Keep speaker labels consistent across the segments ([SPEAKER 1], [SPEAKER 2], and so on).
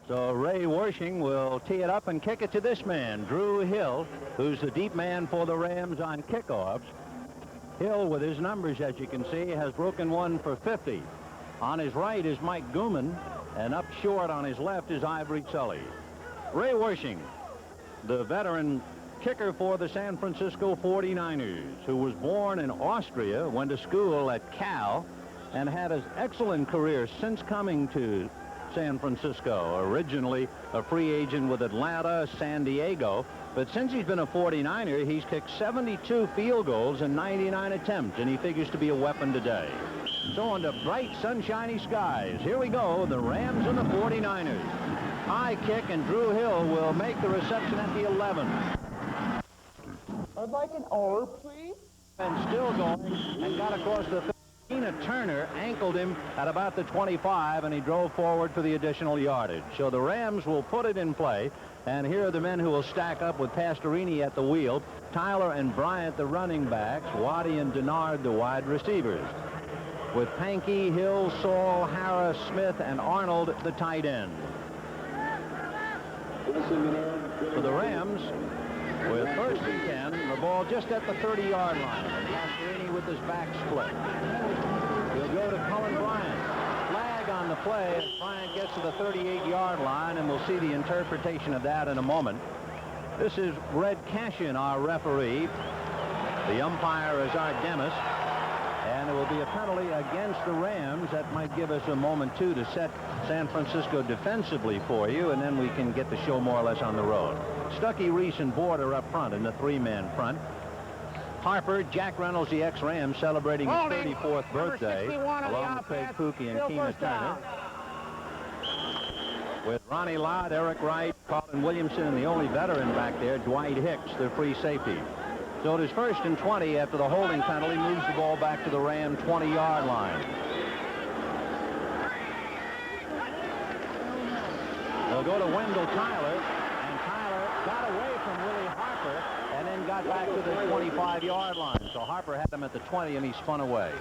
[SPEAKER 1] So Ray Wersching will tee it up and kick it to this man, Drew Hill, who's the deep man for the Rams on kickoffs. Hill, with his numbers, as you can see, has broken one for 50. On his right is Mike Gooman, and up short on his left is Ivory Sully. Ray Wersching, the veteran kicker for the San Francisco 49ers, who was born in Austria, went to school at Cal, and had an excellent career since coming to San Francisco. Originally a free agent with Atlanta, San Diego, but since he's been a 49er, he's kicked 72 field goals in 99 attempts, and he figures to be a weapon today. So under bright, sunshiny skies, here we go, the Rams and the 49ers. High kick, and Drew Hill will make the reception at the 11.
[SPEAKER 2] I'd like an R, please.
[SPEAKER 1] And still going, and got across the 15. Tina Turner ankled him at about the 25, and he drove forward for the additional yardage. So the Rams will put it in play, and here are the men who will stack up with Pastorini at the wheel, Tyler and Bryant the running backs, Waddy and Denard the wide receivers, with Pankey, Hill, Saul, Harris, Smith, and Arnold the tight end. For the Rams, with first and 10, the ball just at the 30-yard line, and Pastorini with his back split. He'll go to Cullen Bryant. Flag on the play as Bryant gets to the 38-yard line, and we'll see the interpretation of that in a moment. This is Red Cashin, our referee. The umpire is Art Demis, and it will be a penalty against the Rams. That might give us a moment, too, to set San Francisco defensively for you, and then we can get the show more or less on the road. Stuckey, Reese, and Border up front in the three-man front. Harper, Jack Reynolds, the ex-Ram, celebrating his 34th birthday, along with Craig Pookie and Keena Turner. With Ronnie Lott, Eric Wright, Colin Williamson, and the only veteran back there, Dwight Hicks, the free safety. So it is first and 20 after the holding penalty moves the ball back to the Ram 20-yard line. They'll go to Wendell Tyler, and Tyler got away from Willie Harper and then got back to the 25-yard line. So Harper had him at the 20, and he spun away.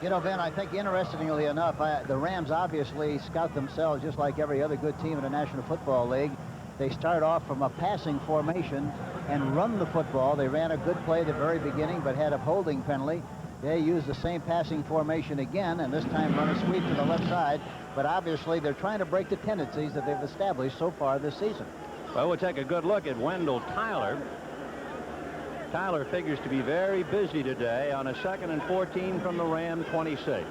[SPEAKER 3] You know, Ben, I think interestingly enough, the Rams obviously scout themselves just like every other good team in the National Football League. They start off from a passing formation and run the football. They ran a good play at the very beginning, but had a holding penalty. They used the same passing formation again, and this time run a sweep to the left side. But obviously, they're trying to break the tendencies that they've established so far this season.
[SPEAKER 1] Well, we'll take a good look at Wendell Tyler. Tyler figures to be very busy today on a 2nd and 14 from the Ram 26.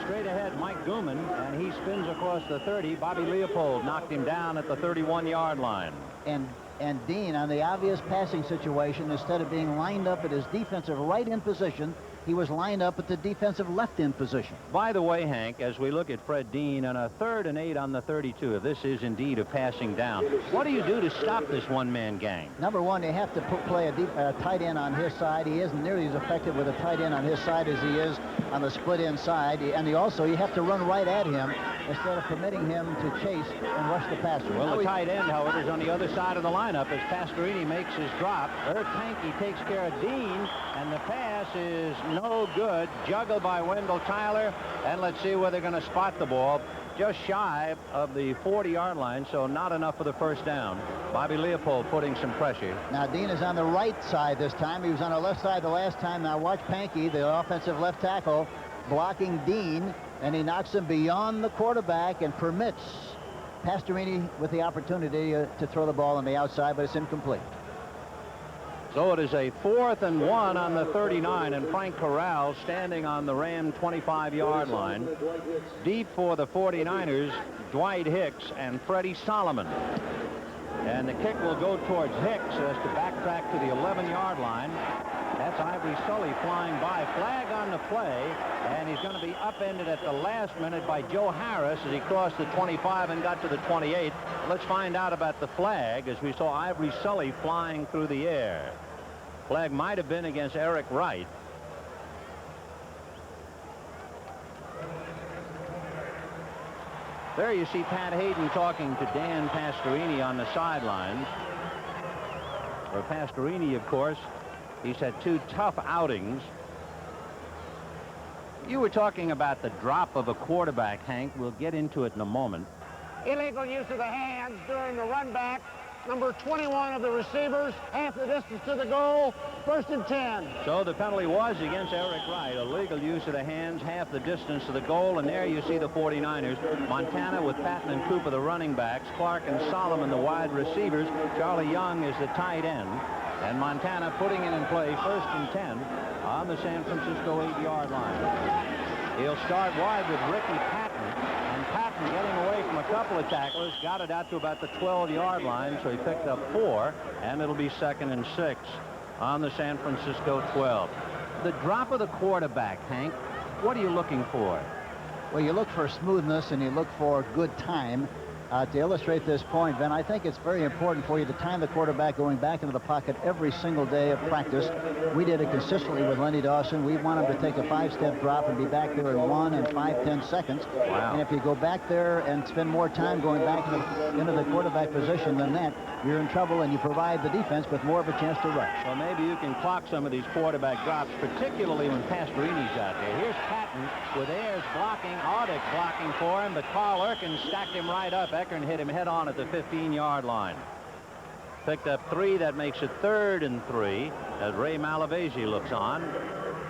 [SPEAKER 1] Straight ahead, Mike Gooman, and he spins across the 30. Bobby Leopold knocked him down at the 31-yard line.
[SPEAKER 3] And Dean, on the obvious passing situation, instead of being lined up at his defensive right end position, he was lined up at the defensive left end position.
[SPEAKER 1] By the way, Hank, as we look at Fred Dean on a 3rd and 8 on the 32, if this is indeed a passing down, what do you do to stop this one-man gang?
[SPEAKER 3] Number one, they have to play a tight end on his side. He isn't nearly as effective with a tight end on his side as he is on the split end side. And you have to run right at him instead of permitting him to chase and rush the passer.
[SPEAKER 1] Well, the tight end, however, is on the other side of the lineup as Pastorini makes his drop. Herb Pankey takes care of Dean, and the pass is no good. Juggled by Wendell Tyler, and let's see where they're going to spot the ball. Just shy of the 40-yard line, so not enough for the first down. Bobby Leopold putting some pressure.
[SPEAKER 3] Now, Dean is on the right side this time. He was on the left side the last time. Now, watch Pankey, the offensive left tackle, blocking Dean, and he knocks him beyond the quarterback and permits Pastorini with the opportunity to throw the ball on the outside, but it's incomplete.
[SPEAKER 1] So it is a 4th and 1 on the 39, and Frank Corral standing on the Ram 25-yard line. Deep for the 49ers, Dwight Hicks and Freddie Solomon. And the kick will go towards Hicks as to backtrack to the 11-yard line. That's Ivory Sully flying by. Flag on the play, and he's going to be upended at the last minute by Joe Harris as he crossed the 25 and got to the 28. Let's find out about the flag as we saw Ivory Sully flying through the air. Flag might have been against Eric Wright. There you see Pat Hayden talking to Dan Pastorini on the sidelines. For Pastorini, of course, he's had 2 tough outings. You were talking about the drop of a quarterback, Hank. We'll get into it in a moment.
[SPEAKER 4] Illegal use of the hands during the run back. Number 21 of the receivers, half the distance to the goal, 1st and 10.
[SPEAKER 1] So the penalty was against Eric Wright. Illegal use of the hands, half the distance to the goal, and there you see the 49ers. Montana with Patton and Cooper, the running backs, Clark and Solomon, the wide receivers. Charlie Young is the tight end. And Montana putting it in play, 1st and 10 on the San Francisco 8-yard line. He'll start wide with Ricky Patton, and Patton getting away from a couple of tacklers, got it out to about the 12-yard line, so he picked up 4, and it'll be 2nd and 6 on the San Francisco 12. The drop of the quarterback, Hank, what are you looking for?
[SPEAKER 3] Well, you look for smoothness and you look for good time. To illustrate this point, Ben, I think it's very important for you to time the quarterback going back into the pocket every single day of practice. We did it consistently with Lenny Dawson. We want him to take a 5-step drop and be back there in 1 and 5-10 seconds.
[SPEAKER 1] Wow.
[SPEAKER 3] And if you go back there and spend more time going back into the quarterback position than that, you're in trouble, and you provide the defense with more of a chance to rush.
[SPEAKER 1] Well, maybe you can clock some of these quarterback drops, particularly when Pastorini's out there. Here's Patton with Ayers blocking, Audick blocking for him, but Carl Erkin stacked him right up. Ekern hit him head-on at the 15-yard line. Picked up 3. That makes it 3rd and 3 as Ray Malavasi looks on.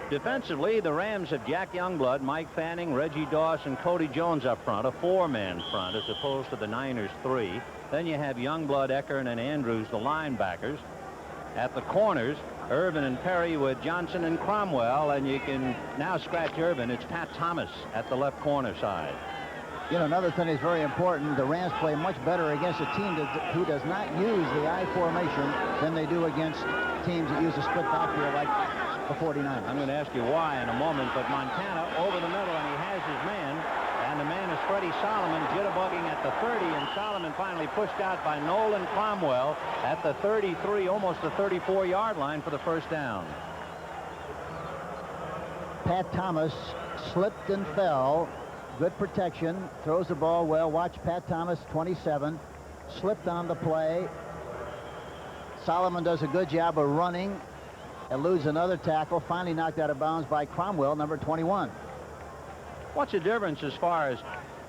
[SPEAKER 1] Defensively, the Rams have Jack Youngblood, Mike Fanning, Reggie Dawson, Cody Jones up front, a 4-man front as opposed to the Niners' 3. Then you have Youngblood, Ekern, and Andrews, the linebackers. At the corners, Irvin and Perry with Johnson and Cromwell, and you can now scratch Irvin. It's Pat Thomas at the left corner side.
[SPEAKER 3] You know, another thing is very important. The Rams play much better against a team who does not use the I formation than they do against teams that use a split backfield like the 49ers.
[SPEAKER 1] I'm going to ask you why in a moment, but Montana over the middle, and he has his man, and the man is Freddie Solomon, jitterbugging at the 30, and Solomon finally pushed out by Nolan Cromwell at the 33, almost the 34-yard line for the 1st down.
[SPEAKER 3] Pat Thomas slipped and fell. Good protection, throws the ball well. Watch Pat Thomas, 27, slipped on the play. Solomon does a good job of running, eludes another tackle, finally knocked out of bounds by Cromwell, number 21.
[SPEAKER 1] What's the difference as far as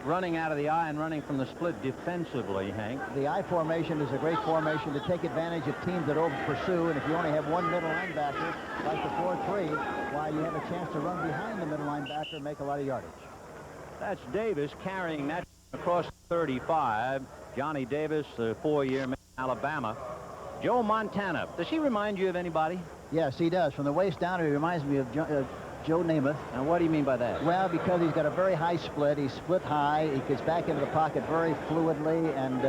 [SPEAKER 1] running out of the I and running from the split defensively, Hank?
[SPEAKER 3] The I formation is a great formation to take advantage of teams that over pursue, and if you only have one middle linebacker, like the 4-3, why, you have a chance to run behind the middle linebacker and make a lot of yardage.
[SPEAKER 1] That's Davis carrying that across 35. Johnny Davis, the 4-year man in Alabama. Joe Montana. Does he remind you of anybody?
[SPEAKER 3] Yes, he does. From the waist down, he reminds me of Joe Namath.
[SPEAKER 1] And what do you mean by that?
[SPEAKER 3] Well, because he's got a very high split. He's split high. He gets back into the pocket very fluidly and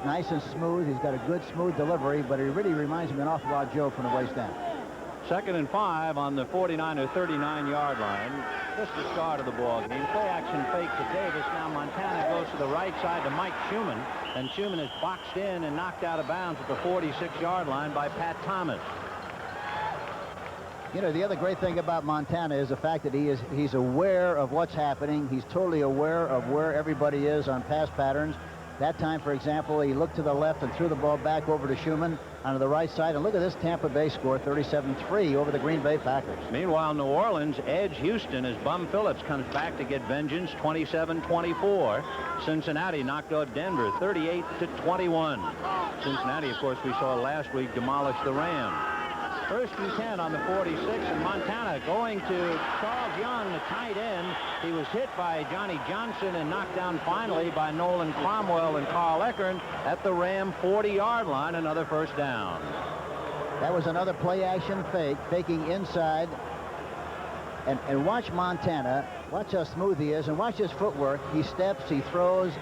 [SPEAKER 3] nice and smooth. He's got a good, smooth delivery, but he really reminds me an awful lot of Joe from the waist down.
[SPEAKER 1] 2nd and 5 on the 49 or 39-yard line. Just the start of the ball game. Play action fake to Davis. Now Montana goes to the right side to Mike Schumann, and Schumann is boxed in and knocked out of bounds at the 46-yard line by Pat Thomas.
[SPEAKER 3] You know, the other great thing about Montana is the fact that he's aware of what's happening. He's totally aware of where everybody is on pass patterns. That time, for example, he looked to the left and threw the ball back over to Schumann onto the right side. And look at this Tampa Bay score, 37-3 over the Green Bay Packers.
[SPEAKER 1] Meanwhile, New Orleans edge Houston as Bum Phillips comes back to get vengeance, 27-24. Cincinnati knocked out Denver, 38-21. Cincinnati, of course, we saw last week demolish the Rams. 1st and 10 on the 46, and Montana going to Charles Young, the tight end. He was hit by Johnny Johnson and knocked down finally by Nolan Cromwell and Carl Ekern at the Ram 40-yard line, another 1st down.
[SPEAKER 3] That was another play-action fake, faking inside. And watch Montana. Watch how smooth he is, and watch his footwork. He steps, he throws.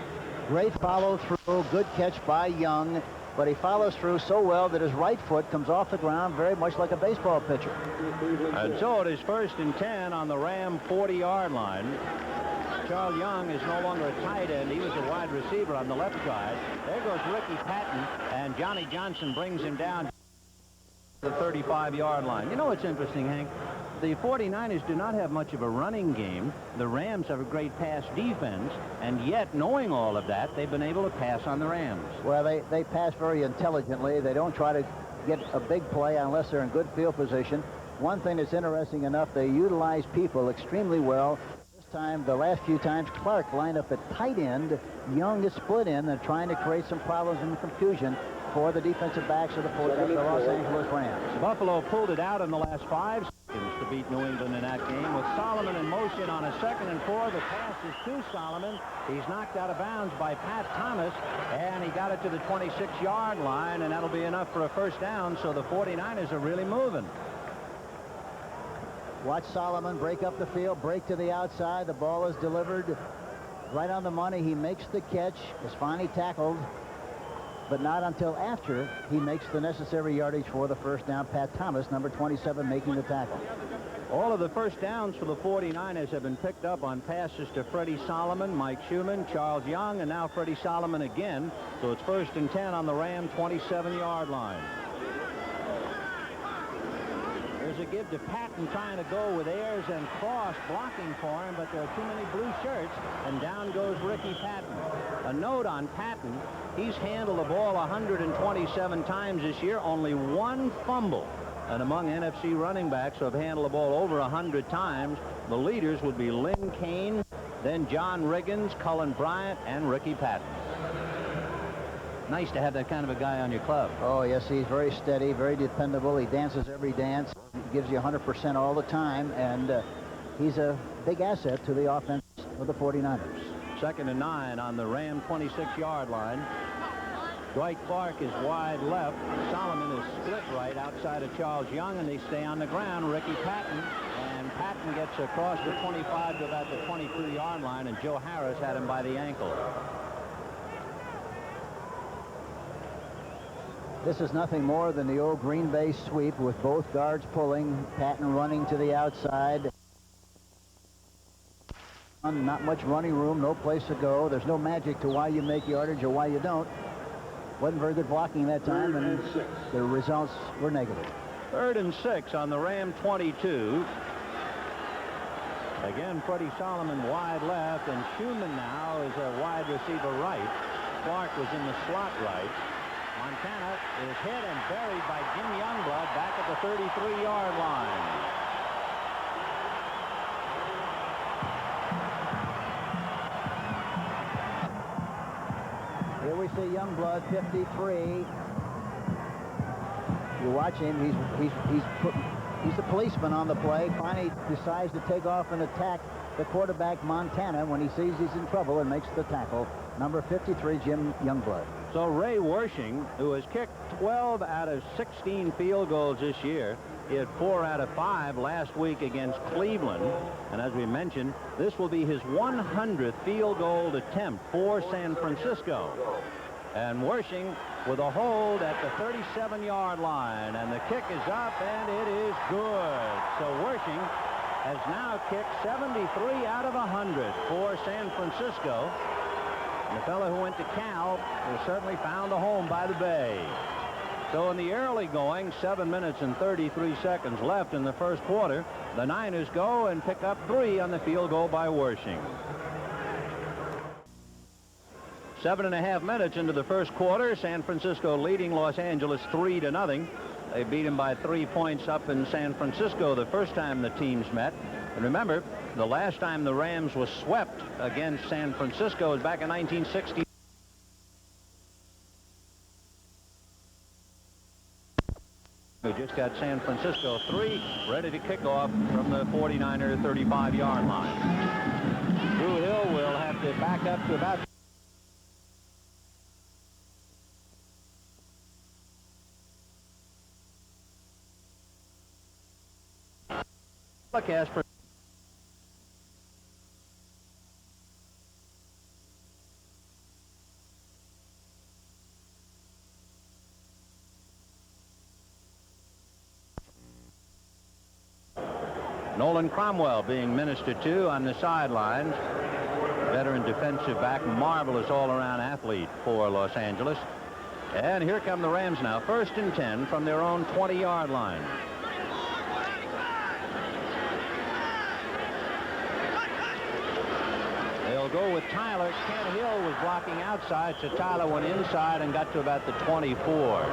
[SPEAKER 3] Great follow-through, good catch by Young. But he follows through so well that his right foot comes off the ground very much like a baseball pitcher.
[SPEAKER 1] And so it is 1st and 10 on the Ram 40-yard line. Charles Young is no longer a tight end. He was a wide receiver on the left side. There goes Ricky Patton, and Johnny Johnson brings him down to the 35-yard line. You know what's interesting, Hank? The 49ers do not have much of a running game. The Rams have a great pass defense, and yet, knowing all of that, they've been able to pass on the Rams.
[SPEAKER 3] Well, they pass very intelligently. They don't try to get a big play unless they're in good field position. one thing that's interesting enough, they utilize people extremely well. This time, the last few times, Clark lined up at tight end. Young is split in. They're trying to create some problems and confusion for the defensive backs of the Los Angeles Rams.
[SPEAKER 1] Buffalo pulled it out in the last 5 seconds to beat New England in that game with Solomon in motion on a 2nd and 4. The pass is to Solomon. He's knocked out of bounds by Pat Thomas, and he got it to the 26-yard line, and that'll be enough for a first down, so the 49ers are really moving.
[SPEAKER 3] Watch Solomon break up the field, break to the outside. The ball is delivered right on the money. He makes the catch, is finally tackled, but not until after he makes the necessary yardage for the first down. Pat Thomas, number 27, making the tackle.
[SPEAKER 1] All of the first downs for the 49ers have been picked up on passes to Freddie Solomon, Mike Schumann, Charles Young, and now Freddie Solomon again. So it's 1st and 10 on the Ram 27-yard line. There's a give to Patton trying to go with Ayers and Cross blocking for him, but there are too many blue shirts, and down goes Ricky Patton. A note on Patton, he's handled the ball 127 times this year, only 1 fumble. And among NFC running backs who have handled the ball over 100 times, the leaders would be Lynn Kane, then John Riggins, Cullen Bryant, and Ricky Patton. Nice to have that kind of a guy on your club.
[SPEAKER 3] Oh, yes, he's very steady, very dependable. He dances every dance, gives you 100% all the time, and he's a big asset to the offense of the 49ers.
[SPEAKER 1] 2nd and 9 on the Ram 26-yard line. Dwight Clark is wide left. Solomon is split right outside of Charles Young, and they stay on the ground. Ricky Patton, and Patton gets across the 25 to about the 22-yard line, and Joe Harris had him by the ankle.
[SPEAKER 3] This is nothing more than the old Green Bay sweep with both guards pulling, Patton running to the outside. Not much running room, no place to go. There's no magic to why you make yardage or why you don't. Wasn't very good blocking that time, and the results were negative.
[SPEAKER 1] 3rd and 6 on the Ram 22. Again, Freddie Solomon wide left, and Schumann now is a wide receiver right. Clark was in the slot right. Montana is hit and buried by Jim Youngblood back at the 33-yard line.
[SPEAKER 3] Here we see Youngblood, 53. You watch him. He's the policeman on the play. Finally decides to take off and attack the quarterback, Montana, when he sees he's in trouble and makes the tackle. Number 53, Jim Youngblood.
[SPEAKER 1] So Ray Wersching, who has kicked 12 out of 16 field goals this year, he had 4 out of 5 last week against Cleveland. And as we mentioned, this will be his 100th field goal attempt for San Francisco. And Wersching with a hold at the 37-yard line. And the kick is up, and it is good. So Wersching has now kicked 73 out of 100 for San Francisco. And the fellow who went to Cal has certainly found a home by the bay. So in the early going, 7 minutes and 33 seconds left in the first quarter, the Niners go and pick up 3 on the field goal by Wersching. 7.5 minutes into the first quarter, San Francisco leading Los Angeles 3-0. They beat him by 3 points up in San Francisco the first time the teams met. And remember, the last time the Rams was swept against San Francisco was back in 1960. We just got San Francisco 3 ready to kick off from the 49er 35-yard line. Drew Hill will have to back up to about for Nolan Cromwell being ministered to on the sidelines. Veteran defensive back, marvelous all-around athlete for Los Angeles. And here come the Rams now, 1st and 10 from their own 20-yard line. They'll go with Tyler. Kent Hill was blocking outside, so Tyler went inside and got to about the 24.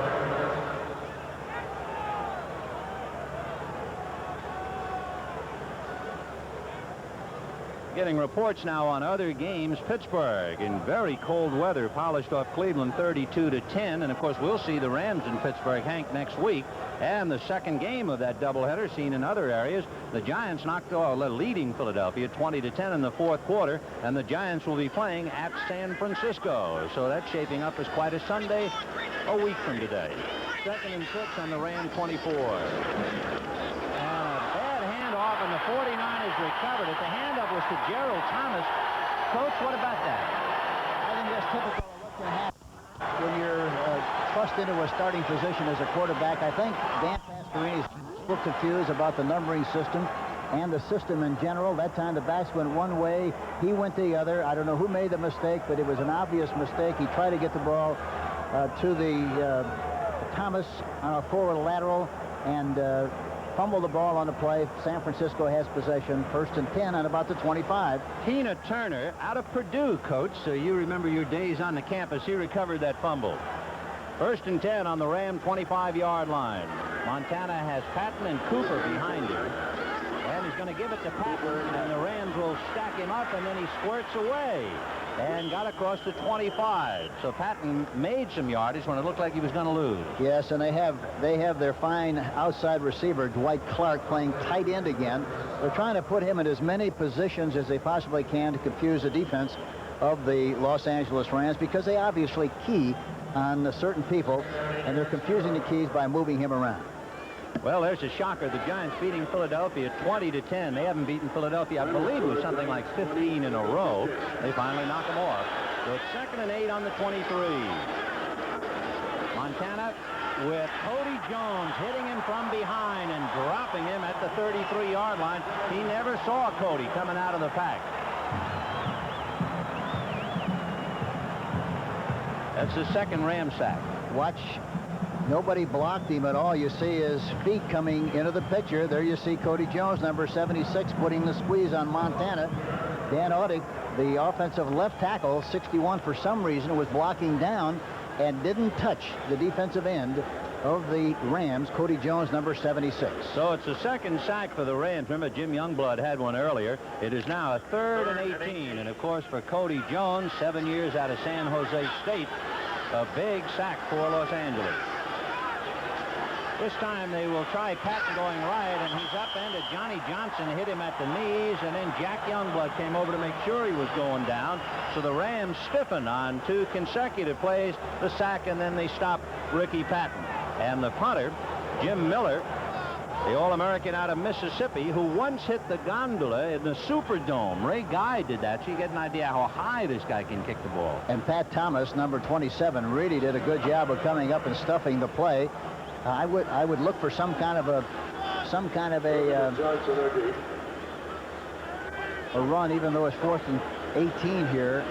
[SPEAKER 1] Getting reports now on other games. Pittsburgh in very cold weather polished off Cleveland 32-10. And of course, we'll see the Rams in Pittsburgh, Hank, next week. And the second game of that doubleheader seen in other areas. The Giants knocked off leading Philadelphia 20-10 in the fourth quarter. And the Giants will be playing at San Francisco. So that's shaping up as quite a Sunday a week from today. 2nd and 6 on the Ram 24. Off and the 49ers recovered it. The handoff was to Gerald Thomas. Coach, what about that?
[SPEAKER 3] I think that's typical of what can happen when you're thrust into a starting position as a quarterback. I think Dan Pastorini is a little confused about the numbering system and the system in general. That time the backs went one way, he went the other. I don't know who made the mistake, but it was an obvious mistake. He tried to get the ball to the Thomas on a forward lateral and fumbled the ball on the play. San Francisco has possession. 1st and 10 on about the 25.
[SPEAKER 1] Tina Turner out of Purdue, Coach. So you remember your days on the campus. He recovered that fumble. 1st and 10 on the Ram 25-yard line. Montana has Patton and Cooper behind him. And he's going to give it to Patton, and the Rams will stack him up, and then he squirts away and got across the 25. So Patton made some yardage when it looked like he was going to lose.
[SPEAKER 3] Yes, and they have their fine outside receiver, Dwight Clark, playing tight end again. They're trying to put him in as many positions as they possibly can to confuse the defense of the Los Angeles Rams, because they obviously key on certain people, and they're confusing the keys by moving him around.
[SPEAKER 1] Well, there's a shocker. The Giants beating Philadelphia 20-10. They haven't beaten Philadelphia, I believe it was something like 15 in a row. They finally knock them off. So it's 2nd and 8 on the 23. Montana with Cody Jones hitting him from behind and dropping him at the 33-yard line. He never saw Cody coming out of the pack. That's the 2nd Ram sack.
[SPEAKER 3] Watch. Nobody blocked him at all. You see his feet coming into the picture. There you see Cody Jones, number 76, putting the squeeze on Montana. Dan Audick, the offensive left tackle, 61 for some reason, was blocking down and didn't touch the defensive end of the Rams, Cody Jones, number 76.
[SPEAKER 1] So it's the 2nd sack for the Rams. Remember, Jim Youngblood had one earlier. It is now a 3rd and 18. And, of course, for Cody Jones, 7 years out of San Jose State, a big sack for Los Angeles. This time they will try Patton going right, and he's upended. Johnny Johnson hit him at the knees, and then Jack Youngblood came over to make sure he was going down. So the Rams stiffened on 2 consecutive plays, the sack, and then they stopped Ricky Patton. And the punter, Jim Miller, the All-American out of Mississippi, who once hit the gondola in the Superdome. Ray Guy did that, so you get an idea how high this guy can kick the ball.
[SPEAKER 3] And Pat Thomas, number 27, really did a good job of coming up and stuffing the play. I would look for some kind of a run, even though it's 4th and 18 here.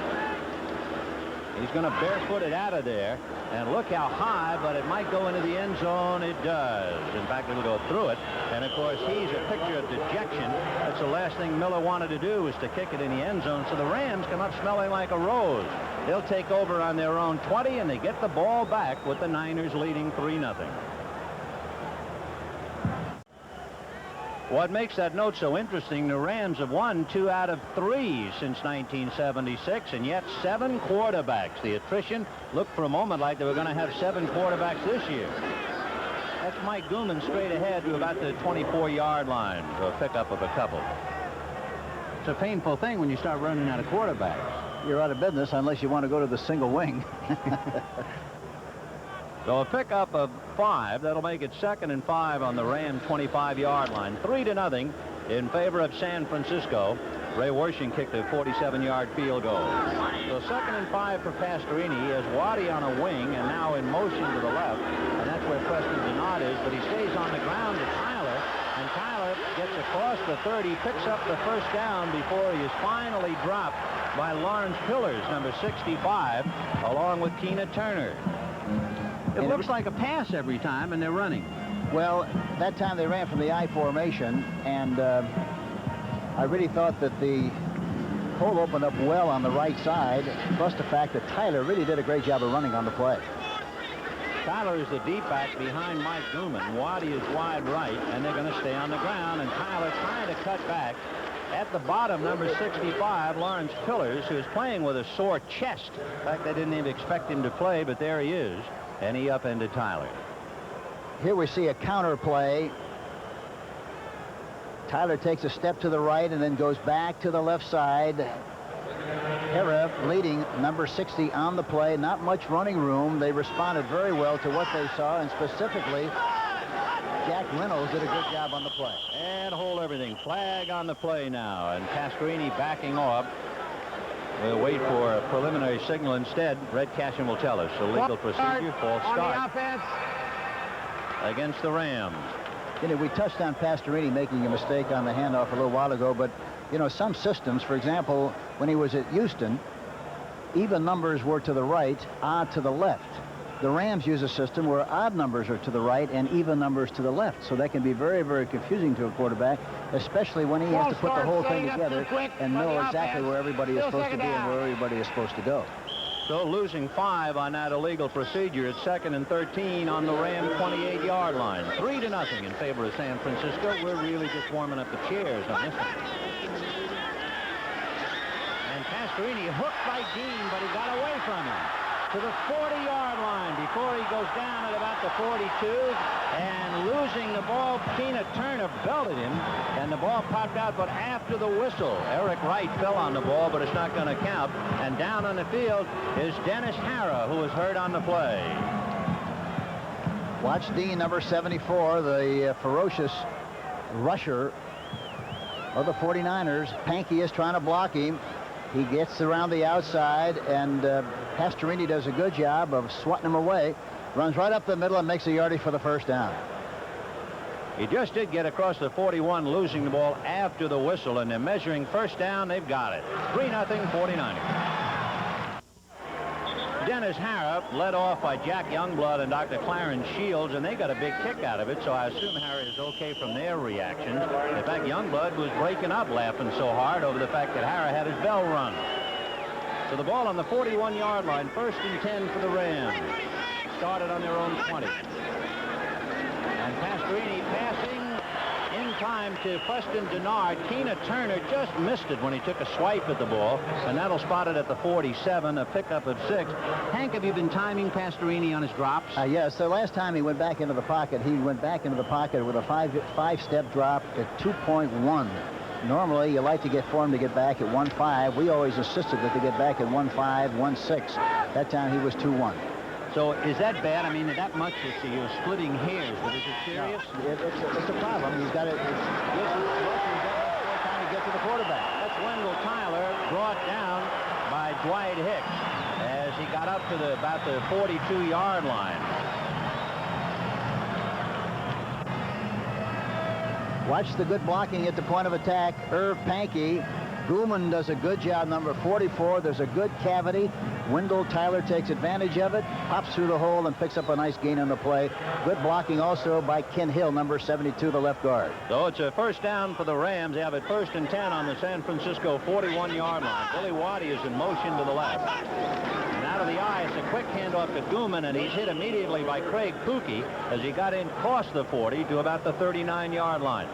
[SPEAKER 1] He's going to barefoot it out of there, and look how high, but it might go into the end zone. It does. In fact, it'll go through it. And of course, he's a picture of dejection. That's the last thing Miller wanted to do, was to kick it in the end zone. So the Rams come up smelling like a rose. They'll take over on their own 20, and they get the ball back with the Niners leading 3-0. What makes that note so interesting, the Rams have won 2 out of 3 since 1976, and yet 7 quarterbacks. The attrition looked for a moment like they were going to have 7 quarterbacks this year. That's Mike Gooman straight ahead to about the 24-yard line for a pickup of a couple. It's a painful thing when you start running out of quarterbacks.
[SPEAKER 3] You're out of business unless you want to go to the single wing.
[SPEAKER 1] So a pickup of 5. That'll make it 2nd and 5 on the Ram 25-yard line. 3-0 in favor of San Francisco. Ray Wershing kicked a 47-yard field goal. So 2nd and 5 for Pastorini. He has Waddy on a wing and now in motion to the left. And that's where Preston Denard is. But he stays on the ground to Tyler. And Tyler gets across the 30, picks up the 1st down before he is finally dropped by Lawrence Pillars, number 65, along with Tina Turner. It looks like a pass every time, and they're running.
[SPEAKER 3] Well, that time they ran from the I formation, and I really thought that the hole opened up well on the right side, plus the fact that Tyler really did a great job of running on the play.
[SPEAKER 1] Tyler is the deep back behind Mike Gooman. Waddy is wide right, and they're going to stay on the ground, and Tyler trying to cut back. At the bottom, number 65, Lawrence Pillars, who is playing with a sore chest. In fact, they didn't even expect him to play, but there he is. And he upended Tyler.
[SPEAKER 3] Here we see a counter play. Tyler takes a step to the right and then goes back to the left side. Hara leading number 60 on the play. Not much running room. They responded very well to what they saw, and specifically, Jack Reynolds did a good job on the play.
[SPEAKER 1] And hold everything. Flag on the play now, and Pastorini backing off. We'll wait for a preliminary signal instead. Red Cashin will tell us. Illegal procedure, false
[SPEAKER 4] on
[SPEAKER 1] start
[SPEAKER 4] the offense
[SPEAKER 1] against the Rams.
[SPEAKER 3] You know, we touched on Pastorini making a mistake on the handoff a little while ago, but, you know, some systems, for example, when he was at Houston, even numbers were to the right, odd to the left. The Rams use a system where odd numbers are to the right and even numbers to the left, so that can be very, very confusing to a quarterback, especially when he has to put the whole thing together and know exactly where everybody is supposed to be and where everybody is supposed to go.
[SPEAKER 1] So losing 5 on that illegal procedure. It's 2nd and 13 on the Ram 28-yard line. 3-0 in favor of San Francisco. We're really just warming up the chairs on this one. And Pastorini hooked by Dean, but he got away from him to the 40-yard line before he goes down at about the 42. And losing the ball, Tina Turner belted him, and the ball popped out, but after the whistle. Eric Wright fell on the ball, but it's not going to count. And down on the field is Dennis Hara, who was hurt on the play.
[SPEAKER 3] Watch Dean, number 74, the ferocious rusher of the 49ers. Pankey is trying to block him. He gets around the outside, and Pastorini does a good job of swatting him away. Runs right up the middle and makes a yardage for the first down.
[SPEAKER 1] He just did get across the 41, losing the ball after the whistle, and they're measuring first down. They've got it. 3-0, 49ers. Dennis Hara led off by Jack Youngblood and Dr. Clarence Shields, and they got a big kick out of it, so I assume Hara is okay from their reactions. In fact, Youngblood was breaking up laughing so hard over the fact that Hara had his bell rung. So the ball on the 41-yard line, 1st and 10 for the Rams. Started on their own 20. And Pastorini passing in time to Preston Denard. Keena Turner just missed it when he took a swipe at the ball, and that'll spot it at the 47, a pickup of 6. Hank, have you been timing Pastorini on his drops?
[SPEAKER 3] Yes, the last time he went back into the pocket, with a five-step drop at 2.1. Normally, you like to get for him to get back at 1.5. We always insisted that they get back at 1.5, 1.6. That time he was 2.1.
[SPEAKER 1] So is that bad? I mean, that much you're splitting hairs, but is it serious?
[SPEAKER 3] No, it's a problem. He's got it. Trying to get to the quarterback.
[SPEAKER 1] That's Wendell Tyler, brought down by Dwight Hicks as he got up to about the 42-yard line.
[SPEAKER 3] Watch the good blocking at the point of attack. Irv Pankey. Gooman does a good job, number 44. There's a good cavity. Wendell Tyler takes advantage of it, pops through the hole, and picks up a nice gain on the play. Good blocking also by Ken Hill, number 72, the left guard.
[SPEAKER 1] So it's a first down for the Rams. They have it 1st and 10 on the San Francisco 41-yard line. Billy Waddy is in motion to the left. And out of the eye, it's a quick handoff to Gooman, and he's hit immediately by Craig Pookie as he got in across the 40 to about the 39-yard line.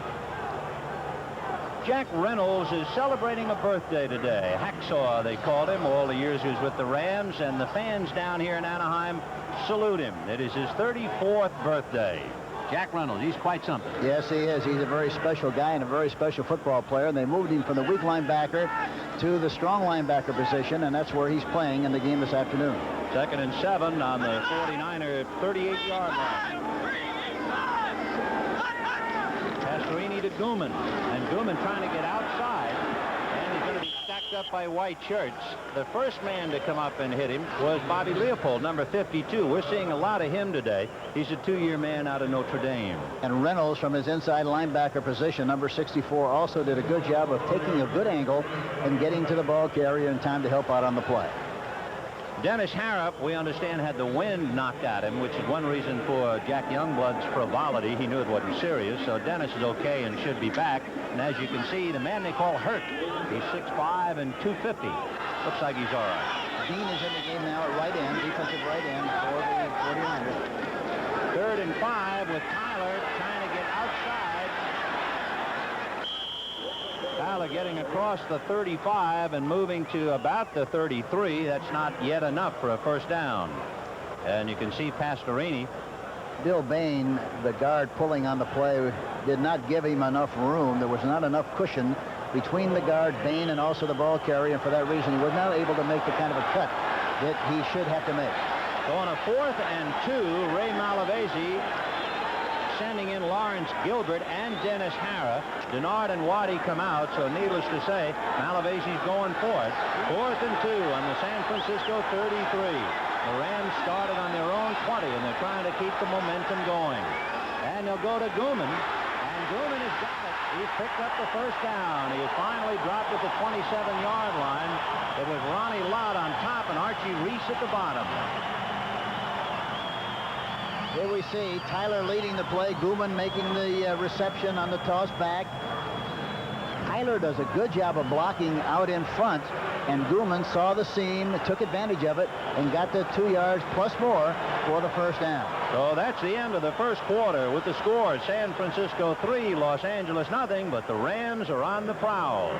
[SPEAKER 1] Jack Reynolds is celebrating a birthday today. Hacksaw, they called him, all the years he was with the Rams, and the fans down here in Anaheim salute him. It is his 34th birthday. Jack Reynolds, he's quite something.
[SPEAKER 3] Yes, he is. He's a very special guy and a very special football player. And they moved him from the weak linebacker to the strong linebacker position, and that's where he's playing in the game this afternoon.
[SPEAKER 1] 2nd and 7 on the 49er 38-yard line. Pastorini to Gooman, and Gooman trying to get outside, and he's going to be stacked up by white shirts. The first man to come up and hit him was Bobby Leopold, number 52. We're seeing a lot of him today. He's a 2-year man out of Notre Dame.
[SPEAKER 3] And Reynolds, from his inside linebacker position, number 64, also did a good job of taking a good angle and getting to the ball carrier in time to help out on the play.
[SPEAKER 1] Dennis Harrop, we understand, had the wind knocked at him, which is one reason for Jack Youngblood's frivolity. He knew it wasn't serious, so Dennis is okay and should be back. And as you can see, the man they call Hurt, he's 6'5" and 250. Looks like he's all right.
[SPEAKER 3] Dean is in the game now at right end, defensive right end for the 49ers.
[SPEAKER 1] 3rd and 5 with Tyler trying to get outside. Tyler getting across the 35 and moving to about the 33. That's not yet enough for a first down. And you can see Pastorini.
[SPEAKER 3] Bill Bain, the guard pulling on the play, did not give him enough room. There was not enough cushion between the guard, Bain, and also the ball carrier, and for that reason he was not able to make the kind of a cut that he should have to make.
[SPEAKER 1] So on a 4th and 2, Ray Malavasi sending in Lawrence Gilbert and Dennis Harrah. Denard and Waddy come out, so needless to say, Malavasi's going for it. 4th and 2 on the San Francisco 33. The Rams started on their own 20, and they're trying to keep the momentum going. And they'll go to Gooman, and Gooman has got it. He's picked up the first down. He has finally dropped at the 27-yard line. It was Ronnie Lott on top and Archie Reese at the bottom.
[SPEAKER 3] Here we see Tyler leading the play, Gooman making the reception on the toss back. Tyler does a good job of blocking out in front, and Gooman saw the seam, took advantage of it, and got the 2 yards plus more for the first down.
[SPEAKER 1] So that's the end of the first quarter with the score: San Francisco 3, Los Angeles nothing, but the Rams are on the prowl.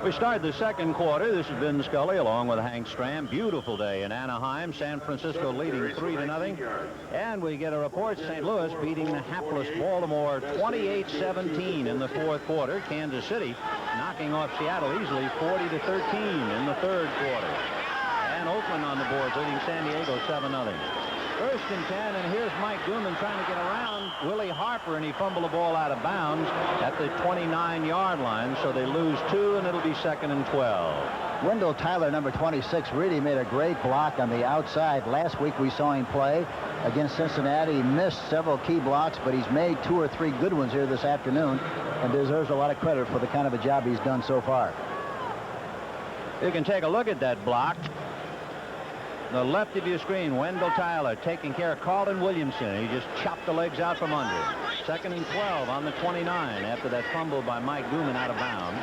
[SPEAKER 1] We start the second quarter. This is Vin Scully along with Hank Stram. Beautiful day in Anaheim. San Francisco leading 3-0. And we get a report St. Louis beating the hapless Baltimore 28-17 in the fourth quarter. Kansas City knocking off Seattle easily 40-13 in the third quarter. And Oakland on the board leading San Diego 7-0. First and 10, and here's Mike Gooman trying to get around Willie Harper, and he fumbled the ball out of bounds at the 29-yard line, so they lose 2, and it'll be 2nd and 12.
[SPEAKER 3] Wendell Tyler, number 26, really made a great block on the outside. Last week we saw him play against Cincinnati. He missed several key blocks, but he's made 2 or 3 good ones here this afternoon, and deserves a lot of credit for the kind of a job he's done so far.
[SPEAKER 1] You can take a look at that block. The left of your screen, Wendell Tyler taking care of Carlton Williamson. He just chopped the legs out from under. 2nd and 12 on the 29 after that fumble by Mike Gooman out of bounds.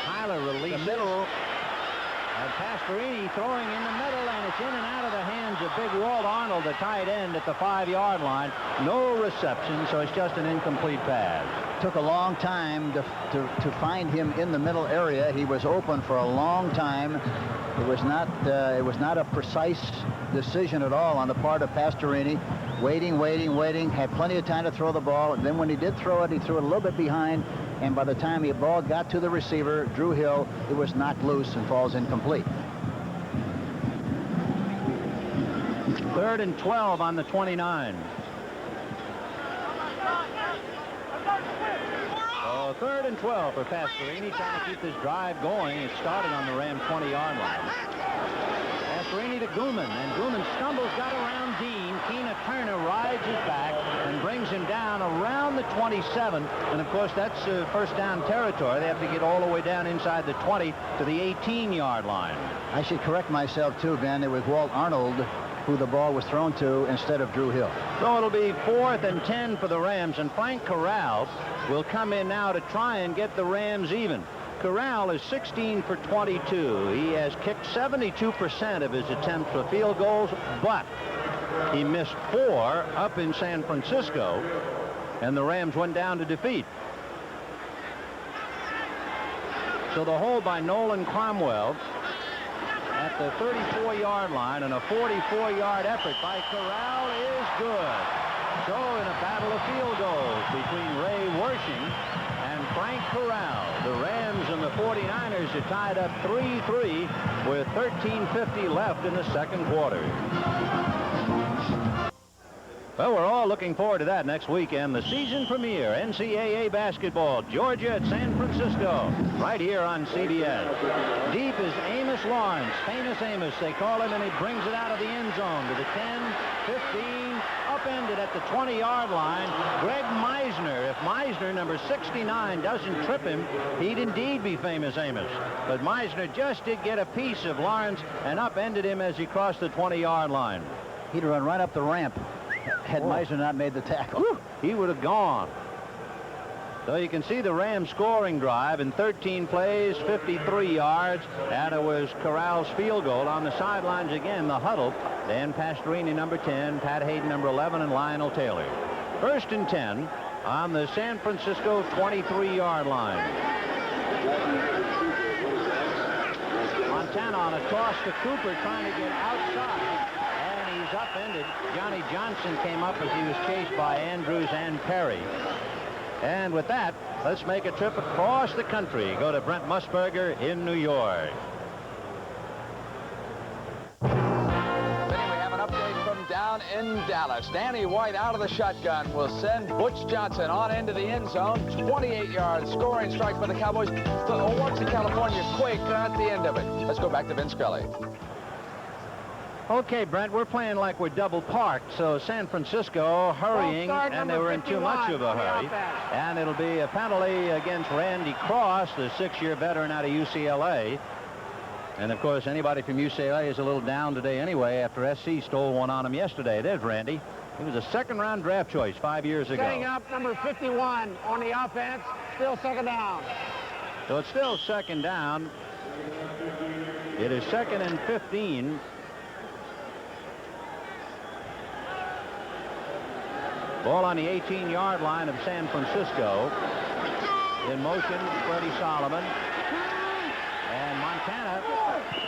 [SPEAKER 1] Tyler releases. The middle. And Pastorini throwing in the middle, and it's in and out of the hands of Big Walt Arnold, the tight end, at the 5-yard line. No reception, so it's just an incomplete pass.
[SPEAKER 3] Took a long time to find him in the middle area. He was open for a long time. It was not a precise decision at all on the part of Pastorini. Waiting, had plenty of time to throw the ball. And then when he did throw it, he threw it a little bit behind. And by the time the ball got to the receiver, Drew Hill, it was knocked loose and falls incomplete.
[SPEAKER 1] 3rd and 12 on the 29. 3rd and 12 for Pastorini, trying to keep this drive going. It started on the Ram 20-yard line. Pastorini to Gooman, and Gooman stumbles, got around Dean. Keena Turner rides his back and brings him down around the 27. And of course, that's first down territory. They have to get all the way down inside the 20 to the 18-yard line.
[SPEAKER 3] I should correct myself too, Ben. It was Walt Arnold who the ball was thrown to instead of Drew Hill.
[SPEAKER 1] So it'll be 4th and 10 for the Rams, and Frank Corral will come in now to try and get the Rams even. Corral is 16 for 22. He has kicked 72% of his attempts for field goals, but he missed 4 up in San Francisco, and the Rams went down to defeat. So the hold by Nolan Cromwell at the 34-yard line, and a 44-yard effort by Corral is good. So in a battle of field goals between Ray Wersching and Frank Corral, the Rams and the 49ers are tied up 3-3 with 13:50 left in the second quarter. Well, we're all looking forward to that next weekend. The season premiere, NCAA basketball, Georgia at San Francisco, right here on CBS. Deep is Amos Lawrence, famous Amos, they call him, and he brings it out of the end zone to the 10, 15, upended at the 20-yard line. Greg Meisner, if Meisner, number 69, doesn't trip him, he'd indeed be famous Amos. But Meisner just did get a piece of Lawrence and upended him as he crossed the 20-yard line.
[SPEAKER 3] He'd run right up the ramp had Meisner not made the tackle.
[SPEAKER 1] Whew, he would have gone. So you can see the Rams scoring drive in 13 plays, 53 yards, and it was Corral's field goal. On the sidelines again, the huddle. Dan Pastorini, number 10, Pat Hayden, number 11, and Lionel Taylor. First and 10 on the San Francisco 23-yard line. Montana on a toss to Cooper, trying to get outside, and he's upended. Johnny Johnson came up as he was chased by Andrews and Perry. And with that, let's make a trip across the country. Go to Brent Musburger in New York.
[SPEAKER 5] Down in Dallas. Danny White out of the shotgun will send Butch Johnson on into the end zone. 28-yard scoring strike for the Cowboys. Watch the California quake at the end of it. Let's go back to Vin Scully.
[SPEAKER 1] Okay, Brent, we're playing like we're double parked, so San Francisco hurrying, and they were in too much of a hurry. And it'll be a penalty against Randy Cross, the 6-year veteran out of UCLA. And, of course, anybody from UCLA is a little down today anyway after SC stole one on him yesterday. There's Randy. He was a second-round draft choice 5 years ago.
[SPEAKER 4] Setting up number 51 on the offense. Still second down.
[SPEAKER 1] So it's still second down. It is 2nd and 15. Ball on the 18-yard line of San Francisco. In motion, Freddie Solomon. And Montana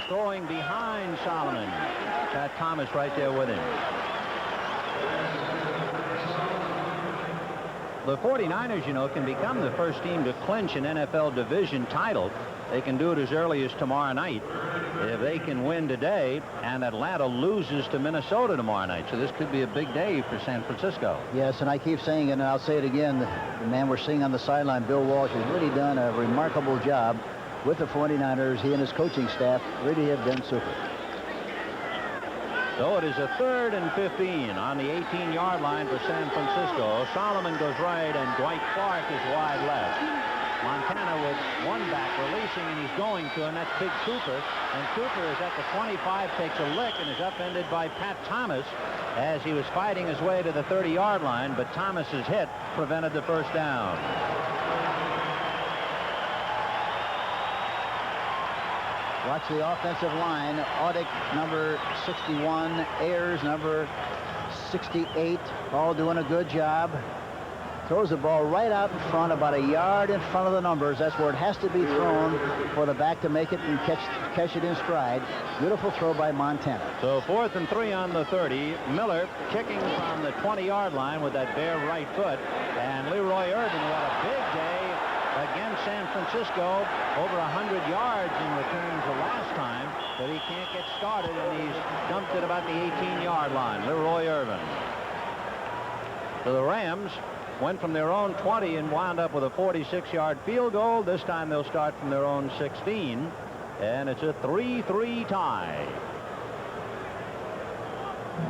[SPEAKER 1] throwing behind Solomon. Pat Thomas right there with him. The 49ers, you know, can become the first team to clinch an NFL division title. They can do it as early as tomorrow night if they can win today, and Atlanta loses to Minnesota tomorrow night. So this could be a big day for San Francisco.
[SPEAKER 3] Yes, and I keep saying it, and I'll say it again, the man we're seeing on the sideline, Bill Walsh, has really done a remarkable job with the 49ers. He and his coaching staff really have been super.
[SPEAKER 1] So it is a 3rd and 15 on the 18-yard line for San Francisco. Solomon goes right, and Dwight Clark is wide left. Montana with one back releasing, and he's going to, and that's Big Cooper. And Cooper is at the 25, takes a lick, and is upended by Pat Thomas as he was fighting his way to the 30-yard line, but Thomas's hit prevented the first down.
[SPEAKER 3] Watch the offensive line. Audick, number 61. Ayers, number 68. All doing a good job. Throws the ball right out in front, about a yard in front of the numbers. That's where it has to be thrown for the back to make it and catch it in stride. Beautiful throw by Montana.
[SPEAKER 1] So 4th and 3 on the 30. Miller kicking from the 20-yard line with that bare right foot. And Leroy Irvin, who had a big day against San Francisco, over 100 yards in returns the last time, but he can't get started, and he's dumped at about the 18-yard line. Leroy Irvin. So the Rams went from their own 20 and wound up with a 46-yard field goal. This time they'll start from their own 16, and it's a 3-3 tie.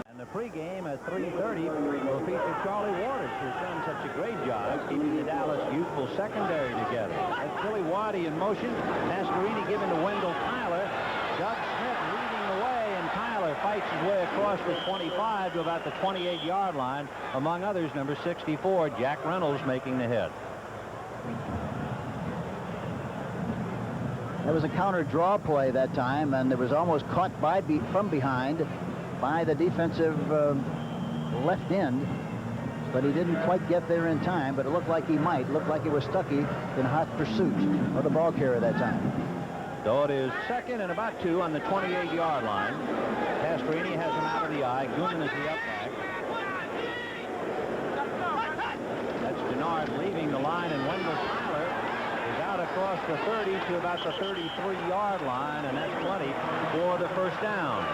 [SPEAKER 1] And the pregame at 3:30 will feature Charlie Waters, who's done such a great job keeping the Dallas youthful secondary together. That's Billy Waddy in motion. Mascarini given to Wendell Tyler. Doug Smith leading the way, and Tyler fights his way across the 25 to about the 28-yard line. Among others, number 64, Jack Reynolds, making the hit.
[SPEAKER 3] There was a counter draw play that time, and it was almost caught from behind by the defensive left end, but he didn't quite get there in time, but it looked like he might. Looked like he was Stuckey in hot pursuit of the ball carrier that time.
[SPEAKER 1] So it is 2nd and about 2 on the 28-yard line. Pastorini has him out of the eye. Gooman is the up back. That's Denard leaving the line, and Wendell Tyler is out across the 30 to about the 33-yard line, and that's plenty for the first down.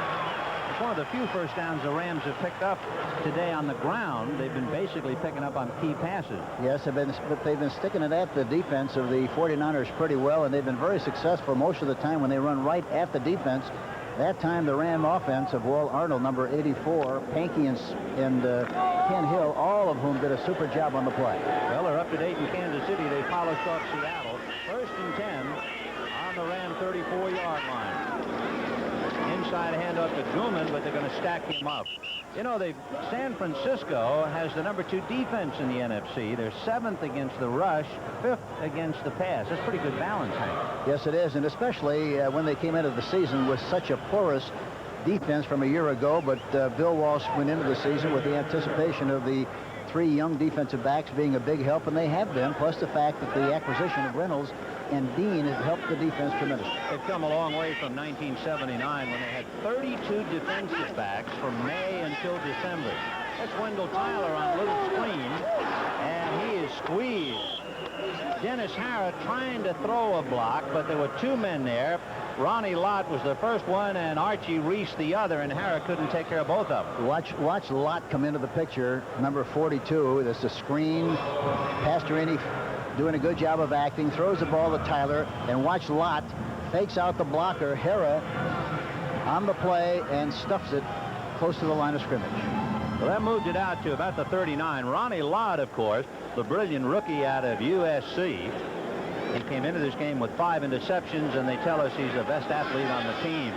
[SPEAKER 1] It's one of the few first downs the Rams have picked up today on the ground. They've been basically picking up on key passes.
[SPEAKER 3] Yes, but they've been sticking it at the defense of the 49ers pretty well, and they've been very successful most of the time when they run right at the defense. That time, the Ram offense of Walt Arnold, number 84, Pankey, and Ken Hill, all of whom did a super job on the play.
[SPEAKER 1] Well, they're up to date in Kansas City. They polished off Seattle. 1st and 10 on the Ram 34-yard line. Inside handoff to Gooman, but they're going to stack him up. You know, San Francisco has the number 2 defense in the NFC. They're 7th against the rush, 5th against the pass. That's pretty good balance, Hank.
[SPEAKER 3] Yes, it is, and especially when they came into the season with such a porous defense from a year ago, but Bill Walsh went into the season with the anticipation of the 3 young defensive backs being a big help, and they have been, plus the fact that the acquisition of Reynolds and Dean has helped the defense tremendously.
[SPEAKER 1] They've come a long way from 1979 when they had 32 defensive backs from May until December. That's Wendell Tyler on little screen, and he is squeezed. Dennis Harrah trying to throw a block, but there were 2 men there. Ronnie Lott was the first one, and Archie Reese the other, and Harrah couldn't take care of both of them.
[SPEAKER 3] Watch Lott come into the picture, number 42. That's the screen. Pastorini doing a good job of acting, throws the ball to Tyler, and watch Lott fakes out the blocker, Harrah, on the play, and stuffs it close to the line of scrimmage.
[SPEAKER 1] Well, that moved it out to about the 39. Ronnie Lott, of course, the brilliant rookie out of USC. He came into this game with 5 interceptions, and they tell us he's the best athlete on the team.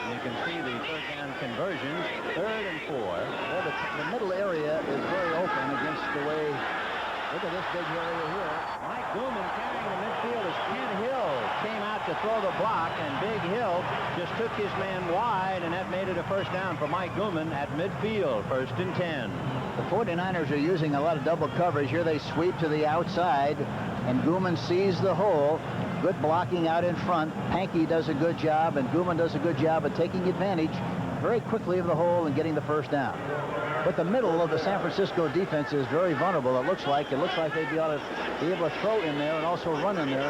[SPEAKER 1] And you can see the third down conversions, 3rd and 4.
[SPEAKER 3] Well, the middle area is very open against the way. Look at this big area here.
[SPEAKER 1] Mike Gooman carrying the midfield as Kent Hill came out to throw the block, and Big Hill just took his man wide, and that made it a first down for Mike Gooman at midfield, 1st and 10.
[SPEAKER 3] The 49ers are using a lot of double coverage. Here they sweep to the outside, and Gooman sees the hole. Good blocking out in front. Pankey does a good job, and Gooman does a good job of taking advantage very quickly of the hole and getting the first down. But the middle of the San Francisco defense is very vulnerable. It looks like they'd be able to throw in there and also run in there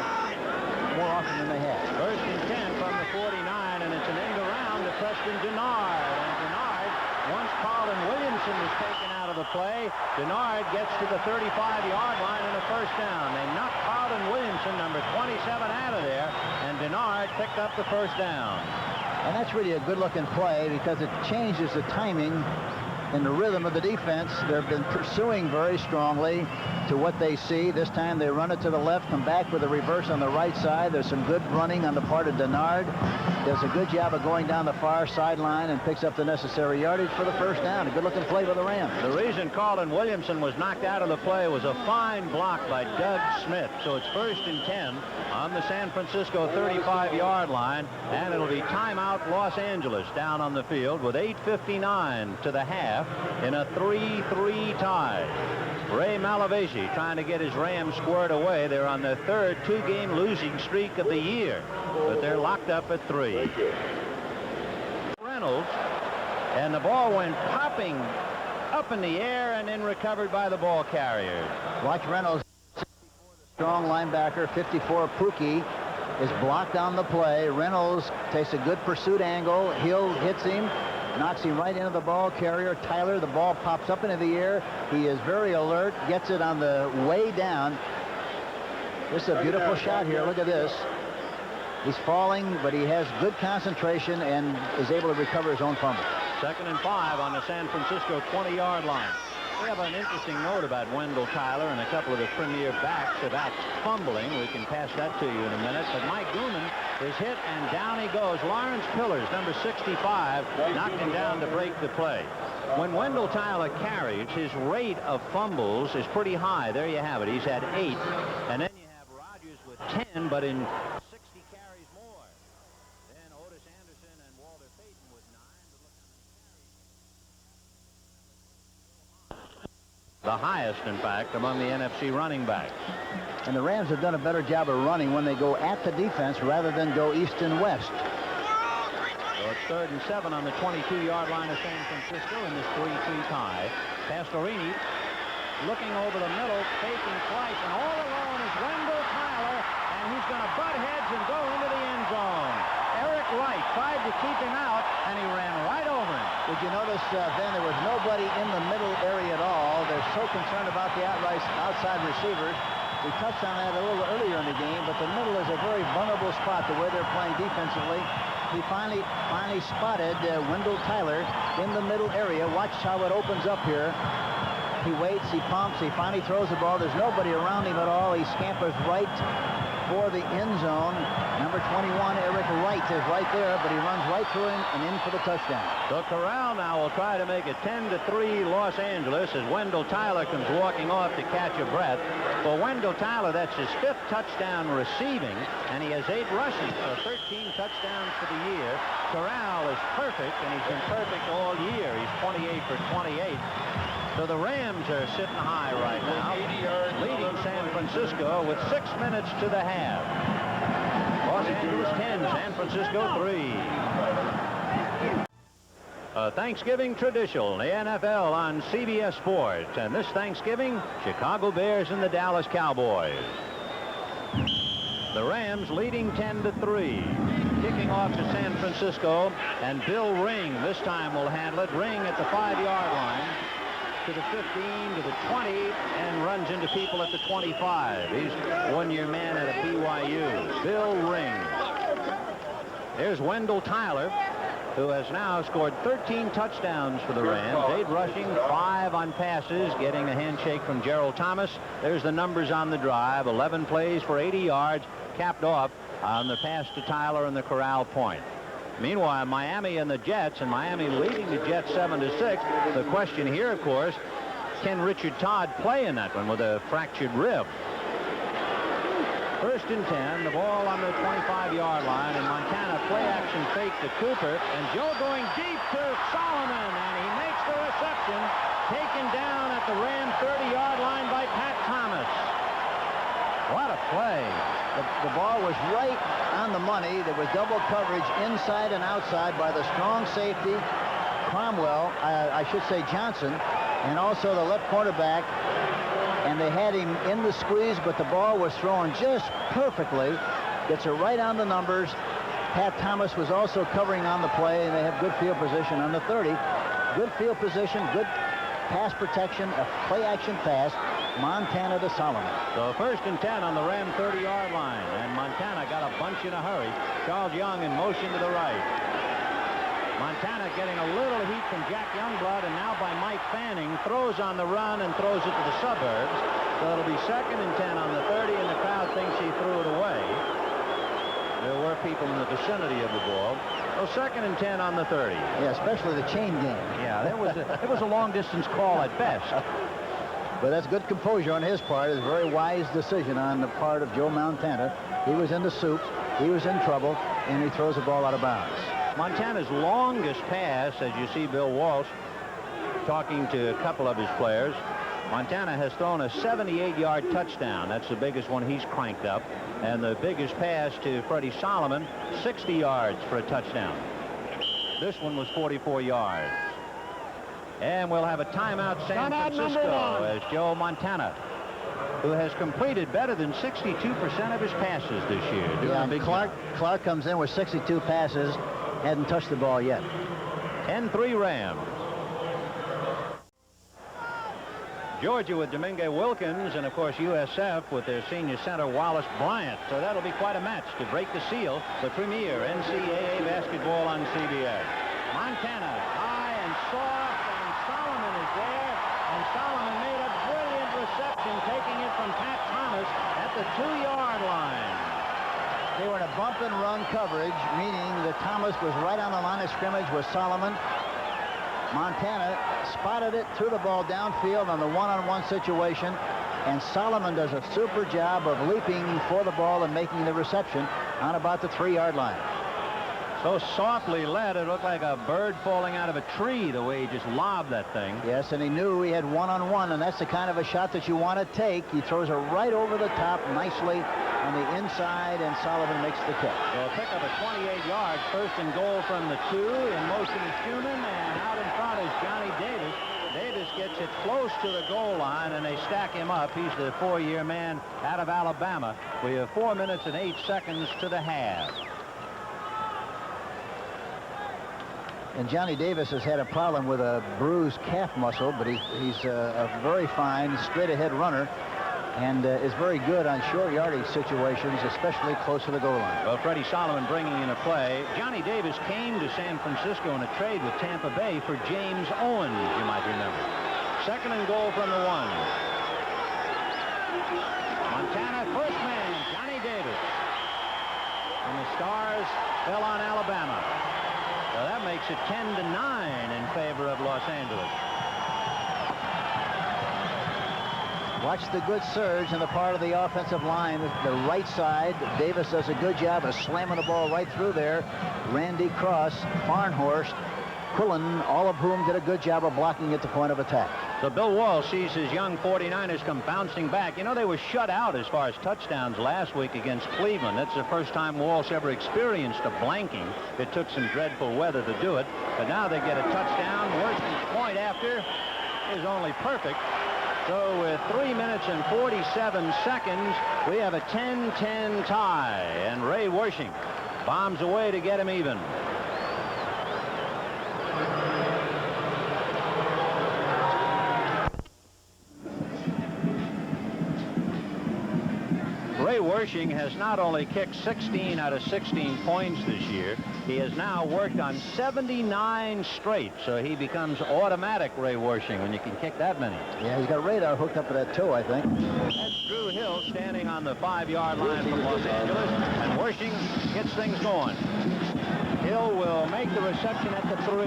[SPEAKER 3] more often than they have.
[SPEAKER 1] 1st and 10 from the 49, and it's an end around to Preston Denard. And Denard, once Carlin Williamson was taken out of the play, Denard gets to the 35-yard line and a first down. They knocked Carlin Williamson, number 27, out of there, and Denard picked up the first down.
[SPEAKER 3] And that's really a good-looking play because it changes the timing and the rhythm of the defense. They've been pursuing very strongly to what they see. This time they run it to the left, come back with a reverse on the right side. There's some good running on the part of Denard. Does a good job of going down the far sideline and picks up the necessary yardage for the first down. A good-looking play by the Rams.
[SPEAKER 1] The reason Carlin Williamson was knocked out of the play was a fine block by Doug Smith. So it's 1st and 10 on the San Francisco 35-yard line, and it'll be timeout Los Angeles down on the field with 8:59 to the half in a 3-3 tie. Ray Malavasi trying to get his Rams squared away. They're on their 3rd 2-game losing streak of the year, but they're locked up at 3. Reynolds, and the ball went popping up in the air and then recovered by the ball carrier.
[SPEAKER 3] Watch Reynolds, strong linebacker, 54 Pookie, is blocked on the play. Reynolds takes a good pursuit angle. Hill hits him, knocks him right into the ball carrier. Tyler, the ball pops up into the air. He is very alert, gets it on the way down. This is a beautiful shot here. Look at this. He's falling, but he has good concentration and is able to recover his own fumble.
[SPEAKER 1] 2nd and 5 on the San Francisco 20-yard line. We have an interesting note about Wendell Tyler and a couple of the premier backs about fumbling. We can pass that to you in a minute. But Mike Gooman is hit, and down he goes. Lawrence Pillars, number 65, knocked him down to break the play. When Wendell Tyler carries, his rate of fumbles is pretty high. There you have it. He's had 8. And then you have Rodgers with 10, but in 60 carries more. Then Otis Anderson and Walter Payton with 9. The highest, in fact, among the NFC running backs.
[SPEAKER 3] And the Rams have done a better job of running when they go at the defense rather than go east and west.
[SPEAKER 1] So it's 3rd and 7 on the 22-yard line of San Francisco in this 3-3 tie. Pastorini looking over the middle, faking twice, and all alone is Wendell Tyler, and he's going to butt heads and go into the end zone. Eric Wright tried to keep him out, and he ran right over him.
[SPEAKER 3] Did you notice, Ben, there was nobody in the middle area at all. They're so concerned about the outside receivers. We touched on that a little earlier in the game, but the middle is a very vulnerable spot the way they're playing defensively. He finally spotted Wendell Tyler in the middle area. Watch how it opens up here. He waits, he pumps, he finally throws the ball. There's nobody around him at all. He scampers right for the end zone. Number 21, Eric Wright, is right there, but he runs right through him and in for the touchdown.
[SPEAKER 1] So Corral now will try to make it 10-3 Los Angeles as Wendell Tyler comes walking off to catch a breath. For Wendell Tyler, that's his 5th touchdown receiving, and he has 8 rushing for 13 touchdowns for the year. Corral is perfect, and he's been perfect all year. He's 28 for 28. So the Rams are sitting high right now, leading San Francisco with 6 minutes to the half. Los Angeles 10, San Francisco 3. Thanksgiving traditional, the NFL on CBS Sports. And this Thanksgiving, Chicago Bears and the Dallas Cowboys. The Rams leading 10-3. Kicking off to San Francisco, and Bill Ring this time will handle it. Ring at the 5-yard line to the 15, to the 20, and runs into people at the 25. He's one-year man at a BYU. Bill Ring. There's Wendell Tyler, who has now scored 13 touchdowns for the Rams. 8 rushing, 5 on passes, getting a handshake from Gerald Thomas. There's the numbers on the drive. 11 plays for 80 yards, capped off on the pass to Tyler and the corral point. Meanwhile, Miami and the Jets, and Miami leading the Jets 7-6. The question here, of course, can Richard Todd play in that one with a fractured rib? 1st and 10, the ball on the 25-yard line, and Montana play action fake to Cooper, and Joe going deep to Solomon, and he makes the reception, taken down at the Ram 30-yard line by Pat Thomas. What a play.
[SPEAKER 3] The ball was right on the money. There was double coverage inside and outside by the strong safety, Cromwell, I should say Johnson, and also the left quarterback. And they had him in the squeeze, but the ball was thrown just perfectly. Gets it right on the numbers. Pat Thomas was also covering on the play, and they have good field position on the 30. Good field position, good pass protection, a play action pass. Montana to Solomon.
[SPEAKER 1] So 1st and 10 on the Ram 30-yard line, and Montana got a bunch in a hurry. Charles Young in motion to the right. Montana getting a little heat from Jack Youngblood, and now by Mike Fanning, throws on the run and throws it to the suburbs. So it'll be 2nd and 10 on the 30, and the crowd thinks he threw it away. There were people in the vicinity of the ball. So 2nd and 10 on the 30.
[SPEAKER 3] Yeah, especially the chain game.
[SPEAKER 1] Yeah, it was a long-distance call at best.
[SPEAKER 3] But that's good composure on his part. It's a very wise decision on the part of Joe Montana. He was in the soup. He was in trouble, and he throws the ball out of bounds.
[SPEAKER 1] Montana's longest pass, as you see Bill Walsh talking to a couple of his players, Montana has thrown a 78-yard touchdown. That's the biggest one he's cranked up. And the biggest pass to Freddie Solomon, 60 yards for a touchdown. This one was 44 yards. And we'll have a timeout, San Francisco, as Joe Montana, who has completed better than 62% of his passes this year.
[SPEAKER 3] Yeah, Clark comes in with 62 passes, hadn't touched the ball yet.
[SPEAKER 1] 10-3 Rams. Georgia with Domingue Wilkins, and of course USF with their senior center Wallace Bryant. So that'll be quite a match to break the seal, the premier NCAA basketball on CBS. Montana high and soft, and Solomon is there, and Solomon made a brilliant reception, taking it from Pat Thomas at the 2-yard line.
[SPEAKER 3] They were in a bump and run coverage, meaning that Thomas was right on the line of scrimmage with Solomon. Montana spotted it, threw the ball downfield on the one-on-one situation, and Solomon does a super job of leaping for the ball and making the reception on about the 3-yard line.
[SPEAKER 1] So softly led, it looked like a bird falling out of a tree the way he just lobbed that thing.
[SPEAKER 3] Yes, and he knew he had one-on-one, and that's the kind of a shot that you want to take. He throws it right over the top nicely on the inside, and Solomon makes the catch.
[SPEAKER 1] They'll pick up a 28 yards, 1st and goal from the 2. In motion is Schumann, and out in front is Johnny Davis. Davis gets it close to the goal line, and they stack him up. He's the 4-year man out of Alabama. We have 4 minutes and 8 seconds to the half.
[SPEAKER 3] And Johnny Davis has had a problem with a bruised calf muscle, but he's a very fine straight-ahead runner, and is very good on short yardage situations, especially close to the goal line.
[SPEAKER 1] Well, Freddie Solomon bringing in a play. Johnny Davis came to San Francisco in a trade with Tampa Bay for James Owens, you might remember. 2nd and goal from the 1. Montana, first man, Johnny Davis. And the Stars fell on Alabama. So that makes it 10-9 in favor of Los Angeles.
[SPEAKER 3] Watch the good surge on the part of the offensive line, the right side. Davis does a good job of slamming the ball right through there. Randy Cross, Farnhorst, Quillen, all of whom did a good job of blocking at the point of attack.
[SPEAKER 1] So Bill Walsh sees his young 49ers come bouncing back. You know, they were shut out as far as touchdowns last week against Cleveland. That's the first time Walsh ever experienced a blanking. It took some dreadful weather to do it. But now they get a touchdown. Worshing's point after is only perfect. So with 3 minutes and 47 seconds, we have a 10-10 tie. And Ray Worshing bombs away to get him even. Ray Worshing has not only kicked 16 out of 16 points this year, he has now worked on 79 straight, so he becomes automatic Ray Worshing when you can kick that many.
[SPEAKER 3] Yeah, he's got radar hooked up to that toe, I think.
[SPEAKER 1] That's Drew Hill standing on the 5-yard line from Los Angeles, and Worshing gets things going. Hill will make the reception at the 3.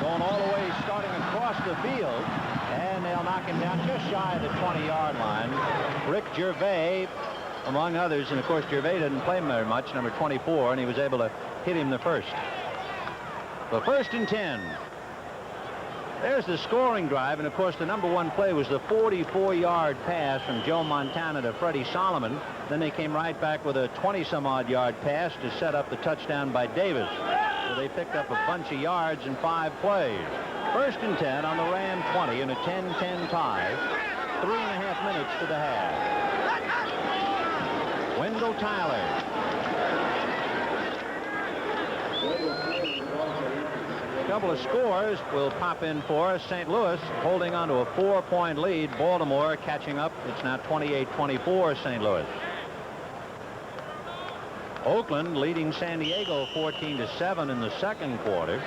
[SPEAKER 1] Going all the way, starting across the field. And they'll knock him down just shy of the 20-yard line. Rick Gervais, among others, and of course Gervais didn't play very much, number 24, and he was able to hit him the first. The 1st and 10. There's the scoring drive, and of course the number 1 play was the 44-yard pass from Joe Montana to Freddie Solomon. Then they came right back with a 20-some-odd yard pass to set up the touchdown by Davis. So they picked up a bunch of yards in 5 plays. 1st and 10 on the Ram 20 in a 10-10 tie. 3.5 minutes to the half. Wendell Tyler. A couple of scores will pop in for us. St. Louis holding on to a 4-point lead. Baltimore catching up. It's now 28-24 St. Louis. Oakland leading San Diego 14-7 in the 2nd quarter.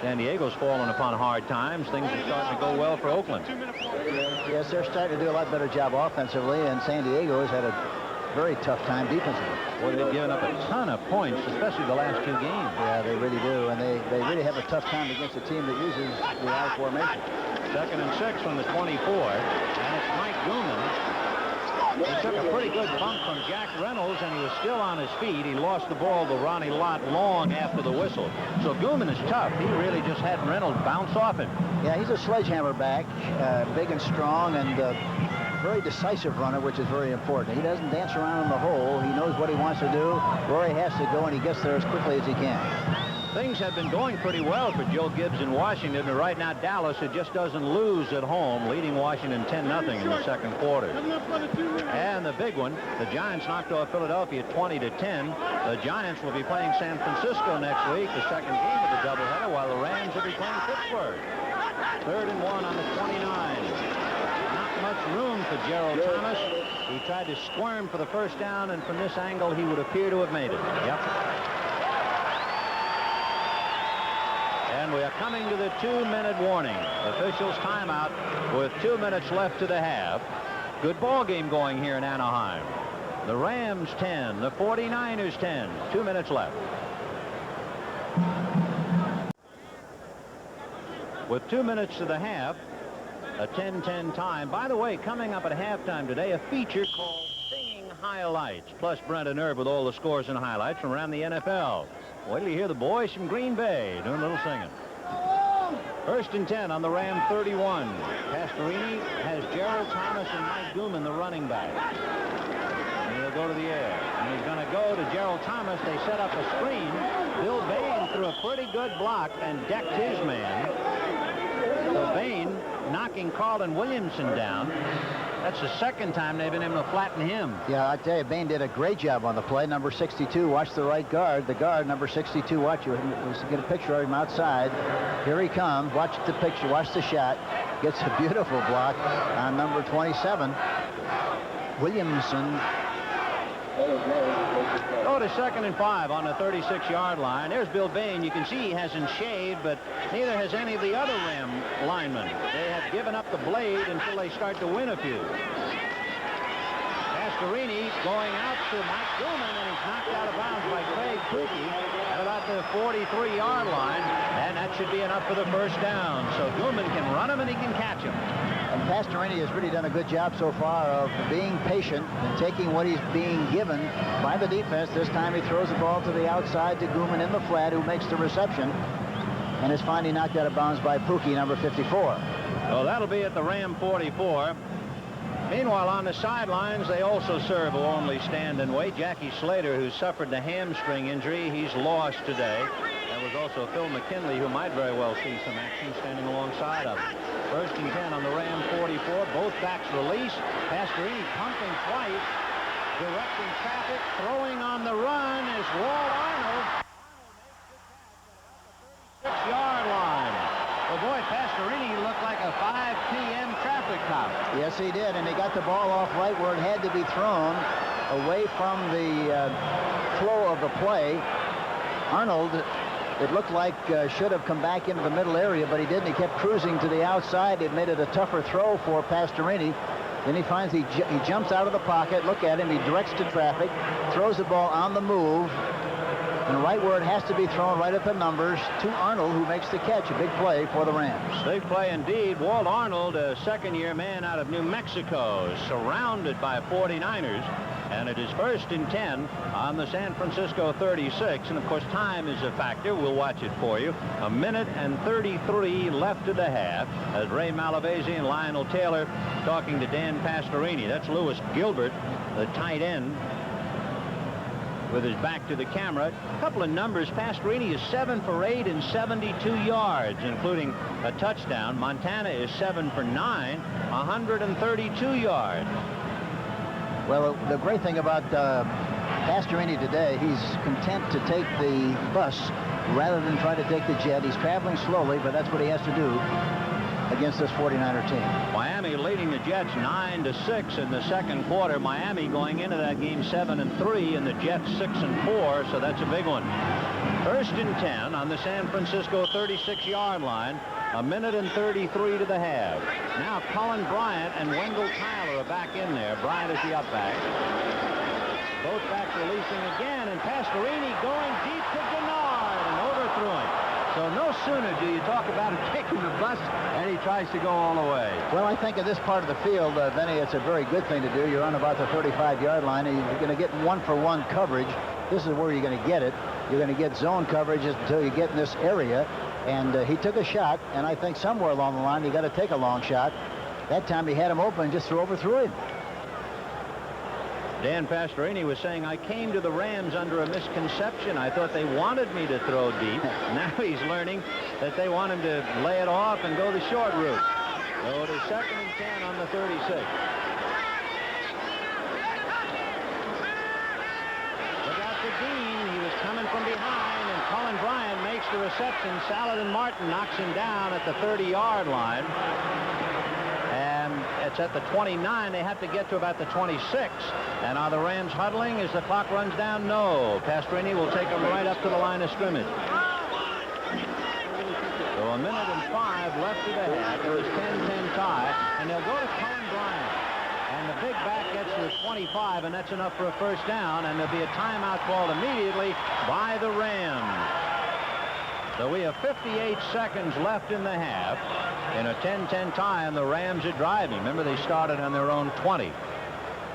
[SPEAKER 1] San Diego's fallen upon hard times. Things are starting to go well for Oakland.
[SPEAKER 3] Yes, they're starting to do a lot better job offensively, and San Diego has had a very tough time defensively.
[SPEAKER 1] Boy, they've given up a ton of points, especially the last 2 games.
[SPEAKER 3] Yeah, they really do, and they really have a tough time against a team that uses the I formation.
[SPEAKER 1] 2nd and 6 from the 24, and it's Mike Gooman. He took a pretty good bump from Jack Reynolds, and he was still on his feet. He lost the ball to Ronnie Lott long after the whistle. So Gooman is tough. He really just had Reynolds bounce off him.
[SPEAKER 3] Yeah, he's a sledgehammer back, big and strong, and very decisive runner, which is very important. He doesn't dance around in the hole. He knows what he wants to do, where he has to go, and he gets there as quickly as he can.
[SPEAKER 1] Things have been going pretty well for Joe Gibbs in Washington, but right now Dallas, it just doesn't lose at home, leading Washington 10-0 in the 2nd quarter. And the big one, the Giants knocked off Philadelphia 20-10. The Giants will be playing San Francisco next week, the 2nd game of the doubleheader, while the Rams will be playing Pittsburgh. 3rd and 1 on the 29. Not much room for Gerald Thomas. He tried to squirm for the first down, and from this angle, he would appear to have made it. Yep. And we are coming to the 2-minute warning. Officials timeout with 2 minutes left to the half. Good ball game going here in Anaheim. The Rams 10, the 49ers 10. 2 minutes left. With 2 minutes to the half, a 10-10 time. By the way, coming up at halftime today, a feature called Singing Highlights, plus Brendan Erb with all the scores and highlights from around the NFL. Wait till you hear the boys from Green Bay doing a little singing. 1st and 10 on the Ram 31. Pastorini has Gerald Thomas and Mike Gooman, the running back. And he'll go to the air. And he's going to go to Gerald Thomas. They set up a screen. Bill Bain threw a pretty good block and decked his man. So Bain knocking Carlton Williamson down. That's the 2nd time they've been able to flatten him.
[SPEAKER 3] Yeah, I tell you, Bain did a great job on the play. Number 62, watch the right guard. The guard, number 62, watch you. Let's get a picture of him outside. Here he comes. Watch the picture. Watch the shot. Gets a beautiful block on number 27. Williamson.
[SPEAKER 1] Go to 2nd and 5 on the 36-yard line. There's Bill Bain. You can see he hasn't shaved, but neither has any of the other Ram linemen. They have given up the blade until they start to win a few. Pastorini going out to Mike Gooman, and he's knocked out of bounds by Craig Kuki at about the 43-yard line, and that should be enough for the first down. So Gooman can run him and he can catch him.
[SPEAKER 3] And Pastorini has really done a good job so far of being patient and taking what he's being given by the defense. This time he throws the ball to the outside to Gooman in the flat, who makes the reception. and is finally knocked out of bounds by Pookie, number 54.
[SPEAKER 1] Well, that'll be at the Ram 44. Meanwhile, on the sidelines, they also serve who only stand and wait. Jackie Slater, who suffered the hamstring injury, he's lost today. There was also Phil McKinley, who might very well see some action, standing alongside of him. 1st and 10 on the Ram 44. Both backs release. Pastorini pumping twice, directing traffic, throwing on the run is Walt Arnold. 36-yard line. Well, boy, Pastorini looked like a 5 p.m. traffic cop.
[SPEAKER 3] Yes, he did, and he got the ball off right where it had to be thrown, away from the flow of the play. Arnold, it looked like should have come back into the middle area, but he didn't. He kept cruising to the outside. It made it a tougher throw for Pastorini. Then he finds he jumps out of the pocket. Look at him. He directs to traffic, throws the ball on the move, and right where it has to be thrown, right at the numbers, to Arnold, who makes the catch. A big play for the Rams.
[SPEAKER 1] Big play indeed. Walt Arnold, a second-year man out of New Mexico, surrounded by 49ers. And it is 1st and 10 on the San Francisco 36. And, of course, time is a factor. We'll watch it for you. 1:33 left of the half as Ray Malavasi and Lionel Taylor talking to Dan Pastorini. That's Lewis Gilbert, the tight end, with his back to the camera. A couple of numbers. Pastorini is 7 for 8 and 72 yards, including a touchdown. Montana is 7 for 9, 132 yards.
[SPEAKER 3] Well, the great thing about Pastorini today, he's content to take the bus rather than try to take the jet. He's traveling slowly, but that's what he has to do against this 49er team.
[SPEAKER 1] Miami leading the Jets 9-6 in the second quarter. Miami going into that game 7-3, and the Jets 6-4, so that's a big one. 1st and 10 on the San Francisco 36-yard line. 1:33 to the half. Now Colin Bryant and Wendell Tyler are back in there. Bryant is the up back. Both backs releasing again, and Pastorini going deep to Denard and overthrew him. So no sooner do you talk about him taking the bus, and he tries to go all the way.
[SPEAKER 3] Well, I think in this part of the field, Vinny, it's a very good thing to do. You're on about the 35-yard line, and you're going to get one-for-one coverage. This is where you're going to get it. You're going to get zone coverage until you get in this area. And he took a shot, and I think somewhere along the line you got to take a long shot. That time he had him open and just overthrew him.
[SPEAKER 1] Dan Pastorini was saying, I came to the Rams under a misconception. I thought they wanted me to throw deep. Now he's learning that they want him to lay it off and go the short route. So it is 2nd and 10 on the 36. Look out for Dean. He was coming from behind, and Colin Bryant makes the reception. Saladin Martin knocks him down at the 30-yard line. And it's at the 29. They have to get to about the 26. And are the Rams huddling as the clock runs down? No. Pastorini will take them right up to the line of scrimmage. So 1:05 left to the half. It was 10-10 tie. And they'll go to Colin Bryant. And the big back gets to the 25, and that's enough for a first down. And there'll be a timeout called immediately by the Rams. So we have 58 seconds left in the half in a 10-10 tie, and the Rams are driving. Remember, they started on their own 20.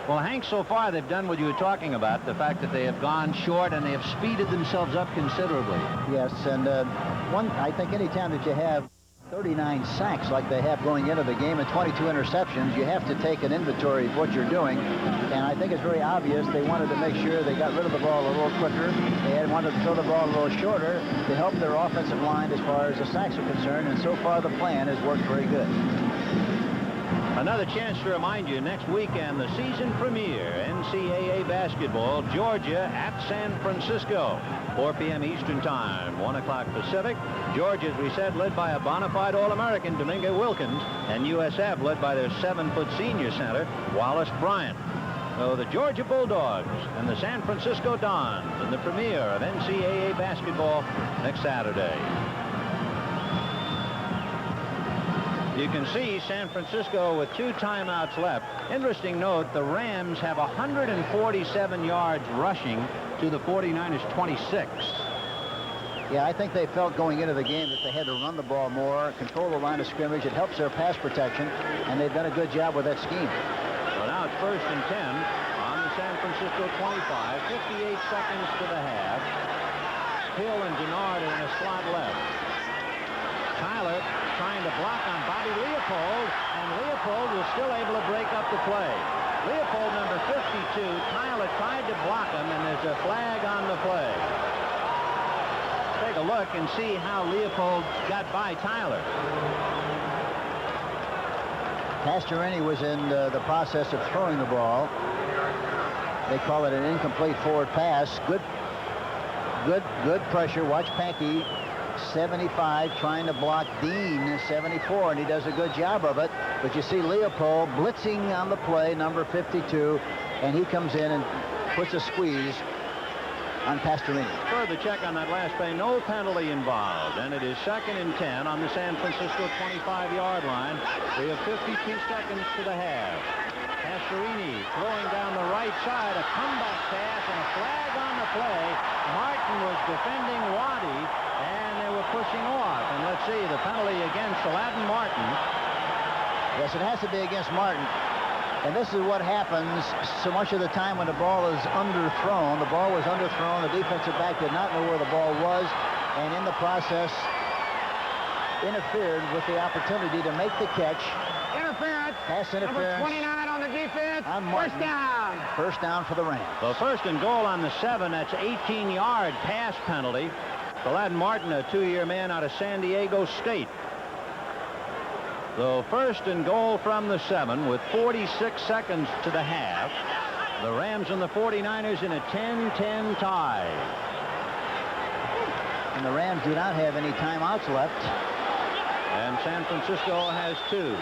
[SPEAKER 1] Well, Hank, so far they've done what you were talking about, the fact that they have gone short and they have speeded themselves up considerably.
[SPEAKER 3] Yes, and I think any time that you have 39 sacks like they have going into the game and 22 interceptions, you have to take an inventory of what you're doing. And I think it's very obvious they wanted to make sure they got rid of the ball a little quicker. They had wanted to throw the ball a little shorter to help their offensive line as far as the sacks are concerned. And so far the plan has worked very good.
[SPEAKER 1] Another chance to remind you, next weekend, the season premiere, NCAA basketball, Georgia at San Francisco, 4 p.m. Eastern Time, 1 o'clock Pacific. Georgia, as we said, led by a bona fide All-American, Domingo Wilkins, and USF led by their 7-foot senior center, Wallace Bryant. So the Georgia Bulldogs and the San Francisco Dons in the premiere of NCAA basketball next Saturday. You can see San Francisco with 2 timeouts left. Interesting note, the Rams have 147 yards rushing to the 49ers 26.
[SPEAKER 3] Yeah, I think they felt going into the game that they had to run the ball more, control the line of scrimmage. It helps their pass protection, and they've done a good job with that scheme.
[SPEAKER 1] Well, now it's 1st and 10 on the San Francisco 25. 58 seconds to the half. Hill and Denard in a slot left. Tyler trying to block on Bobby Leopold, and Leopold was still able to break up the play. Leopold, number 52, Tyler tried to block him, and there's a flag on the play. Take a look and see how Leopold got by Tyler.
[SPEAKER 3] Pastorini was in the process of throwing the ball. They call it an incomplete forward pass. Good pressure. Watch Pankey, 75, trying to block Dean, 74, and he does a good job of it. But you see Leopold blitzing on the play, number 52, and he comes in and puts a squeeze on Pastorini.
[SPEAKER 1] Further check on that last play. No penalty involved, and it is 2nd and 10 on the San Francisco 25-yard line. We have 52 seconds to the half. Pastorini throwing down the right side, a comeback pass, and a flag on the play. Martin was defending Waddy, and they were pushing off. And let's see, the penalty against Aladdin Martin.
[SPEAKER 3] Yes, it has to be against Martin. And this is what happens so much of the time when the ball is underthrown. The ball was underthrown. The defensive back did not know where the ball was, and in the process interfered with the opportunity to make the catch.
[SPEAKER 4] Interference.
[SPEAKER 3] Pass interference.
[SPEAKER 4] Number 29 on the defense.
[SPEAKER 3] On Martin.
[SPEAKER 4] First down.
[SPEAKER 3] First down for the Rams.
[SPEAKER 1] Well, 1st and goal on the 7. That's 18-yard pass penalty. Aladdin Martin, a 2-year man out of San Diego State. So 1st and goal from the 7 with 46 seconds to the half. The Rams and the 49ers in a 10-10 tie.
[SPEAKER 3] And the Rams do not have any timeouts left.
[SPEAKER 1] And San Francisco has 2.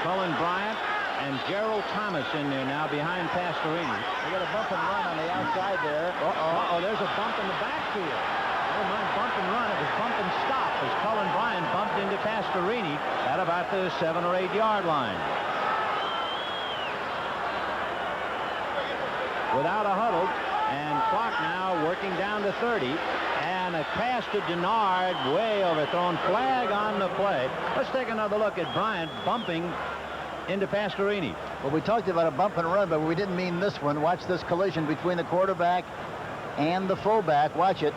[SPEAKER 1] Cullen Bryant and Gerald Thomas in there now behind Pastorini.
[SPEAKER 3] They got a bump and run on the outside there.
[SPEAKER 1] Oh, there's a bump in the backfield. Never mind bump and run. It was bump and stop as Cullen Bryant bumped into Pastorini at about the 7 or 8 yard line. Without a huddle, and clock now working down to 30. And a pass to Denard, way overthrown. Flag on the play. Let's take another look at Bryant bumping into Pastorini.
[SPEAKER 3] Well, we talked about a bump and run, but we didn't mean this one. Watch this collision between the quarterback and the fullback. Watch it.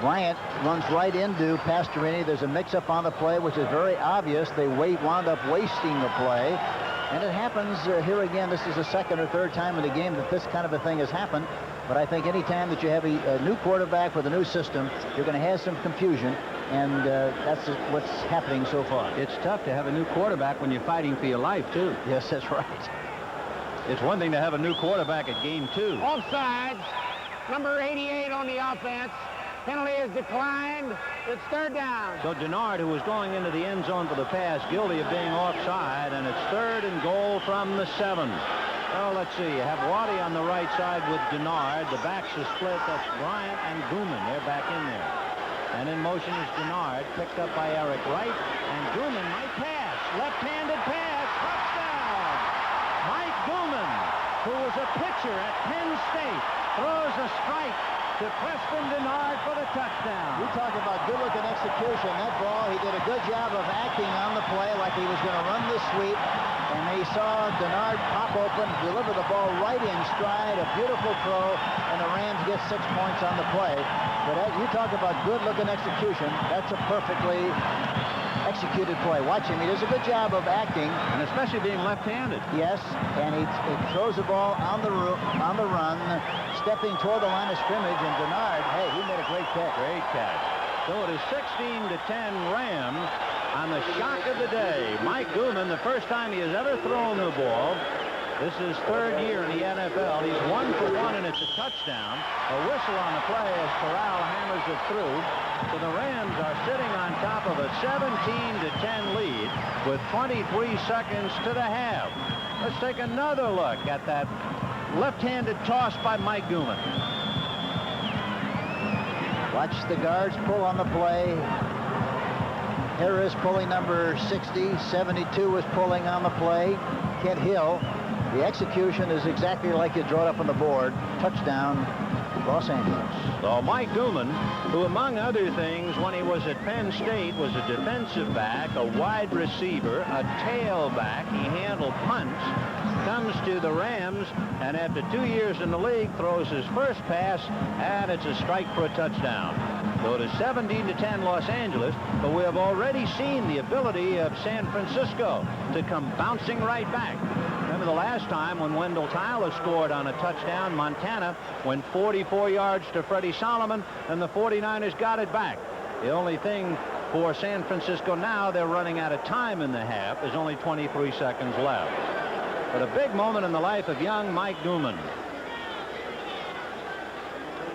[SPEAKER 3] Bryant runs right into Pastorini. There's a mix-up on the play, which is very obvious. They wound up wasting the play. And it happens here again. This is the 2nd or 3rd time in the game that this kind of a thing has happened. But I think any time that you have a new quarterback with a new system, you're going to have some confusion. And that's what's happening so far.
[SPEAKER 1] It's tough to have a new quarterback when you're fighting for your life, too.
[SPEAKER 3] Yes, that's right.
[SPEAKER 1] It's one thing to have a new quarterback at game 2.
[SPEAKER 4] Offsides. Number 88 on the offense. Penalty is declined. It's 3rd down.
[SPEAKER 1] So Denard, who was going into the end zone for the pass, guilty of being offside, and it's 3rd and goal from the 7. Well, let's see. You have Waddy on the right side with Denard. The backs are split. That's Bryant and Gooman. They're back in there. And in motion is Denard, picked up by Eric Wright. And Gooman might pass. Left-handed pass. Touchdown! Mike Gooman, who was a pitcher at Penn State, throws a strike to Preston Denard for the touchdown.
[SPEAKER 3] You talk about good-looking execution. That ball, he did a good job of acting on the play like he was going to run the sweep. And they saw Denard pop open, deliver the ball right in stride, a beautiful throw, and the Rams get 6 points on the play. But you talk about good-looking execution. That's a perfectly executed play. Watch him. He does a good job of acting.
[SPEAKER 1] And especially being left-handed.
[SPEAKER 3] Yes, and he throws the ball on the run, stepping toward the line of scrimmage, and Denard, hey, he made a great catch.
[SPEAKER 1] Great catch. So it is 16-10 Rams on the shock of the day. Mike Gooman, the first time he has ever thrown the ball. This is 3rd year in the NFL. He's 1 for 1, and it's a touchdown. A whistle on the play as Corral hammers it through. So the Rams are sitting on top of a 17-10 lead with 23 seconds to the half. Let's take another look at that left-handed toss by Mike Gooman.
[SPEAKER 3] Watch the guards pull on the play. Harris pulling number 60. 72 is pulling on the play. Kent Hill. The execution is exactly like you draw it up on the board. Touchdown, Los Angeles.
[SPEAKER 1] So Mike Gooman, who among other things when he was at Penn State was a defensive back, a wide receiver, a tailback. He handled punts. comes to the Rams, and after 2 years in the league, throws his first pass, and it's a strike for a touchdown. So it is 17-10 Los Angeles, but we have already seen the ability of San Francisco to come bouncing right back. Remember the last time when Wendell Tyler scored on a touchdown, Montana went 44 yards to Freddie Solomon, and the 49ers got it back. The only thing for San Francisco now, they're running out of time in the half. There's only 23 seconds left. But a big moment in the life of young Mike Newman.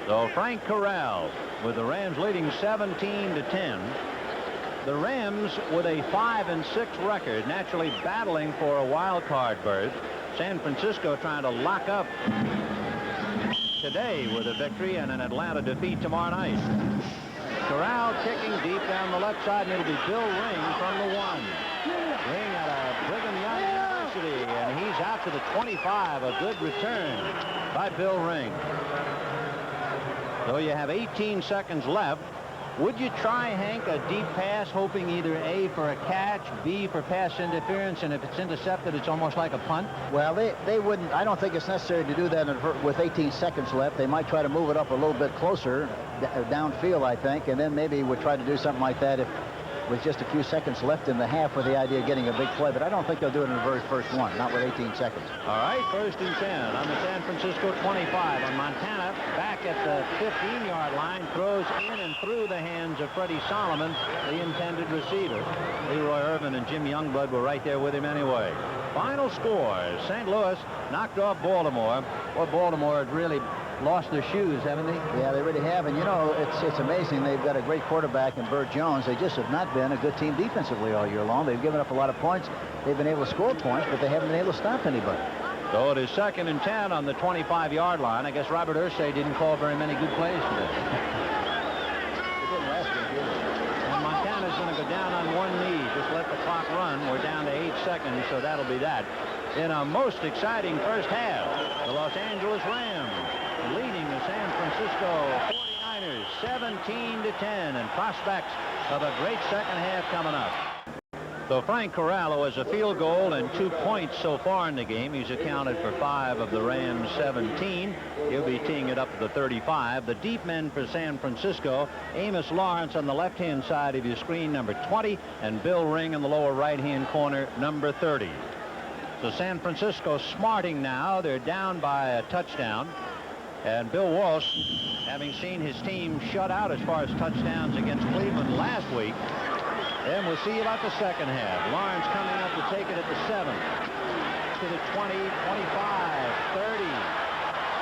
[SPEAKER 1] So Frank Corral with the Rams leading 17-10. The Rams with a 5-6 record, naturally battling for a wild card berth. San Francisco trying to lock up today with a victory and an Atlanta defeat tomorrow night. Corral kicking deep down the left side, and it'll be Bill Ring from the 1. Ring out of Brigham Young University, and he's out to the 25. A good return by Bill Ring. So you have 18 seconds left. Would you try, Hank, a deep pass, hoping either A, for a catch, B, for pass interference, and if it's intercepted, it's almost like a punt?
[SPEAKER 3] Well, they wouldn't. I don't think it's necessary to do that with 18 seconds left. They might try to move it up a little bit closer downfield, I think, and then maybe would try to do something like that if with just a few seconds left in the half with the idea of getting a big play. But I don't think they'll do it in the very first one, not with 18 seconds.
[SPEAKER 1] All right, 1st and 10 on the San Francisco 25. And Montana back at the 15-yard line, throws in and through the hands of Freddie Solomon, the intended receiver. Leroy Irvin and Jim Youngblood were right there with him anyway. Final score, St. Louis knocked off Baltimore. Well, Baltimore had really lost their shoes, haven't they?
[SPEAKER 3] Yeah, they really have. And, you know, it's amazing. They've got a great quarterback in Burt Jones. They just have not been a good team defensively all year long. They've given up a lot of points. They've been able to score points, but they haven't been able to stop anybody.
[SPEAKER 1] So it is 2nd and 10 on the 25-yard line. I guess Robert Irsay didn't call very many good plays today. And Montana's going to go down on one knee. Just let the clock run. We're down to 8 seconds, so that'll be that. In a most exciting first half, the Los Angeles Rams leading the San Francisco 49ers 17-10, and prospects of a great second half coming up. So Frank Corral has a field goal and 2 points so far in the game. He's accounted for 5 of the Rams' 17. He'll be teeing it up at the 35. The deep men for San Francisco, Amos Lawrence on the left-hand side of your screen, number 20, and Bill Ring in the lower right-hand corner, number 30. So San Francisco smarting now. They're down by a touchdown. And Bill Walsh, having seen his team shut out as far as touchdowns against Cleveland last week, and we'll see about the second half. Lawrence coming up to take it at the 7, to the 20, 25, 30,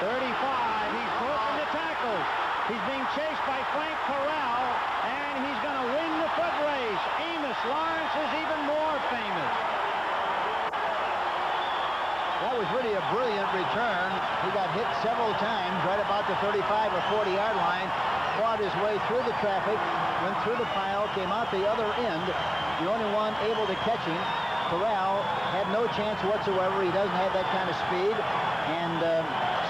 [SPEAKER 1] 35. He's broken the tackles. He's being chased by Frank Corral, and he's going to win the foot race. Amos Lawrence is even more famous.
[SPEAKER 3] That was really a brilliant return. He got hit several times right about the 35 or 40-yard line, fought his way through the traffic, went through the pile, came out the other end. The only one able to catch him, Corral, had no chance whatsoever. He doesn't have that kind of speed. And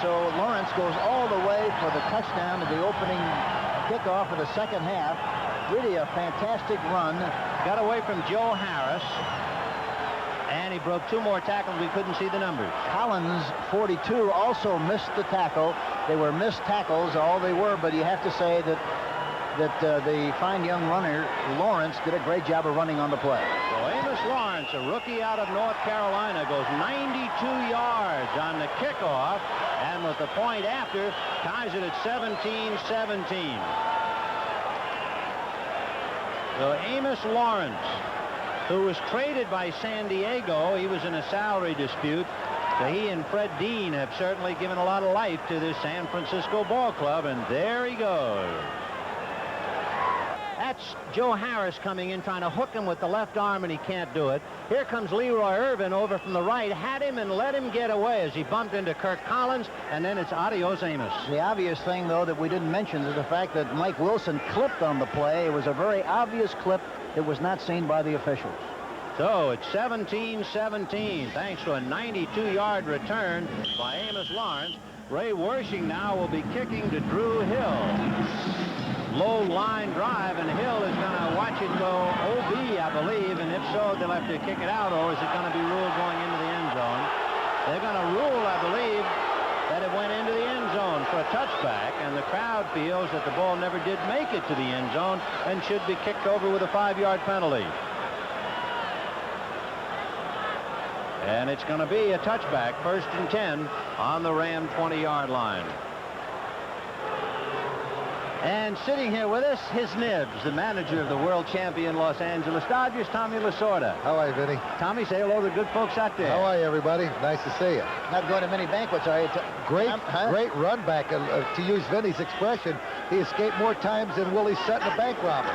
[SPEAKER 3] so Lawrence goes all the way for the touchdown to the opening kickoff of the second half. Really a fantastic run.
[SPEAKER 1] Got away from Joe Harris. And he broke 2 more tackles. We couldn't see the numbers.
[SPEAKER 3] Collins, 42, also missed the tackle. They were missed tackles, all they were, but you have to say that the fine young runner, Lawrence, did a great job of running on the play.
[SPEAKER 1] So Amos Lawrence, a rookie out of North Carolina, goes 92 yards on the kickoff, and with the point after, ties it at 17-17. So Amos Lawrence, who was traded by San Diego. He was in a salary dispute. So he and Fred Dean have certainly given a lot of life to this San Francisco ball club, and there he goes. That's Joe Harris coming in, trying to hook him with the left arm, and he can't do it. Here comes Leroy Irvin over from the right, had him and let him get away as he bumped into Kirk Collins, and then it's adios Amos.
[SPEAKER 3] The obvious thing, though, that we didn't mention is the fact that Mike Wilson clipped on the play. It was a very obvious clip that was not seen by the officials.
[SPEAKER 1] So it's 17-17 thanks to a 92-yard return by Amos Lawrence. Ray Wersching now will be kicking to Drew Hill. Low line drive, and Hill is going to watch it go OB, I believe, and if so, they'll have to kick it out, or is it going to be ruled going into the end zone? They're touchback, and the crowd feels that the ball never did make it to the end zone and should be kicked over with a 5-yard penalty. And it's going to be a touchback, 1st and 10 on the Ram 20-yard line. And sitting here with us, his nibs, the manager of the world champion Los Angeles Dodgers, Tommy Lasorda.
[SPEAKER 6] How are you, Vinny?
[SPEAKER 1] Tommy, say hello to the good folks out there.
[SPEAKER 6] How are you, everybody? Nice to see you.
[SPEAKER 3] Not going to many banquets, are you?
[SPEAKER 6] Great run back. To use Vinny's expression, he escaped more times than Willie Sutton, a bank robber.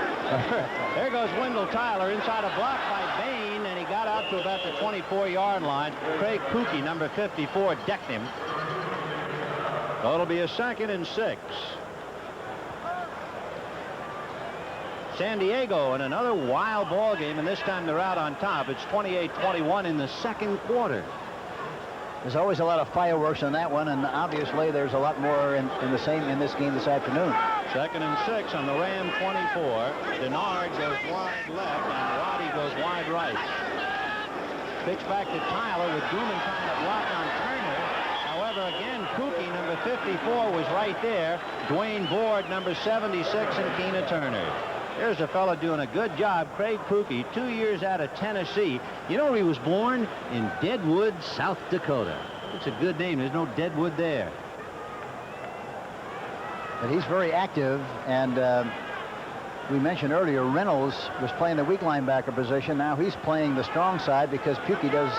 [SPEAKER 1] There goes Wendell Tyler inside a block by Bain, and he got out to about the 24-yard line. Craig Kookie, number 54, decked him. So it'll be a 2nd and 6. San Diego in another wild ball game, and this time they're out on top. It's 28-21 in the 2nd quarter.
[SPEAKER 3] There's always a lot of fireworks on that one, and obviously there's a lot more in this game this afternoon.
[SPEAKER 1] 2nd and 6 on the Ram 24. Denard goes wide left, and Roddy goes wide right. Pitch back to Tyler with Gooman trying to block on Turner. However, again, Kookie, number 54, was right there. Dwayne Board, number 76, and Keena Turner. Here's a fella doing a good job, Craig Kookie, 2 years out of Tennessee. You know where he was born? In Deadwood, South Dakota. It's a good name. There's no Deadwood there.
[SPEAKER 3] But he's very active, and we mentioned earlier Reynolds was playing the weak linebacker position. Now he's playing the strong side because Kookie does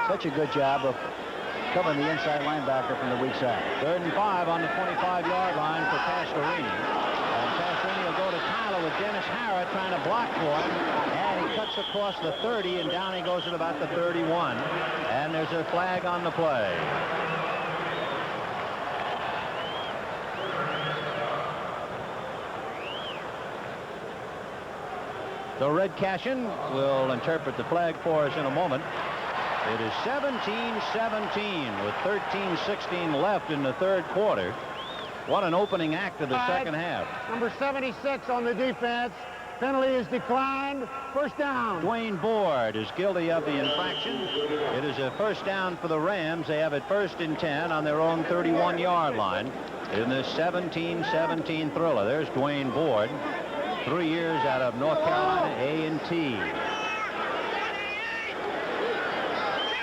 [SPEAKER 3] such a good job of covering the inside linebacker from the weak side.
[SPEAKER 1] 3rd and 5 on the 25-yard line for Pastorini. Pastorini will go to Tyler with Dennis Harrah trying to block for him, and he cuts across the 30, and down he goes at about the 31. And there's a flag on the play. So Red Cashin will interpret the flag for us in a moment. It is 17-17 with 13-16 left in the 3rd quarter. What an opening act of the 2nd half.
[SPEAKER 4] Number 76 on the defense. Penalty is declined. 1st down.
[SPEAKER 1] Dwayne Board is guilty of the infraction. It is a 1st down for the Rams. They have it 1st and 10 on their own 31-yard line in this 17-17 thriller. There's Dwayne Board, 3 years out of North Carolina A&T.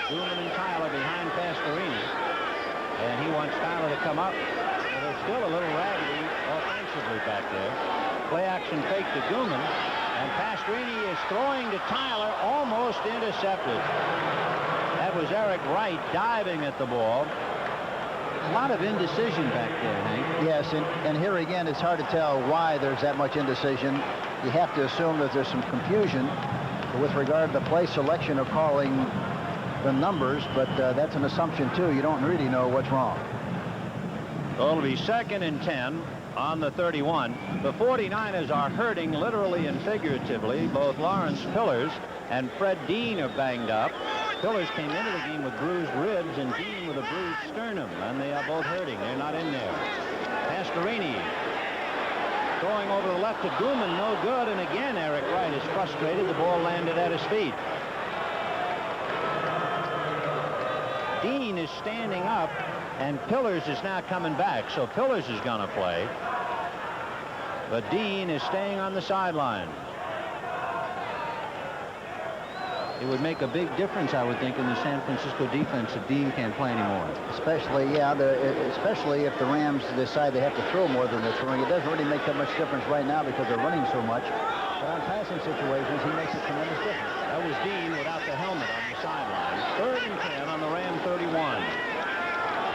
[SPEAKER 1] Gooman and Tyler behind Pastorini, and he wants Tyler to come up. Still a little raggedy offensively back there. Play action fake to Gooman, and Pastorini is throwing to Tyler, almost intercepted. That was Eric Wright diving at the ball. A lot of indecision back there, Hank.
[SPEAKER 3] Yes, and here again, it's hard to tell why there's that much indecision. You have to assume that there's some confusion with regard to the play selection of calling the numbers, but that's an assumption, too. You don't really know what's wrong.
[SPEAKER 1] So it'll be 2nd and 10 on the 31. The 49ers are hurting literally and figuratively. Both Lawrence Pillars and Fred Dean are banged up. Pillars came into the game with bruised ribs, and Dean with a bruised sternum, and they are both hurting. They're not in there. Pastorini throwing over the left to Gooman, no good, and again Eric Wright is frustrated. The ball landed at his feet. Dean is standing up, and Pillars is now coming back, so Pillars is going to play. But Dean is staying on the sideline. It would make a big difference, I would think, in the San Francisco defense if Dean can't play anymore.
[SPEAKER 3] Especially if the Rams decide they have to throw more than they're throwing. It doesn't really make that much difference right now because they're running so much. But on passing situations, he makes a tremendous difference.
[SPEAKER 1] That was Dean without the helmet on the sideline. 3rd and 10 on the Ram 31.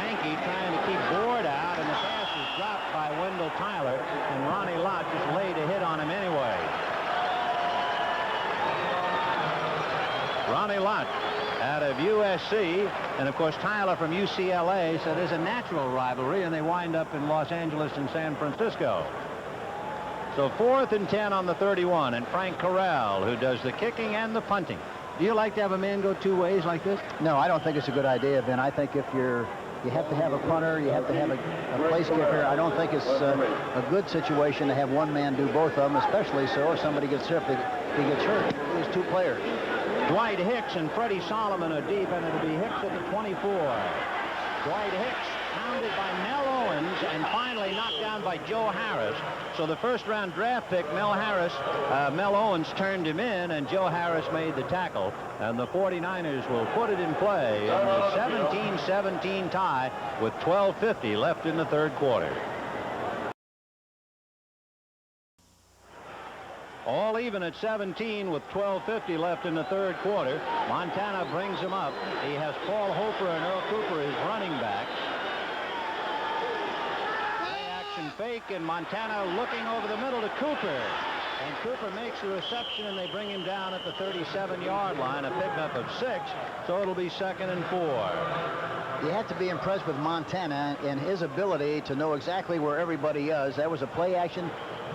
[SPEAKER 1] Hankey trying to keep Board out, and the pass is dropped by Wendell Tyler, and Ronnie Lott just laid a hit on him anyway. Ronnie Lott out of USC, and of course Tyler from UCLA, so there's a natural rivalry, and they wind up in Los Angeles and San Francisco. So 4th and 10 on the 31, and Frank Corral, who does the kicking and the punting. Do you like to have a man go 2 ways like this?
[SPEAKER 3] No, I don't think it's a good idea, Ben. I think if you have to have a punter, you have to have a place kicker. I don't think it's a good situation to have one man do both of them, especially so if somebody gets hurt. If he gets hurt, there's 2 players.
[SPEAKER 1] Dwight Hicks and Freddie Solomon are deep, and it'll be Hicks at the 24. Dwight Hicks pounded by Mel Owens, and finally knocked down by Joe Harris. So the first-round draft pick, Mel Owens turned him in, and Joe Harris made the tackle. And the 49ers will put it in play in a 17-17 tie with 12:50 left in the third quarter. All even at 17 with 12:50 left in the third quarter. Montana brings him up. He has Paul Hofer and Earl Cooper as running back. Play action fake, and Montana looking over the middle to Cooper. And Cooper makes the reception, and they bring him down at the 37-yard line, a pickup of 6, so it'll be 2nd and 4.
[SPEAKER 3] You have to be impressed with Montana and his ability to know exactly where everybody is. That was a play action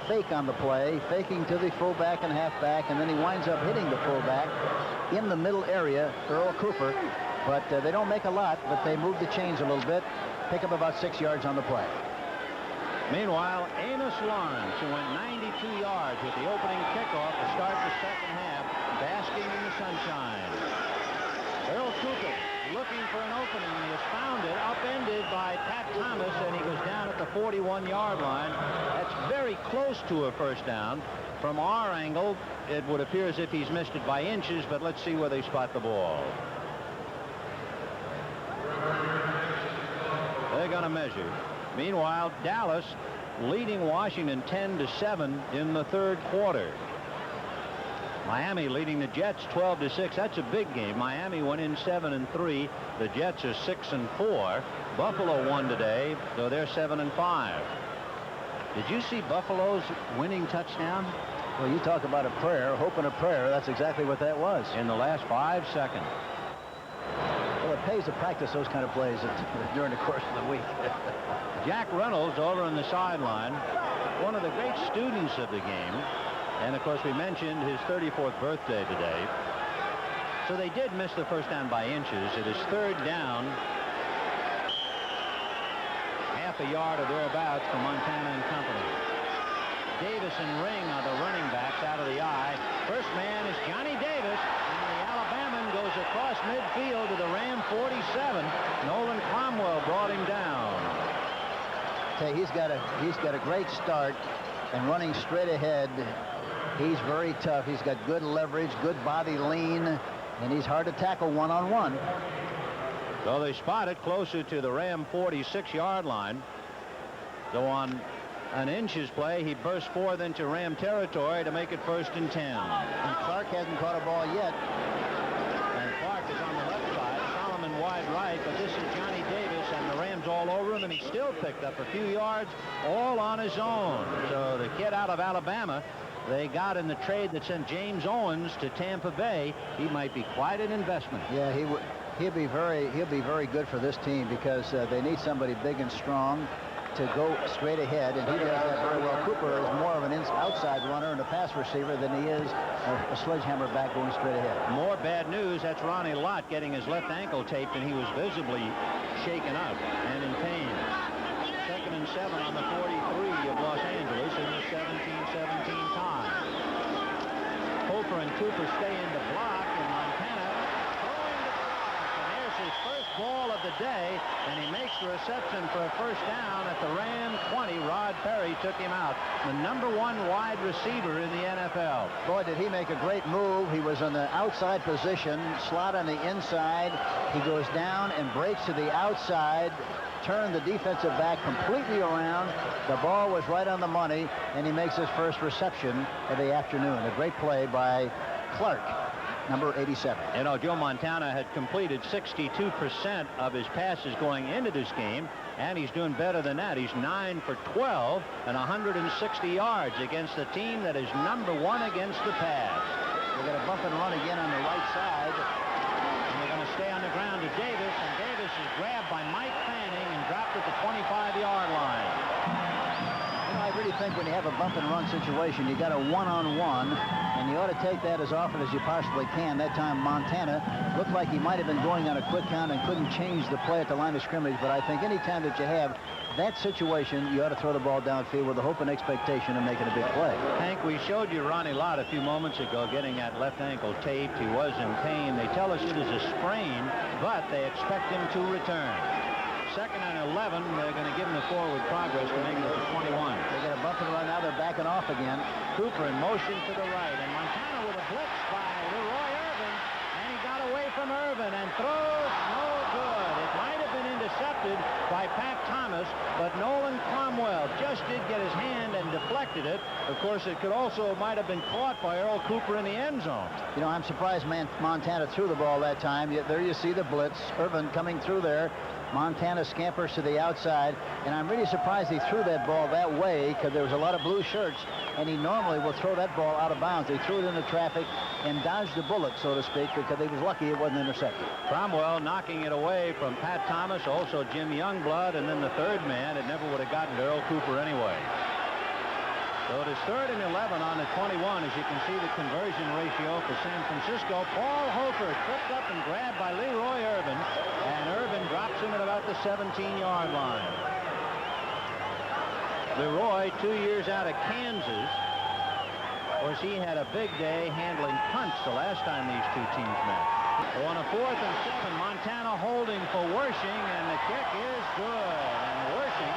[SPEAKER 3] fake on the play, faking to the fullback and halfback, and then he winds up hitting the fullback in the middle area, Earl Cooper. But they don't make a lot, but they move the chains a little bit, pick up about 6 yards on the play.
[SPEAKER 1] Meanwhile, Amos Lawrence, who went 92 yards with the opening kickoff to start the second half, basking in the sunshine. Earl Cooper looking for an opening. He has found it, upended by Pat Thomas, and he goes down at the 41-yard line. That's very close to a first down. From our angle, it would appear as if he's missed it by inches, but let's see where they spot the ball. They're going to measure. Meanwhile, Dallas leading Washington 10-7 in the third quarter. Miami leading the Jets 12-6. That's a big game. Miami went in 7-3. The Jets are 6-4. Buffalo won today, so they're 7-5. Did you see Buffalo's winning touchdown?
[SPEAKER 3] Well, you talk about a prayer, hoping a prayer. That's exactly what that was.
[SPEAKER 1] In the last 5 seconds.
[SPEAKER 3] Well, it pays to practice those kind of plays during the course of the week.
[SPEAKER 1] Jack Reynolds over on the sideline, one of the great students of the game. And, of course, we mentioned his 34th birthday today. So they did miss the first down by inches. It is third down. Half a yard or thereabouts for Montana and company. Davis and Ring are the running backs out of the eye. First man is Johnny Davis. And the Alabaman goes across midfield to the Ram 47. Nolan Cromwell brought him down.
[SPEAKER 3] He's got a great start, and running straight ahead. He's very tough. He's got good leverage, good body lean, and he's hard to tackle one-on-one.
[SPEAKER 1] So they spot it closer to the Ram 46-yard line. So on an inches play, he bursts forth into Ram territory to make it 1st and 10.
[SPEAKER 3] And Clark hasn't caught a ball yet.
[SPEAKER 1] And Clark is on the left side, Solomon wide right, but this is Johnny Davis, and the Rams all over him, and he still picked up a few yards all on his own. So the kid out of Alabama, they got in the trade that sent James Owens to Tampa Bay. He might be quite an investment.
[SPEAKER 3] Yeah, he'll be very good for this team, because they need somebody big and strong to go straight ahead, and he does that very well. Cooper is more of an outside runner and a pass receiver than he is a sledgehammer back going straight ahead.
[SPEAKER 1] More bad news. That's Ronnie Lott getting his left ankle taped, and he was visibly shaken up and in pain. 2nd and 7 on the 43 of Los Angeles in the 17-17 tie. Hofer and Cooper stay in the block, and Montana throwing to Clark, and there's his first ball of the day, and he makes the reception for a first down at the Ram 20. Rod Perry took him out, the #1 wide receiver in the NFL.
[SPEAKER 3] Boy, did he make a great move. He was in the outside position, slot on the inside. He goes down and breaks to the outside, turned the defensive back completely around. The ball was right on the money, and he makes his first reception of the afternoon. A great play by Clark, number 87.
[SPEAKER 1] You know, Joe Montana had completed 62% of his passes going into this game, and he's doing better than that. He's 9 for 12 and 160 yards against a team that is #1 against the pass.
[SPEAKER 3] We're going to bump and run again on the right side.
[SPEAKER 1] And they're going to stay on the ground to Davis, and Davis is grabbed by Mike Fanning and dropped at the 25-yard line.
[SPEAKER 3] You know, I really think when you have a bump and run situation, you got a one-on-one, and you ought to take that as often as you possibly can. That time Montana looked like he might have been going on a quick count and couldn't change the play at the line of scrimmage, but I think any time that you have that situation, you ought to throw the ball downfield with the hope and expectation of making a big play.
[SPEAKER 1] Hank, we showed you Ronnie Lott a few moments ago getting that left ankle taped. He was in pain. They tell us it is a sprain, but they expect him to return. 2nd and 11. They're going to give him the forward progress to make it to 21.
[SPEAKER 3] They get a bump and run. Now they're backing off again.
[SPEAKER 1] Cooper in motion to the right, and Montana with a blitz by Leroy Irvin, and he got away from Irvin and throws no good. It might have been intercepted by Pat Thomas, but Nolan Cromwell just did get his hand and deflected it. Of course, it could also might have been caught by Earl Cooper in the end zone.
[SPEAKER 3] You know, I'm surprised Montana threw the ball that time. Yet there you see the blitz. Irvin coming through there. Montana scampers to the outside, and I'm really surprised he threw that ball that way because there was a lot of blue shirts, and he normally will throw that ball out of bounds. He threw it into traffic and dodged the bullet, so to speak, because he was lucky it wasn't intercepted.
[SPEAKER 1] Cromwell knocking it away from Pat Thomas, also Jim Youngblood, and then the third man. It never would have gotten to Earl Cooper anyway. So it is 3rd and 11 on the 21. As you can see, the conversion ratio for San Francisco. Paul Hofer tripped up and grabbed by Leroy Irvin, and Irvin drops him at about the 17-yard line. Leroy, 2 years out of Kansas. Of course, he had a big day handling punts the last time these two teams met. So on a 4th and 7, Montana holding for Wersching, and the kick is good. And Wersching,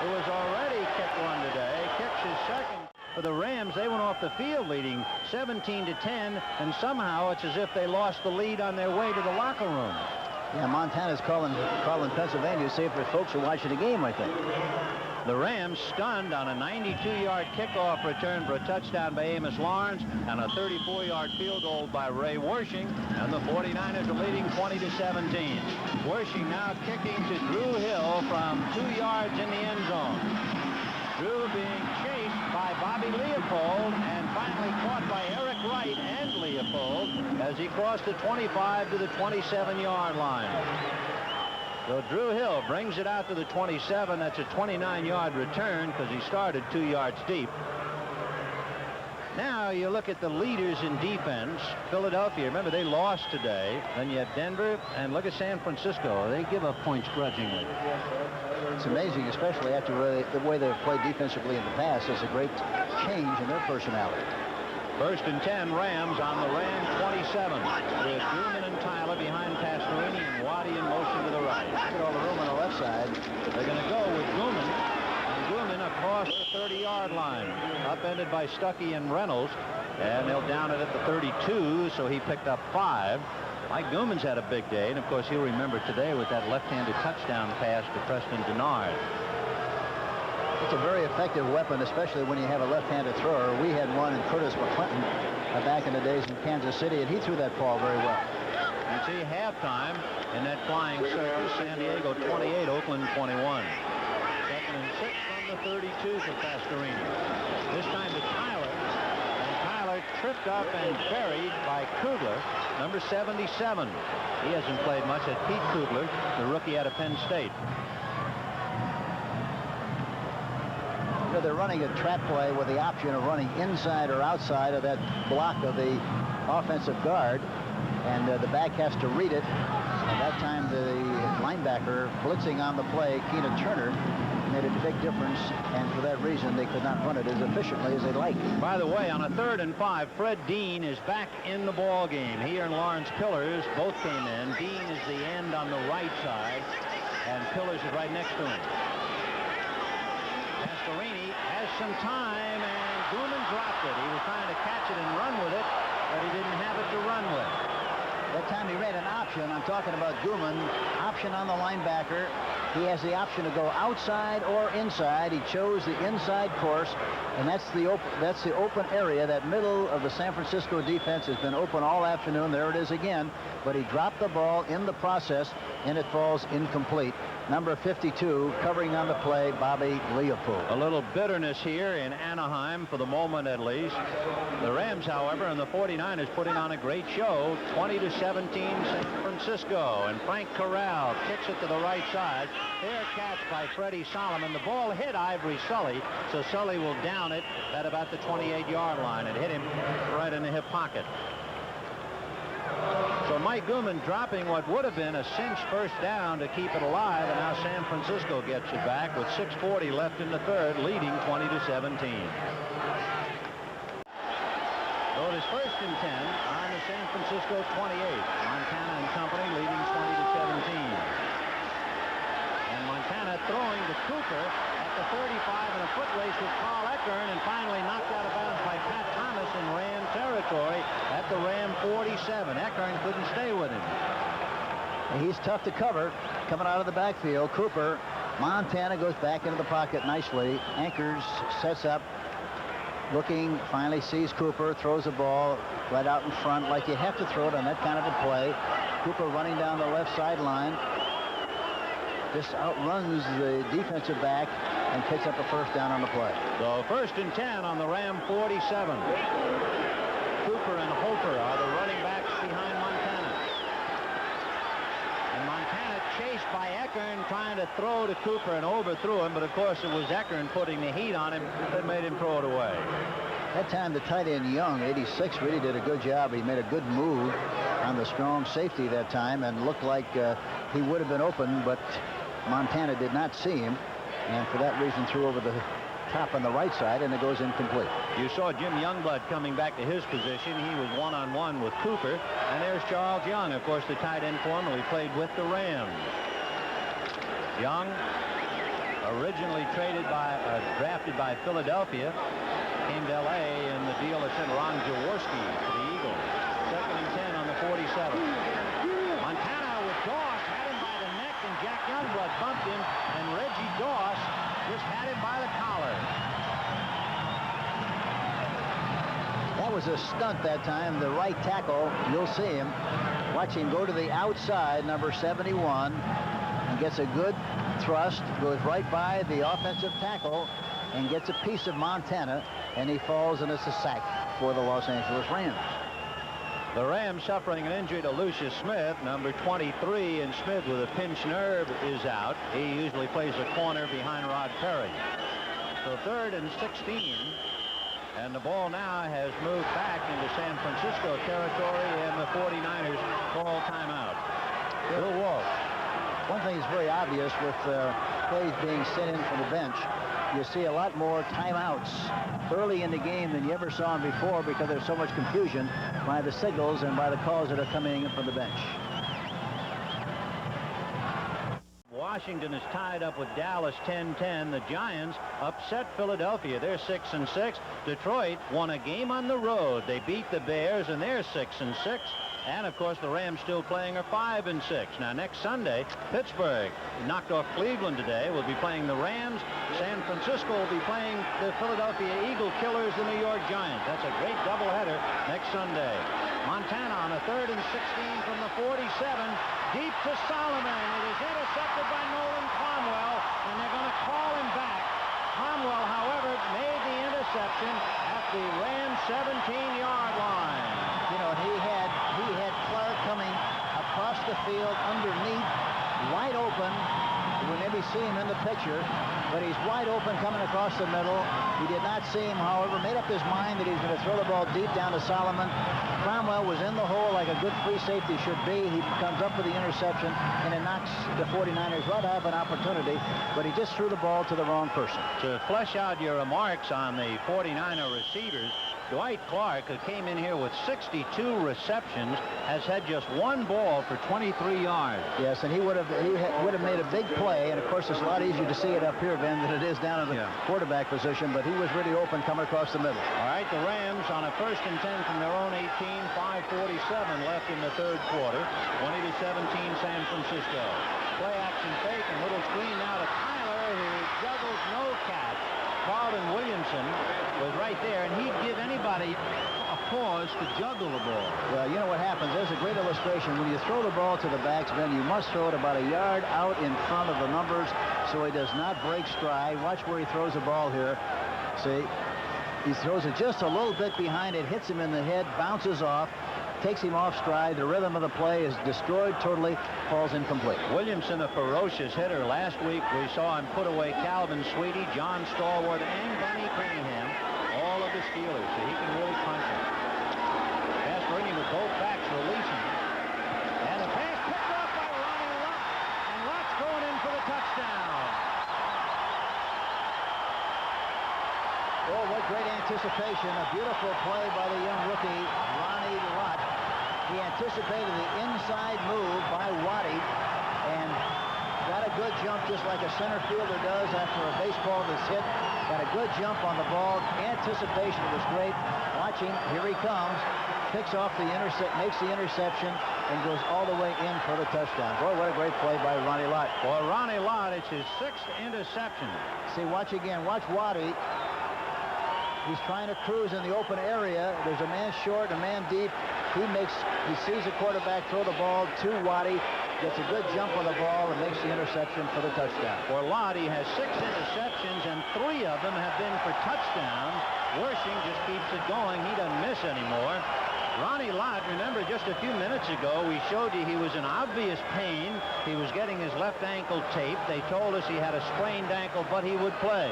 [SPEAKER 1] who was already kicked one today, kicks his second. For the Rams, they went off the field leading 17-10, and somehow it's as if they lost the lead on their way to the locker room.
[SPEAKER 3] Yeah, Montana's calling Pennsylvania to see if their folks are watching the game, I think.
[SPEAKER 1] The Rams stunned on a 92-yard kickoff return for a touchdown by Amos Lawrence and a 34-yard field goal by Ray Wersching, and the 49ers are leading 20-17. Wersching now kicking to Drew Hill from 2 yards in the end zone. Drew being chased by Bobby Leopold and finally caught by Eric Wright and Leopold as he crossed the 25 to the 27-yard line. So Drew Hill brings it out to the 27. That's a 29-yard return because he started 2 yards deep. Now you look at the leaders in defense. Philadelphia, remember they lost today. Then you have Denver, and look at San Francisco. They give up points grudgingly.
[SPEAKER 3] It's amazing, especially after the way they've played defensively in the past. There's a great change in their personality.
[SPEAKER 1] 1st and 10, Rams on the Ram 27. With Gooman and Tyler behind Pastorini and Waddy in motion to the right.
[SPEAKER 3] Look at all the room on the left side.
[SPEAKER 1] They're going to go with Gooman. And Gooman across the 30-yard line. Upended by Stuckey and Reynolds. And they'll down it at the 32, so he picked up 5. Mike Gooman's had a big day, and of course he'll remember today with that left-handed touchdown pass to Preston Denard.
[SPEAKER 3] It's a very effective weapon, especially when you have a left-handed thrower. We had one in Curtis McClinton back in the days in Kansas City, and he threw that ball very well.
[SPEAKER 1] You see halftime in that flying circus, San Diego 28, Oakland 21. 2nd and 6 from the 32 for Pastorini. This time to Tyler, and Tyler tripped up and buried by Kugler, number 77. He hasn't played much. At Pete Kugler, the rookie out of Penn State.
[SPEAKER 3] They're running a trap play with the option of running inside or outside of that block of the offensive guard, and the back has to read it. At that time, the linebacker blitzing on the play, Keena Turner, made a big difference, and for that reason, they could not run it as efficiently as they'd like.
[SPEAKER 1] By the way, on a 3rd and 5, Fred Dean is back in the ball game. He and Lawrence Pillars both came in. Dean is the end on the right side, and Pillars is right next to him. Pastorini has some time, and Gooman dropped it. He was trying to catch it and run with it, but he didn't have it to run with.
[SPEAKER 3] That time he ran an option. I'm talking about Gooman. Option on the linebacker. He has the option to go outside or inside. He chose the inside course, and that's the open area. That middle of the San Francisco defense has been open all afternoon. There it is again. But he dropped the ball in the process, and it falls incomplete. Number 52, covering on the play, Bobby Leopold.
[SPEAKER 1] A little bitterness here in Anaheim for the moment, at least. The Rams, however, and the 49ers putting on a great show. 20-17 San Francisco, and Frank Corral kicks it to the right side. Fair catch by Freddie Solomon. The ball hit Ivory Sully, so Sully will down it at about the 28-yard line. It hit him right in the hip pocket. So Mike Gooman dropping what would have been a cinch 1st down to keep it alive, and now San Francisco gets it back with 6:40 left in the 3rd, leading 20-17. So it is 1st and 10 on the San Francisco 28. Montana and company leading 20-17. Cooper at the 35 in a foot race with Carl Eckern, and finally knocked out of bounds by Pat Thomas in Ram territory at the Ram 47. Eckern couldn't stay with him.
[SPEAKER 3] He's tough to cover coming out of the backfield. Cooper, Montana goes back into the pocket nicely. Anchors, sets up, looking, finally sees Cooper, throws the ball right out in front like you have to throw it on that kind of a play. Cooper running down the left sideline. Just outruns the defensive back and picks up a first down on the play.
[SPEAKER 1] So 1st and 10 on the Ram 47. Cooper and Hofer are the running backs behind Montana. And Montana chased by Eckern, trying to throw to Cooper and overthrew him, but of course it was Eckern putting the heat on him that made him throw it away.
[SPEAKER 3] That time the tight end Young, 86, really did a good job. He made a good move on the strong safety that time and looked like he would have been open, but Montana did not see him, and for that reason threw over the top on the right side, and it goes incomplete.
[SPEAKER 1] You saw Jim Youngblood coming back to his position. He was one-on-one with Cooper, and there's Charles Young, of course, the tight end formerly played with the Rams. Young, originally drafted by Philadelphia, came to L.A. in the deal that sent Ron Jaworski to the Eagles. 2nd and 10 on the 47. Montana with Doss had him by the neck, and Jack Youngblood bumped him, and Reggie Doss just had him by the collar.
[SPEAKER 3] That was a stunt that time. The right tackle, you'll see him. Watch him go to the outside, number 71, and gets a good thrust, goes right by the offensive tackle, and gets a piece of Montana, and he falls, and it's a sack for the Los Angeles Rams.
[SPEAKER 1] The Rams suffering an injury to Lucius Smith, number 23, and Smith with a pinched nerve is out. He usually plays a corner behind Rod Perry. So 3rd and 16, and the ball now has moved back into San Francisco territory, and the 49ers call timeout. Bill Walsh.
[SPEAKER 3] One thing is very obvious with plays being sent in from the bench. You see a lot more timeouts early in the game than you ever saw them before, because there's so much confusion by the signals and by the calls that are coming in from the bench.
[SPEAKER 1] Washington is tied up with Dallas 10-10. The Giants upset Philadelphia. They're 6-6. Detroit won a game on the road. They beat the Bears, and they're 6-6. And, of course, the Rams still playing are 5-6. Now, next Sunday, Pittsburgh knocked off Cleveland today. Will be playing the Rams. San Francisco will be playing the Philadelphia Eagle Killers, the New York Giants. That's a great doubleheader next Sunday. Montana on a 3rd and 16 from the 47. Deep to Solomon. It is intercepted by Nolan Cromwell, and they're going to call him back. Cromwell, however, made the interception at the Rams 17-yard line.
[SPEAKER 3] You know, he had Clark coming across the field underneath, wide open. You would maybe see him in the picture, but he's wide open coming across the middle. He did not see him, however, made up his mind that he was going to throw the ball deep down to Solomon. Cromwell was in the hole like a good free safety should be. He comes up with the interception, and it knocks the 49ers right out of an opportunity, but he just threw the ball to the wrong person.
[SPEAKER 1] To flesh out your remarks on the 49er receivers, Dwight Clark, who came in here with 62 receptions, has had just one ball for 23 yards.
[SPEAKER 3] Yes, and he would have made a big play, and of course it's a lot easier to see it up here, Ben, than it is down in the quarterback position, but he was really open coming across the middle.
[SPEAKER 1] All right, the Rams on a 1st and 10 from their own 18, 5:47 left in the 3rd quarter, 20-17 San Francisco. Play action fake and little screen now to Tyler, who juggles no catch. Carlton Williamson was right there, and he'd give anybody a pause to juggle the ball.
[SPEAKER 3] Well, you know what happens? There's a great illustration. When you throw the ball to the backs, Ben, you must throw it about a yard out in front of the numbers so he does not break stride. Watch where he throws the ball here. See? He throws it just a little bit behind it, hits him in the head, bounces off, takes him off stride. The rhythm of the play is destroyed totally, falls incomplete.
[SPEAKER 1] Williamson, a ferocious hitter. Last week we saw him put away Calvin Sweetie, John Stallworth, and Benny Cunningham, all of the Steelers, so he can really punch him. Pass bringing with both backs, releasing. And the pass picked off by Ronnie Lott, and Lott's going in for the touchdown.
[SPEAKER 3] Oh, what great anticipation. A beautiful play by the young rookie, Ronnie Lott. He anticipated the inside move by Waddy and got a good jump just like a center fielder does after a baseball is hit. Got a good jump on the ball. Anticipation was great. Watching, here he comes. Picks off the makes the interception, and goes all the way in for the touchdown. Boy, what a great play by Ronnie Lott.
[SPEAKER 1] For Ronnie Lott, it's his 6th interception.
[SPEAKER 3] See, watch again. Watch Waddy. He's trying to cruise in the open area. There's a man short, a man deep. He sees the quarterback throw the ball to Waddy, gets a good jump on the ball, and makes the interception for the touchdown.
[SPEAKER 1] For Lott, he has 6 interceptions, and 3 of them have been for touchdowns. Wersching just keeps it going. He doesn't miss anymore. Ronnie Lott, remember just a few minutes ago, we showed you he was in obvious pain. He was getting his left ankle taped. They told us he had a sprained ankle, but he would play.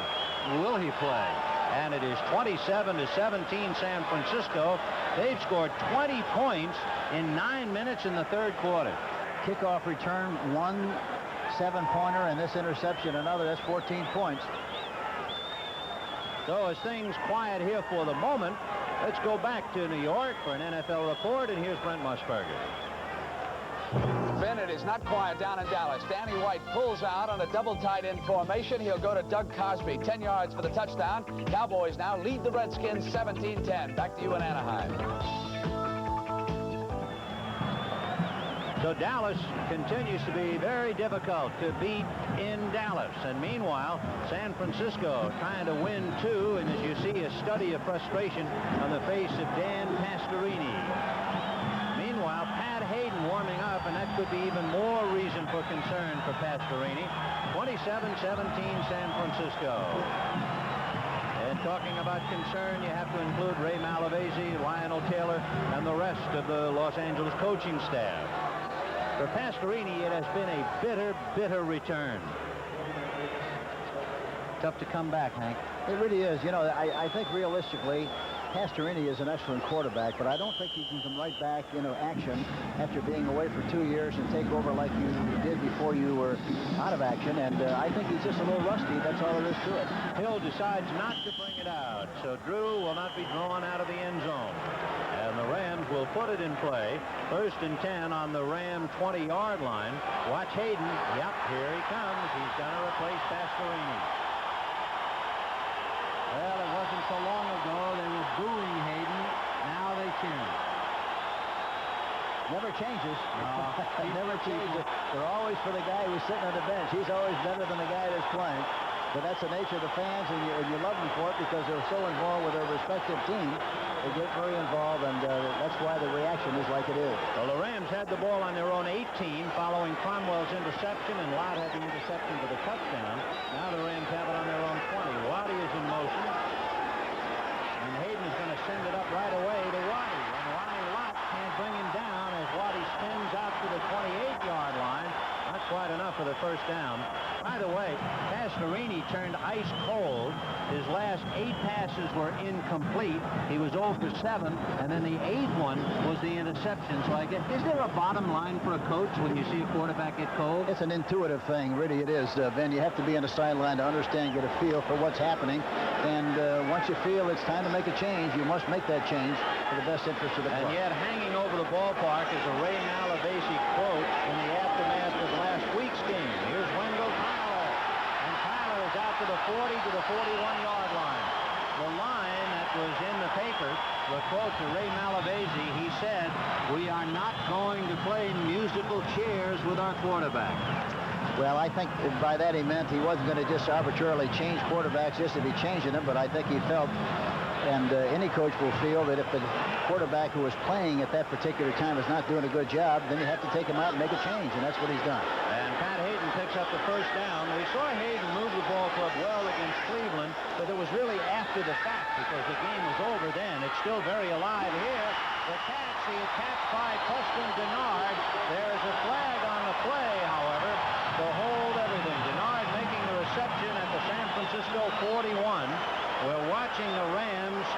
[SPEAKER 1] Will he play? And it is 27-17 San Francisco. They've scored 20 points in 9 minutes in the 3rd quarter.
[SPEAKER 3] Kickoff return, 1 7-pointer, and this interception another. That's 14 points.
[SPEAKER 1] So as things quiet here for the moment, let's go back to New York for an NFL report, and here's Brent Musburger.
[SPEAKER 5] Ben, it is not quiet down in Dallas. Danny White pulls out on a double tight end formation. He'll go to Doug Cosby, 10 yards for the touchdown. Cowboys now lead the Redskins 17-10. Back to you in Anaheim.
[SPEAKER 1] So Dallas continues to be very difficult to beat in Dallas. And meanwhile, San Francisco trying to win too. And as you see, a study of frustration on the face of Dan Pastorini. Meanwhile, Pat Hayden warming up, and that could be even more reason for concern for Pastorini. 27-17 San Francisco. And talking about concern, you have to include Ray Malavasi, Lionel Taylor, and the rest of the Los Angeles coaching staff. For Pastorini, it has been a bitter, bitter return. Tough to come back, Hank.
[SPEAKER 3] It really is. You know, I think realistically, Pastorini is an excellent quarterback, but I don't think he can come right back into action after being away for 2 years and take over like you did before you were out of action. And I think he's just a little rusty. That's all there is to it.
[SPEAKER 1] Hill decides not to bring it out, so Drew will not be drawn out of the end zone. And the Rams will put it in play. 1st and 10 on the Ram 20-yard line. Watch Hayden. Yep, here he comes. He's going to replace Pastorini. Well, it wasn't so long ago they were booing Hayden. Now they cheer.
[SPEAKER 3] Never changes.
[SPEAKER 1] No,
[SPEAKER 3] It never changes. They're always for the guy who's sitting on the bench. He's always better than the guy that's playing. But that's the nature of the fans, and you love them for it because they're so involved with their respective team. They get very involved, and that's why the reaction is like it is.
[SPEAKER 1] Well, the Rams had the ball on their own 18 following Cromwell's interception, and Lott had the interception for the touchdown. Now the Rams have it on their own 20. Waddy is in motion, and Hayden is going to send it up right away to Waddy. And Ronnie Lott can't bring him down as Waddy spins out to the 28-yard line. Not quite enough for the 1st down. By the way, Pastorini turned ice cold. His last 8 passes were incomplete. He was 0 for 7, and then the 8th one was the interception. So I guess, is there a bottom line for a coach when you see a quarterback get cold?
[SPEAKER 3] It's an intuitive thing, really it is, Ben. You have to be on the sideline to understand, get a feel for what's happening. And once you feel it's time to make a change, you must make that change for the best interest of the club.
[SPEAKER 1] And yet hanging over the ballpark is a Ray Malavasi quote in the aftermath of last week's game. Here's Wendell Tyler. And Tyler is out to the 40 to the 41-yard line. The line that was in the paper, the quote to Ray Malavasi, he said, "We are not going to play musical chairs with our quarterback."
[SPEAKER 3] Well, I think by that he meant he wasn't going to just arbitrarily change quarterbacks just to be changing them, but I think he felt, and any coach will feel, that if the quarterback who is playing at that particular time is not doing a good job, then you have to take him out and make a change, and that's what he's done.
[SPEAKER 1] And Pat Hayden picks up the 1st down. We saw Hayden move the ball club well against Cleveland, but it was really after the fact because the game was over then. It's still very alive here. The catch, the attack by Preston Denard. There is a flag on the play, however, to hold everything. Denard making the reception at the San Francisco 41. We're watching the Rams.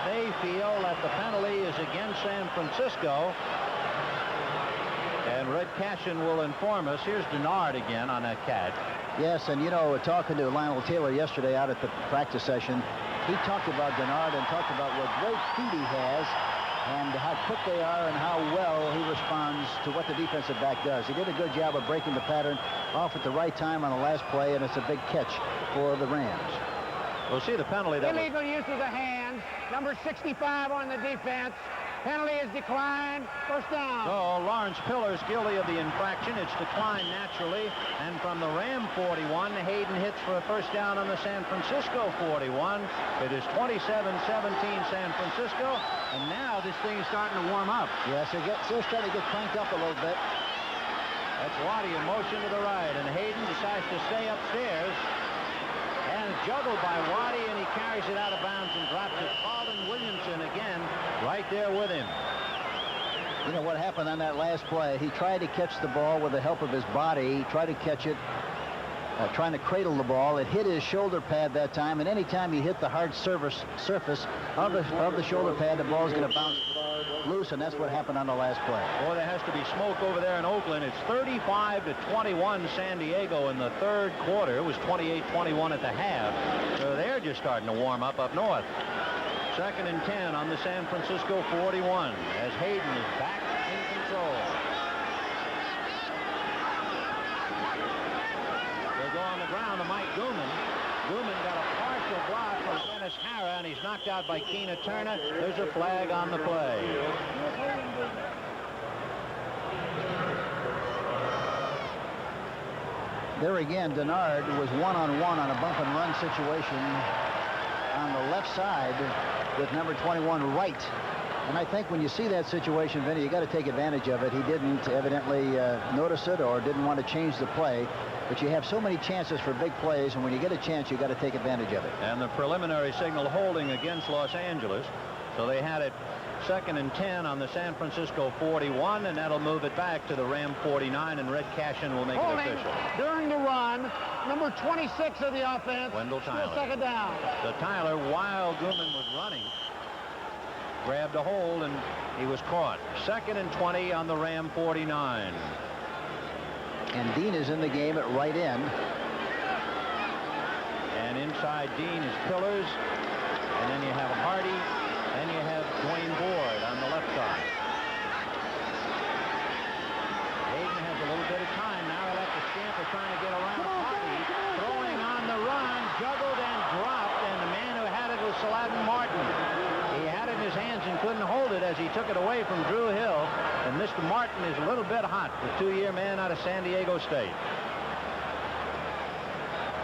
[SPEAKER 1] They feel that the penalty is against San Francisco. And Red Cashin will inform us. Here's Denard again on that catch.
[SPEAKER 3] Yes, and you know, talking to Lionel Taylor yesterday out at the practice session, he talked about Denard and talked about what great feet he has and how quick they are and how well he responds to what the defensive back does. He did a good job of breaking the pattern off at the right time on the last play, and it's a big catch for the Rams.
[SPEAKER 1] We'll see the penalty. That
[SPEAKER 4] Illegal use of the hands. Number 65 on the defense. Penalty is declined. First down.
[SPEAKER 1] So Lawrence Pillars guilty of the infraction. It's declined naturally. And from the Ram 41, Hayden hits for a first down on the San Francisco 41. It is 27-17 San Francisco. And now this thing is starting to warm up.
[SPEAKER 3] Yes, they're starting to get cranked up a little bit.
[SPEAKER 1] That's Waddy in motion to the right. And Hayden decides to stay upstairs. And juggled by Waddy, and he carries it out of bounds and drops it. Alden Williamson again right there with him.
[SPEAKER 3] You know what happened on that last play? He tried to catch the ball with the help of his body. He tried to catch it, trying to cradle the ball. It hit his shoulder pad that time, and anytime you hit the hard surface of the shoulder pad, the ball is going to bounce loose, and that's what happened on the last play.
[SPEAKER 1] Boy, there has to be smoke over there in Oakland. It's 35-21 San Diego in the third quarter. It was 28-21 at the half. So they're just starting to warm up north. 2nd and 10 on the San Francisco 41 as Hayden is back in control. They'll go on the ground to Mike Gooman. Gooman got a partial block from Dennis Harrah, and he's knocked out by Keena Turner. There's a flag on the play.
[SPEAKER 3] There again, Denard was one-on-one on a bump-and-run situation on the left side with number 21 Wright. And I think when you see that situation, Vinny, you got to take advantage of it. He didn't evidently notice it or didn't want to change the play. But you have so many chances for big plays, and when you get a chance, you got to take advantage of it.
[SPEAKER 1] And the preliminary signal holding against Los Angeles. So they had it 2nd and 10 on the San Francisco 41, and that'll move it back to the Ram 49, and Red Cashin will make
[SPEAKER 4] Holding
[SPEAKER 1] it official.
[SPEAKER 4] during the run. Number 26 of the offense.
[SPEAKER 1] Wendell Tyler.
[SPEAKER 4] Still 2nd down.
[SPEAKER 1] So Tyler, while Gooman was running, grabbed a hold, and he was caught. 2nd and 20 on the Ram 49.
[SPEAKER 3] And Dean is in the game at right end.
[SPEAKER 1] And inside Dean is Pillars. And then you have Hardy. Then you have Dwayne Board on the left side. Hayden has a little bit of time now. He'll have to scamper trying to get around Hardy. Throwing on the run, juggled and dropped. And the man who had it was Saladin Martin. He had it in his hands and couldn't hold it as he took it away from Drew Hill. And Mr. Martin is a little bit hot, the 2-year man out of San Diego State.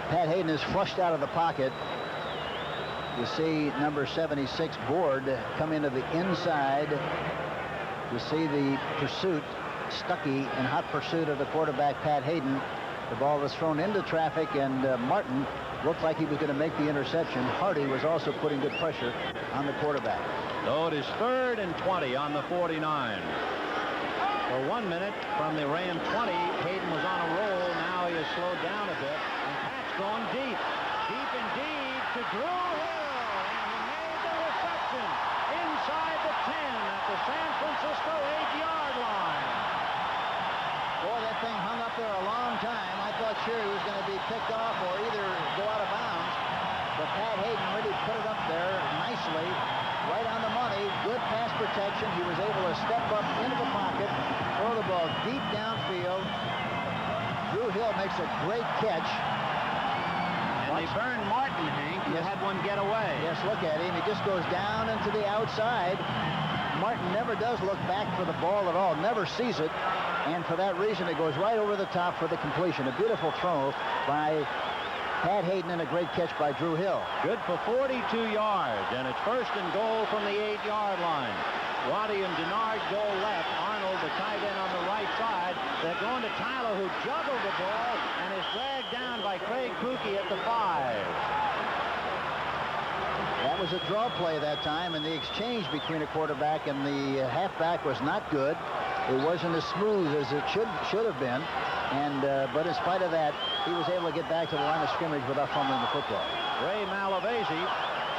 [SPEAKER 3] Pat Hayden is flushed out of the pocket. You see number 76 Board come into the inside. You see the pursuit, Stuckey in hot pursuit of the quarterback, Pat Hayden. The ball was thrown into traffic, and Martin looked like he was going to make the interception. Hardy was also putting good pressure on the quarterback.
[SPEAKER 1] So it is 3rd and 20 on the 49. For 1 minute from the Ram 20, Hayden was on a roll. Now he has slowed down a bit. And Pat's going deep. Deep indeed to Drew Hill. And he made the reception inside the 10 at the San Francisco 8-yard line.
[SPEAKER 3] Boy, that thing hung up there a long time. I thought sure he was going to be picked off or either go out of bounds. But Pat Hayden really put it up there nicely, right on the money. Good pass protection. He was able to step up into the pocket, throw the ball deep downfield. Drew Hill makes a great catch.
[SPEAKER 1] And they burned Martin, Hank. You had one get away.
[SPEAKER 3] Yes, look at him. He just goes down into the outside. Martin never does look back for the ball at all, never sees it. And for that reason, it goes right over the top for the completion. A beautiful throw by Pat Hayden and a great catch by Drew Hill.
[SPEAKER 1] Good for 42 yards, and it's 1st and goal from the 8-yard line. Waddy and Denard go left. Arnold, the tight end, on the right side. They're going to Tyler, who juggled the ball and is dragged down by Craig Kruke at the 5.
[SPEAKER 3] That was a draw play that time, and the exchange between a quarterback and the halfback was not good. It wasn't as smooth as it should have been, and but in spite of that, he was able to get back to the line of scrimmage without fumbling the football.
[SPEAKER 1] Ray Malavasi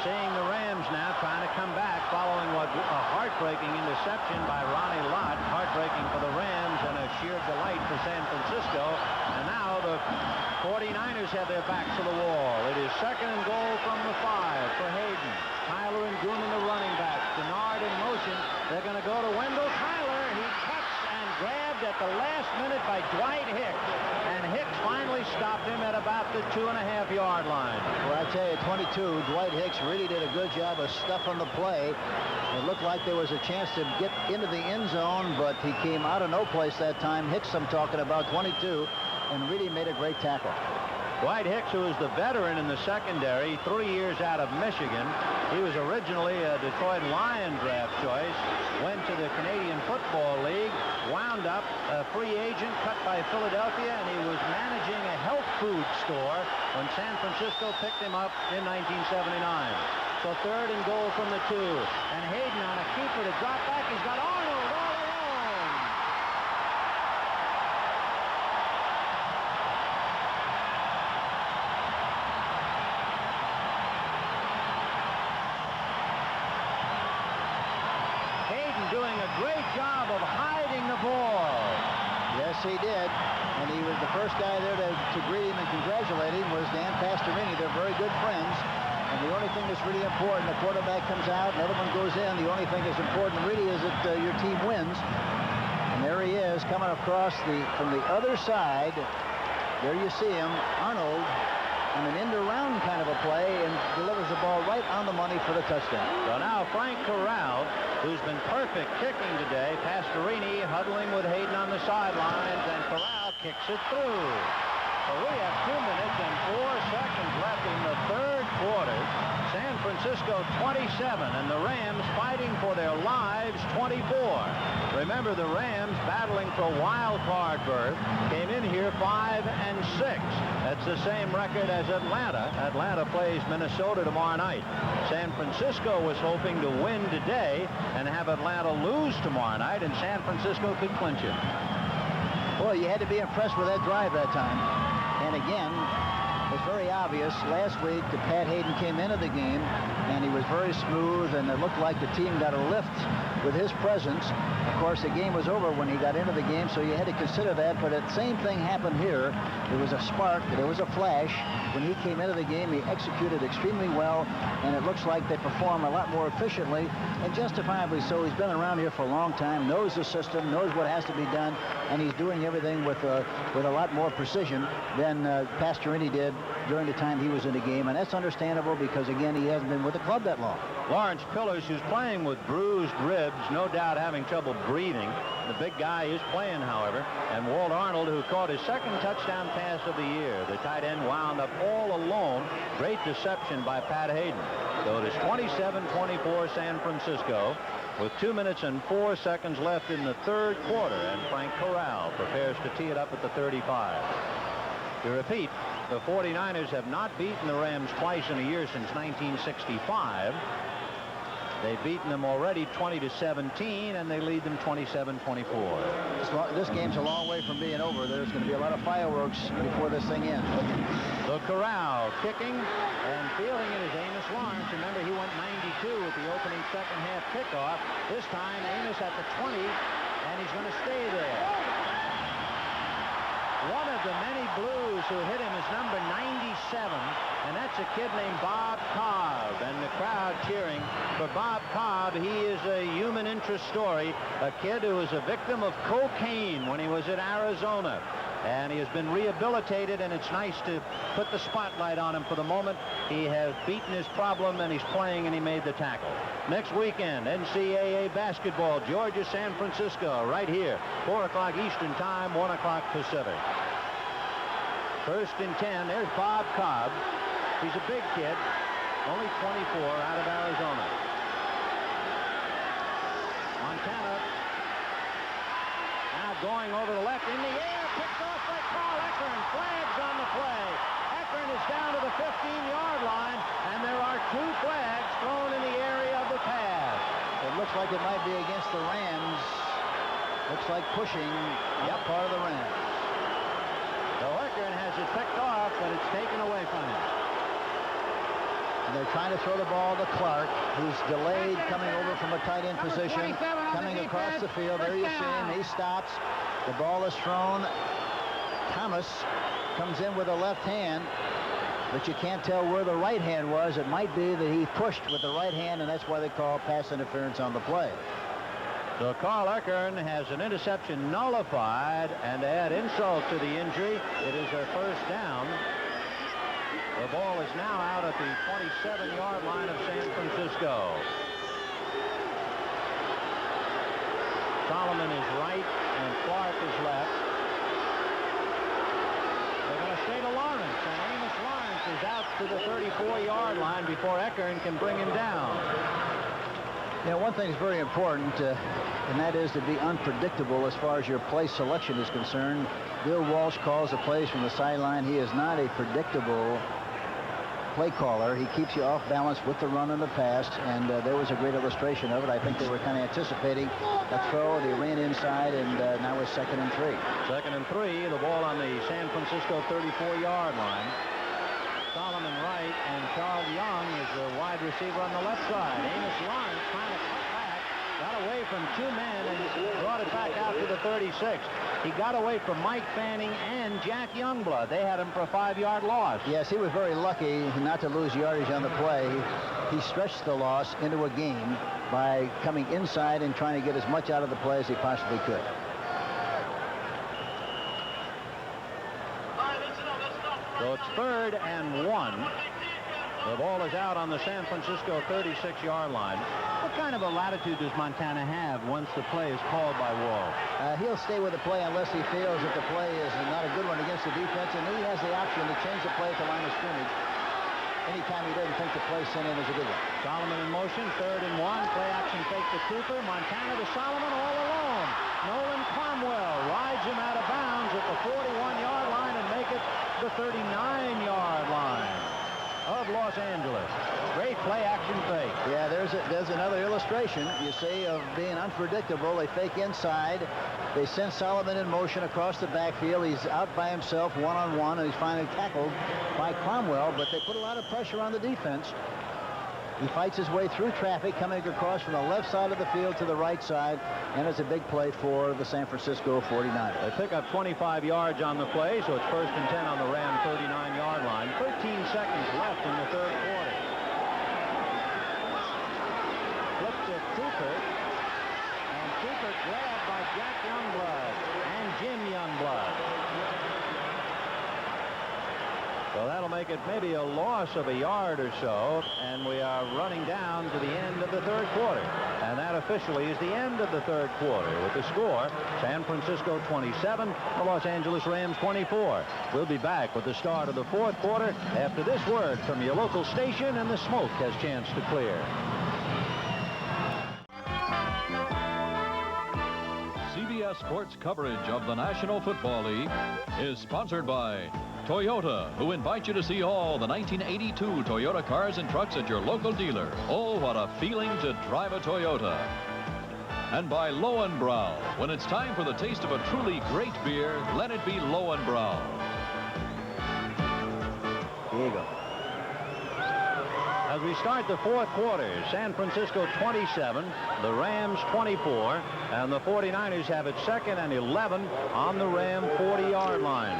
[SPEAKER 1] seeing the Rams now trying to come back following what a heartbreaking interception by Ronnie Lott. Heartbreaking for the Rams and a sheer delight for San Francisco. And now the 49ers have their backs to the wall. It is 2nd and goal from the 5 for Hayden. Tyler and Gooman, the running back. Denard in motion. about the 2.5-yard line.
[SPEAKER 3] Well, I tell you, 22, Dwight Hicks really did a good job of stuffing the play. It looked like there was a chance to get into the end zone, but he came out of no place that time. Hicks, I'm talking about, 22, and really made a great tackle.
[SPEAKER 1] Dwight Hicks, who is the veteran in the secondary, 3 years out of Michigan. He was originally a Detroit Lion draft choice, went to the Canadian Football League, wound up a free agent cut by Philadelphia, and he was managing a health food store when San Francisco picked him up in 1979. So 3rd and goal from the 2. And Hayden on a keeper to drop back. He's got Arnold all alone. Hayden doing a great job of hiding the ball.
[SPEAKER 3] Yes, he did. And he was the first guy there to greet him and congratulate him was Dan Pastorini. They're very good friends. And the only thing that's really important, the quarterback comes out, another one goes in. The only thing that's important really is that your team wins. And there he is coming across from the other side. There you see him, Arnold, on an end-around kind of a play, and delivers the ball right on the money for the touchdown.
[SPEAKER 1] So now Frank Corral, who's been perfect kicking today, Pastorini huddling with Hayden on the sidelines, and Corral kicks it through. So we have 2 minutes and 4 seconds left in the 3rd quarter. San Francisco 27 and the Rams fighting for their lives 24. Remember, the Rams battling for wild card berth came in here 5 and 6. That's the same record as Atlanta. Atlanta plays Minnesota tomorrow night. San Francisco was hoping to win today and have Atlanta lose tomorrow night, and San Francisco could clinch it.
[SPEAKER 3] Boy, you had to be impressed with that drive that time. And again, it's very obvious. Last week, Pat Hayden came into the game, and he was very smooth, and it looked like the team got a lift with his presence. Of course, the game was over when he got into the game, so you had to consider that. But the same thing happened here. There was a spark. There was a flash. When he came into the game, he executed extremely well, and it looks like they perform a lot more efficiently, and justifiably so. He's been around here for a long time, knows the system, knows what has to be done, and he's doing everything with a lot more precision than Pastorini did during the time he was in the game, and that's understandable because, again, he hasn't been with the club that long.
[SPEAKER 1] Lawrence Pillars, who's playing with bruised ribs, no doubt having trouble breathing. The big guy is playing, however. And Walt Arnold, who caught his 2nd touchdown pass of the year. The tight end wound up all alone. Great deception by Pat Hayden. So it is 27-24 San Francisco with 2 minutes and 4 seconds left in the 3rd quarter. And Frank Corral prepares to tee it up at the 35. To repeat, the 49ers have not beaten the Rams twice in a year since 1965. They've beaten them already 20-17, and they lead them 27-24.
[SPEAKER 3] This game's a long way from being over. There's going to be a lot of fireworks before this thing ends.
[SPEAKER 1] The Corral kicking and fielding it is Amos Lawrence. Remember, he went 92 with the opening 2nd half kickoff. This time, Amos at the 20, and he's going to stay there. One of the many Blues who hit him is number 97, and that's a kid named Bob Cobb, and the crowd cheering for Bob Cobb. He is a human interest story, a kid who was a victim of cocaine when he was in Arizona, and he has been rehabilitated, and it's nice to put the spotlight on him for the moment. He has beaten his problem, and he's playing, and he made the tackle. Next weekend, NCAA basketball, Georgia, San Francisco, right here, 4 o'clock Eastern Time, 1 o'clock Pacific. 1st and 10. There's Bob Cobb. He's a big kid, only 24, out of Arizona. Montana now going over the left in the air, picked off by Carl Eckern. Flags on the play. Eckern is down to the 15-yard line, and there are 2 flags thrown in the area of the pass.
[SPEAKER 3] It looks like it might be against the Rams. Looks like pushing on the part of the Rams.
[SPEAKER 1] So Eckern has it picked off, but it's taken away from him.
[SPEAKER 3] And they're trying to throw the ball to Clark, who's delayed coming over from a tight end position, coming across the field. There you see him. He stops. The ball is thrown. Thomas comes in with a left hand, but you can't tell where the right hand was. It might be that he pushed with the right hand, and that's why they call pass interference on the play.
[SPEAKER 1] So Carl Eckern has an interception nullified, and to add insult to the injury, it is their 1st down. The ball is now out at the 27-yard line of San Francisco. Solomon is right and Clark is left. They're going to stay to Lawrence, and Amos Lawrence is out to the 34-yard line before Eckern can bring him down.
[SPEAKER 3] You know, one thing is very important, and that is to be unpredictable as far as your play selection is concerned. Bill Walsh calls the plays from the sideline. He is not a predictable play caller. He keeps you off balance with the run and the pass, and there was a great illustration of it. I think they were kind of anticipating a throw. They ran inside, and now it's 2nd and 3.
[SPEAKER 1] 2nd and 3. The ball on the San Francisco 34-yard line. Solomon right, and Charles Young is the wide receiver on the left side. Amos Lawrence trying to cut back, got away from 2 men and brought it back out to the 36. He got away from Mike Fanning and Jack Youngblood. They had him for a 5-yard loss.
[SPEAKER 3] Yes, he was very lucky not to lose yardage on the play. He stretched the loss into a gain by coming inside and trying to get as much out of the play as he possibly could.
[SPEAKER 1] So it's 3rd and 1. The ball is out on the San Francisco 36-yard line. What kind of a latitude does Montana have once the play is called by Walsh?
[SPEAKER 3] He'll stay with the play unless he feels that the play is not a good one against the defense, and he has the option to change the play at the line of scrimmage anytime he doesn't think the play sent in is a good one.
[SPEAKER 1] Solomon in motion, 3rd and 1. Play action fake to Cooper. Montana to Solomon all alone. Nolan Cromwell rides him out of bounds at the 41-yard line and make it the 39-yard line of Los Angeles. Great play action fake.
[SPEAKER 3] Yeah, there's another illustration, you see, of being unpredictable. They fake inside. They send Solomon in motion across the backfield. He's out by himself, one-on-one, and he's finally tackled by Cromwell, but they put a lot of pressure on the defense. He fights his way through traffic, coming across from the left side of the field to the right side, and it's a big play for the San Francisco 49ers.
[SPEAKER 1] They pick up 25 yards on the play, so it's 1st and 10 on the Ram 39-yard line. 13 seconds left in the 3rd quarter. Flip to Cooper, and Cooper grabbed by Jack Youngblood and Jim Youngblood. So that'll make it maybe a loss of a yard or so, and we are running down to the end of the 3rd quarter. And that officially is the end of the 3rd quarter with the score, San Francisco 27, the Los Angeles Rams 24. We'll be back with the start of the 4th quarter after this word from your local station and the smoke has chanced to clear.
[SPEAKER 7] CBS Sports coverage of the National Football League is sponsored by Toyota, who invite you to see all the 1982 Toyota cars and trucks at your local dealer. Oh, what a feeling to drive a Toyota. And by Lowenbrau. When it's time for the taste of a truly great beer, let it be Lowenbrau.
[SPEAKER 3] Here you go.
[SPEAKER 1] As we start the 4th quarter, San Francisco 27, the Rams 24, and the 49ers have it 2nd and 11 on the Ram 40-yard line.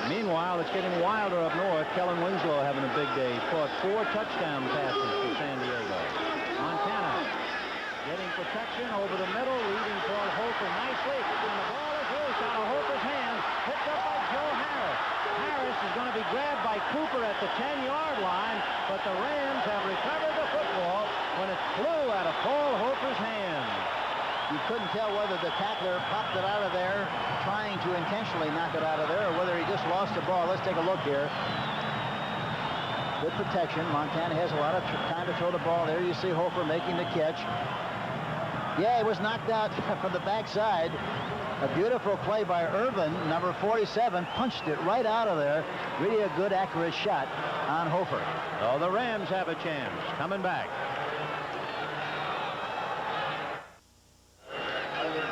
[SPEAKER 1] Meanwhile, it's getting wilder up north. Kellen Winslow having a big day. He's caught 4 touchdown passes for San Diego. Montana getting protection over the middle, leading toward Hofer nicely. And the ball is loose out of Hofer's hands. Picked up by Joe Harris. Harris is going to be grabbed by Cooper at the 10-yard line, but the Rams have recovered the football when it flew out of Paul Hofer's hands.
[SPEAKER 3] You couldn't tell whether the tackler popped it out of there, trying to intentionally knock it out of there, or whether he just lost the ball. Let's take a look here. Good protection. Montana has a lot of time to throw the ball. There you see Hofer making the catch. Yeah, he was knocked out from the backside. A beautiful play by Irvin, number 47, punched it right out of there. Really a good, accurate shot on Hofer.
[SPEAKER 1] Oh, the Rams have a chance. Coming back.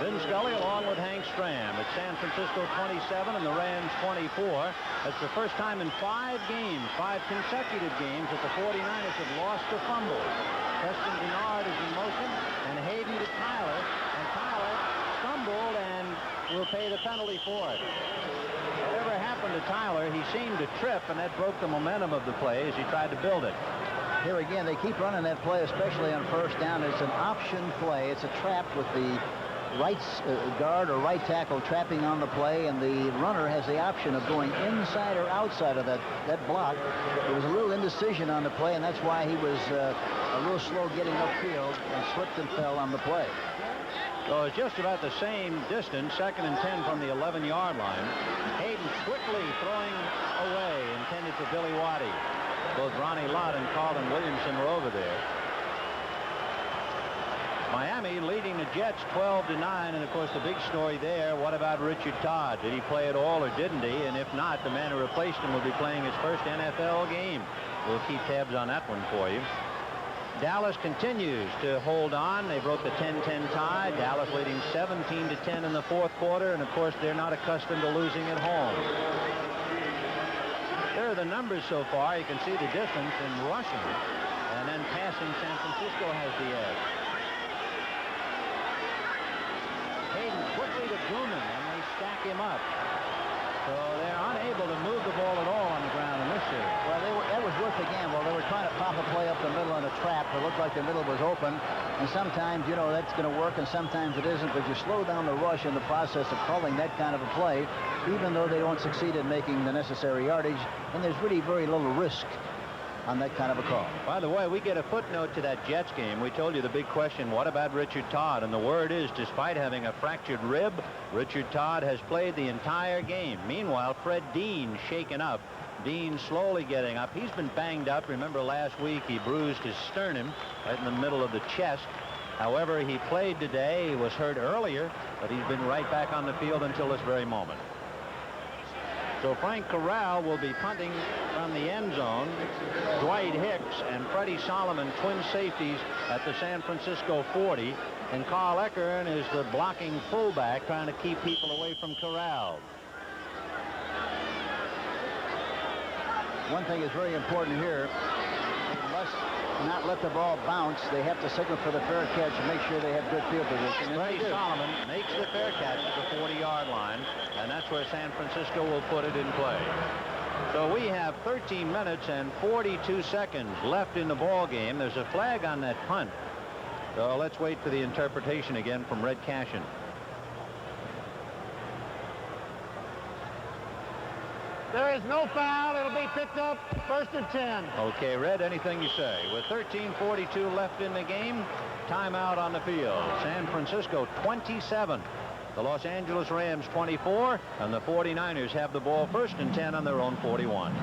[SPEAKER 1] Vin Scully along with Hank Stram. It's San Francisco 27 and the Rams 24. That's the first time in 5 games, 5 consecutive games, that the 49ers have lost a fumble. Preston Bernard is in motion, and Hayden to Tyler. And Tyler stumbled and will pay the penalty for it. Whatever happened to Tyler, he seemed to trip, and that broke the momentum of the play as he tried to build it.
[SPEAKER 3] Here again, they keep running that play, especially on 1st down. It's an option play. It's a trap with the right guard or right tackle trapping on the play, and the runner has the option of going inside or outside of that block. There was a little indecision on the play, and that's why he was a little slow getting upfield and slipped and fell on the play.
[SPEAKER 1] So it's just about the same distance, 2nd and 10 from the 11-yard line. Hayden quickly throwing away, intended for Billy Waddy. Both Ronnie Lott and Carlton Williamson were over there. Miami leading the Jets 12-9, and of course the big story there, what about Richard Todd? Did he play at all or didn't he? And if not, the man who replaced him will be playing his first NFL game. We'll keep tabs on that one for you. Dallas continues to hold on. They broke the 10-10 tie. Dallas leading 17-10 in the 4th quarter, and of course they're not accustomed to losing at home. There are the numbers so far. You can see the difference in rushing, and then passing. San Francisco has the edge. Hayden quickly to Grumman, and they stack him up. So they're unable to move the ball at all on the ground in this series.
[SPEAKER 3] Well, that was worth the gamble. They were trying to pop a play up the middle on a trap. It looked like the middle was open. And sometimes, you know, that's going to work, and sometimes it isn't. But you slow down the rush in the process of calling that kind of a play, even though they don't succeed in making the necessary yardage. And there's really very little risk on that kind of a call.
[SPEAKER 1] By the way, we get a footnote to that Jets game. We told you the big question, what about Richard Todd? And the word is, despite having a fractured rib, Richard Todd has played the entire game. Meanwhile, Fred Dean shaken up. Dean slowly getting up. He's been banged up. Remember last week he bruised his sternum right in the middle of the chest. However, he played today. He was hurt earlier, but he's been right back on the field until this very moment. So Frank Corral will be punting from the end zone. Dwight Hicks and Freddie Solomon, twin safeties at the San Francisco 40. And Carl Eckern is the blocking fullback, trying to keep people away from Corral.
[SPEAKER 3] One thing is very important here. They must not let the ball bounce. They have to signal for the fair catch and make sure they have good field position.
[SPEAKER 1] Freddie Solomon makes the fair catch at the 40-yard line, and that's where San Francisco will put it in play. So we have 13 minutes and 42 seconds left in the ball game. There's a flag on that punt. So let's wait for the interpretation again from Red Cashin.
[SPEAKER 4] There is no foul. It'll be picked up 1st and 10.
[SPEAKER 1] Okay, Red, anything you say. With 13:42 left in the game, timeout on the field. San Francisco 27. The Los Angeles Rams 24, and the 49ers have the ball 1st and 10 on their own 41.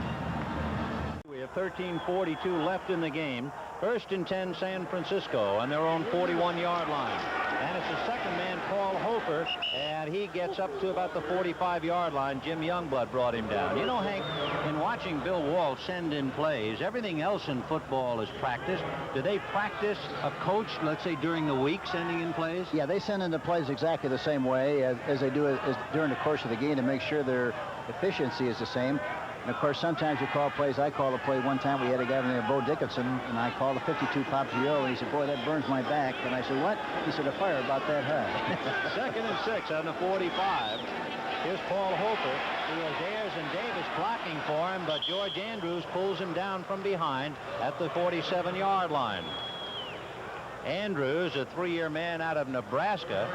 [SPEAKER 1] We have 13:42 left in the game. 1st and 10 San Francisco on their own 41-yard line. And it's the second man, Paul Hofer, and he gets up to about the 45-yard line. Jim Youngblood brought him down. You know, Hank, in watching Bill Walsh send in plays, everything else in football is practice. Do they practice a coach, let's say, during the week sending in plays?
[SPEAKER 3] Yeah, they send in the plays exactly the same way as they do during the course of the game to make sure their efficiency is the same. And, of course, sometimes you call plays. I called a play one time. We had a guy named Bo Dickinson, and I called a 52 Pop Gio, and he said, boy, that burns my back. And I said, what? He said, a fire about that high.
[SPEAKER 1] 2nd and 6 on the 45. Here's Paul Hofer. He has Ayers and Davis blocking for him, but George Andrews pulls him down from behind at the 47-yard line. Andrews, a 3-year man out of Nebraska.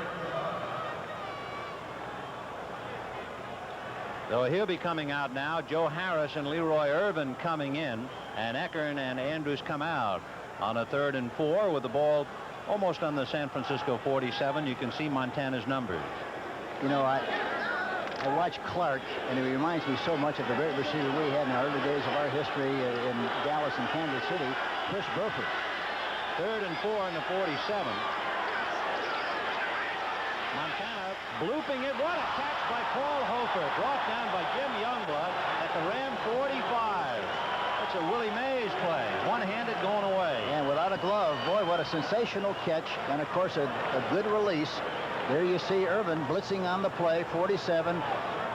[SPEAKER 1] So he'll be coming out now. Joe Harris and Leroy Irvin coming in, and Eckern and Andrews come out on a 3rd and 4 with the ball almost on the San Francisco 47. You can see Montana's numbers.
[SPEAKER 3] You know, I watch Clark, and it reminds me so much of the great receiver we had in the early days of our history in Dallas and Kansas City, Chris Burford.
[SPEAKER 1] 3rd and 4 on the 47. Montana blooping it. What a catch by Paul Hofer. Brought down by Jim Youngblood at the Ram 45. That's a Willie Mays play. One-handed going away.
[SPEAKER 3] And without a glove, boy, what a sensational catch. And, of course, a good release. There you see Irvin blitzing on the play, 47.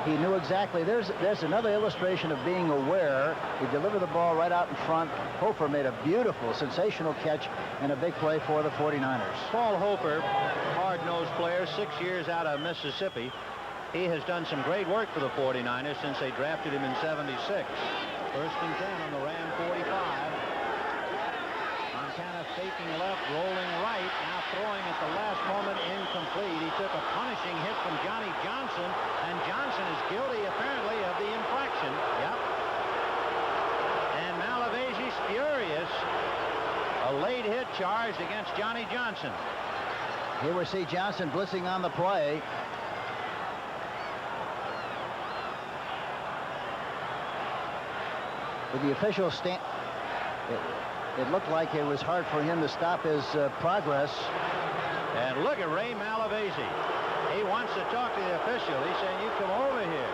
[SPEAKER 3] He knew exactly. There's another illustration of being aware. He delivered the ball right out in front. Hofer made a beautiful, sensational catch and a big play for the 49ers.
[SPEAKER 1] Paul Hofer, hard-nosed player, 6 years out of Mississippi. He has done some great work for the 49ers since they drafted him in '76. 1st and 10 on the Ram 45. Montana faking left, rolling right, now throwing at the last moment, incomplete. He took a punishing hit from Johnny Johnson, and Johnson is guilty, apparently, of the infraction. Yep. And Malavasi's furious. A late hit charged against Johnny Johnson.
[SPEAKER 3] Here we see Johnson blitzing on the play. With the official stand, it looked like it was hard for him to stop his progress.
[SPEAKER 1] And look at Ray Malavasi. He wants to talk to the official. He's saying, you come over here.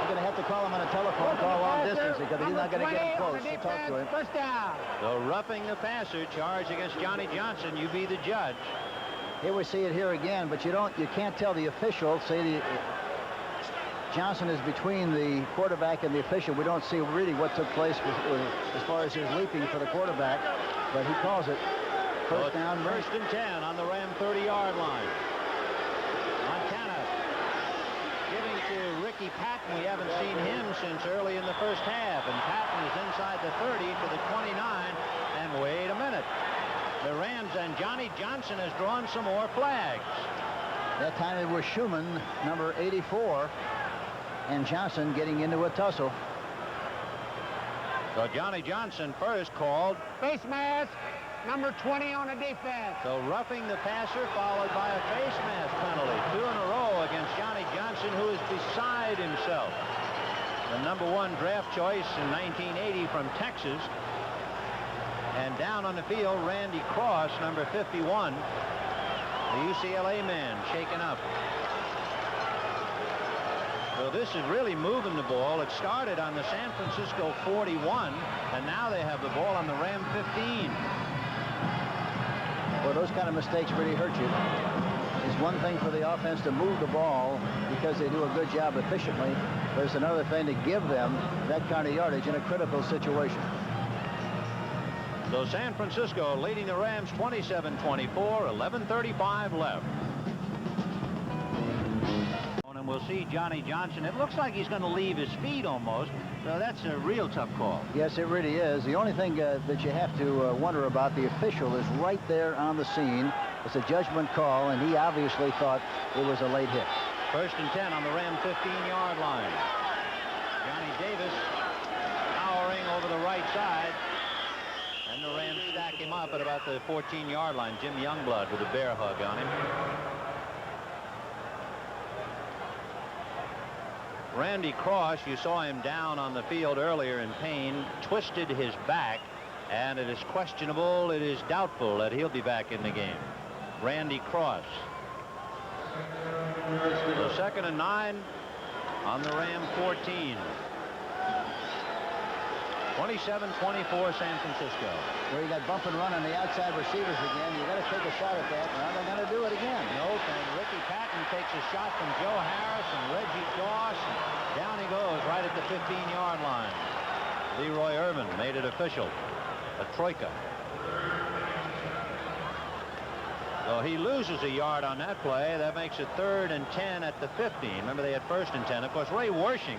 [SPEAKER 3] You're going to have to call him on a telephone call long distance because he's not going to get close to talk to him.
[SPEAKER 4] First down.
[SPEAKER 1] So roughing the passer, charge against Johnny Johnson. You be the judge.
[SPEAKER 3] Here we see it here again, but you can't tell the official. Say Johnson is between the quarterback and the official. We don't see really what took place as far as his leaping for the quarterback, but he calls it first down.
[SPEAKER 1] First and 10 on the Ram 30-yard line. Montana giving to Ricky Patton. We haven't seen him since early in the first half, and Patton is inside the 30 to the 29. And wait a minute. The Rams and Johnny Johnson has drawn some more flags.
[SPEAKER 3] That time it was Schumann, number 84. And Johnson getting into a tussle.
[SPEAKER 1] So Johnny Johnson first called
[SPEAKER 4] Face mask, number 20 on the defense.
[SPEAKER 1] So roughing the passer followed by a face mask penalty. 2 in a row against Johnny Johnson, who is beside himself. The number 1 draft choice in 1980 from Texas. And down on the field, Randy Cross, number 51. The UCLA man shaken up. So this is really moving the ball. It started on the San Francisco 41, and now they have the ball on the Ram 15.
[SPEAKER 3] Well, those kind of mistakes really hurt you. It's one thing for the offense to move the ball because they do a good job efficiently, but it's another thing to give them that kind of yardage in a critical situation.
[SPEAKER 1] So San Francisco leading the Rams 27-24, 11:35 left. And we'll see Johnny Johnson. It looks like he's going to leave his feet almost. So that's a real tough call.
[SPEAKER 3] Yes, it really is. The only thing that you have to wonder about, the official is right there on the scene. It's a judgment call, and he obviously thought it was a late hit.
[SPEAKER 1] First and 10 on the Ram 15-yard line. Johnny Davis powering over the right side. And the Rams stack him up at about the 14-yard line. Jim Youngblood with a bear hug on him. Randy Cross, you saw him down on the field earlier in pain, twisted his back, and it is questionable, it is doubtful that he'll be back in the game. Randy Cross. So 2nd and 9 on the Ram 14. 27-24 San Francisco.
[SPEAKER 3] Where you got bump and run on the outside receivers again. You got to take a shot at that. Now they're going to do it again.
[SPEAKER 1] Nope, and Ricky Patton takes a shot from Joe Harris and Reggie Doss. Down he goes right at the 15-yard line. Leroy Irvin made it official. A troika. So he loses a yard on that play. That makes it 3rd and 10 at the 15. Remember, they had 1st and 10. Of course, Ray Wersching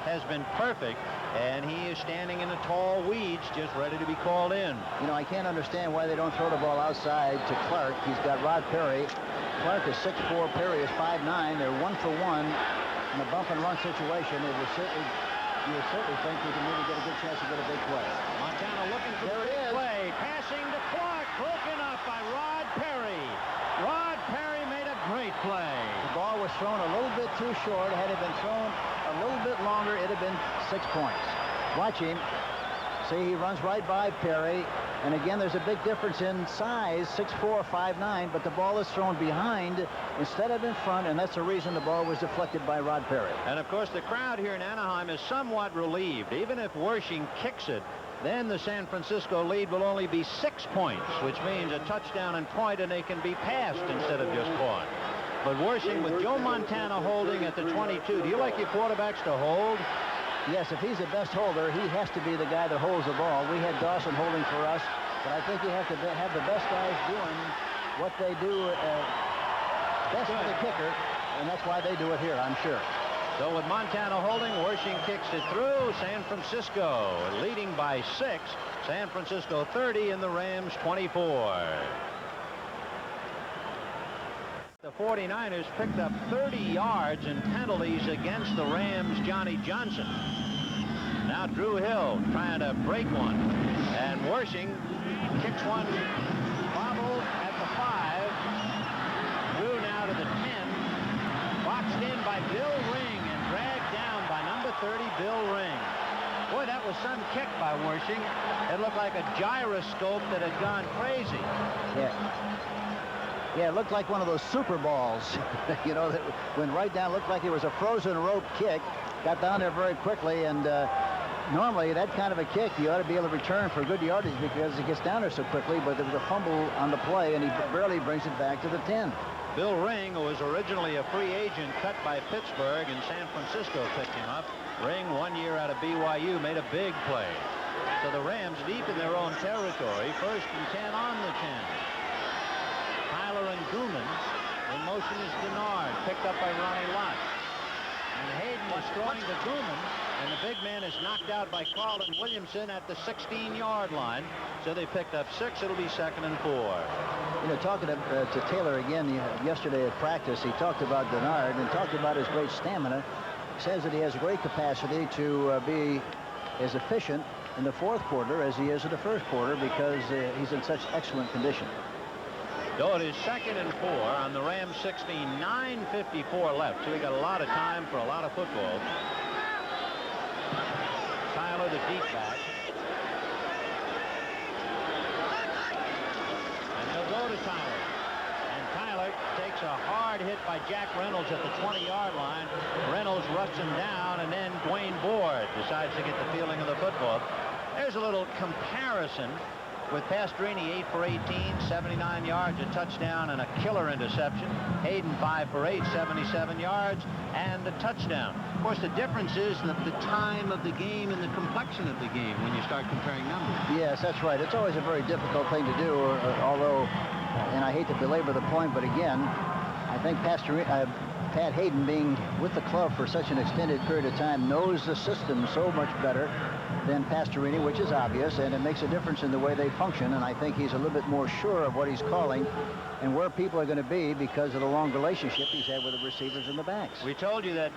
[SPEAKER 1] has been perfect, and he is standing in the tall weeds just ready to be called in.
[SPEAKER 3] You know, I can't understand why they don't throw the ball outside to Clark. He's got Rod Perry. Clark is 6'4", Perry is 5'9". They're 1 for 1 in a bump and run situation. It was certainly, you would certainly think we can maybe get a good chance to get a big play.
[SPEAKER 1] Montana looking for the big play. Passing to Clark, broken up by Rod Perry. Rod Perry made a great play.
[SPEAKER 3] The ball was thrown a little bit too short. Had it been thrown a little bit longer, it'd have been 6 points. Watch him. See, he runs right by Perry. And again, there's a big difference in size, 6'4", 5'9", but the ball is thrown behind instead of in front, and that's the reason the ball was deflected by Rod Perry.
[SPEAKER 1] And, of course, the crowd here in Anaheim is somewhat relieved. Even if Wersching kicks it, then the San Francisco lead will only be 6 points, which means a touchdown and point, and they can be passed instead of just caught. But Wersching with Joe Montana holding at the 22. Do you like your quarterbacks to hold?
[SPEAKER 3] Yes, if he's the best holder, he has to be the guy that holds the ball. We had Dawson holding for us, but I think you have to have the best guys doing what they do best for the kicker, and that's why they do it here, I'm sure.
[SPEAKER 1] So with Montana holding, Wersching kicks it through. San Francisco leading by 6. San Francisco 30 and the Rams 24. The 49ers picked up 30 yards in penalties against the Rams' Johnny Johnson. Now Drew Hill trying to break one. And Wersching kicks one, bobbled at the 5. Drew now to the 10. Boxed in by Bill Ring and dragged down by number 30, Bill Ring. Boy, that was some kick by Wersching. It looked like a gyroscope that had gone crazy.
[SPEAKER 3] Yeah, it looked like one of those super balls, you know, that went right down. Looked like it was a frozen rope kick. Got down there very quickly, and normally that kind of a kick you ought to be able to return for good yardage because it gets down there so quickly, but there was a fumble on the play, and he barely brings it back to the 10.
[SPEAKER 1] Bill Ring, who was originally a free agent cut by Pittsburgh, and San Francisco picked him up. Ring, 1 year out of BYU, made a big play. So the Rams deep in their own territory, 1st and 10 on the 10. Tyler and Gooman. In motion is Denard, picked up by Ronnie Lott. And Hayden is throwing to Gooman, and the big man is knocked out by Carlton Williamson at the 16-yard line. So they picked up 6. It'll be 2nd and 4.
[SPEAKER 3] You know, talking to Taylor again yesterday at practice, he talked about Denard and talked about his great stamina. Says that he has great capacity to be as efficient in the 4th quarter as he is in the 1st quarter because he's in such excellent condition.
[SPEAKER 1] So it is 2nd and 4 on the Rams 16, 9:54 left. So we got a lot of time for a lot of football. Tyler, the deep back. And they'll go to Tyler. And Tyler takes a hard hit by Jack Reynolds at the 20-yard line. Reynolds ruts him down, and then Dwayne Board decides to get the feeling of the football. There's a little comparison with Pastorini, 8 for 18, 79 yards, a touchdown, and a killer interception. Hayden, 5 for 8, 77 yards, and a touchdown. Of course, the difference is that the time of the game and the complexion of the game when you start comparing numbers.
[SPEAKER 3] Yes, that's right. It's always a very difficult thing to do, although, and I hate to belabor the point, but again, I think Pat Hayden, being with the club for such an extended period of time, knows the system so much better than Pastorini, which is obvious, and it makes a difference in the way they function, and I think he's a little bit more sure of what he's calling and where people are going to be because of the long relationship he's had with the receivers and the backs.
[SPEAKER 1] We told you that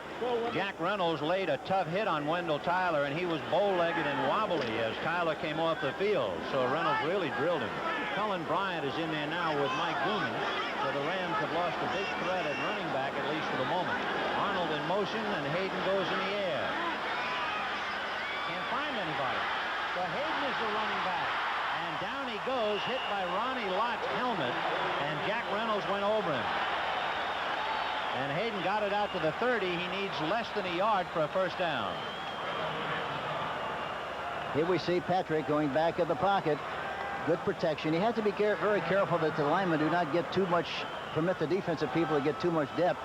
[SPEAKER 1] Jack Reynolds laid a tough hit on Wendell Tyler, and he was bow-legged and wobbly as Tyler came off the field, so Reynolds really drilled him. Cullen Bryant is in there now with Mike Gooman, so the Rams have lost a big threat at running back, at least for the moment. Arnold in motion, and Hayden goes in the air. Can't find anybody. So Hayden is the running back. And down he goes, hit by Ronnie Lott's helmet, and Jack Reynolds went over him. And Hayden got it out to the 30. He needs less than a yard for a 1st down.
[SPEAKER 3] Here we see Patrick going back in the pocket. Good protection. You have to be very careful that the linemen do not get too much, permit the defensive people to get too much depth.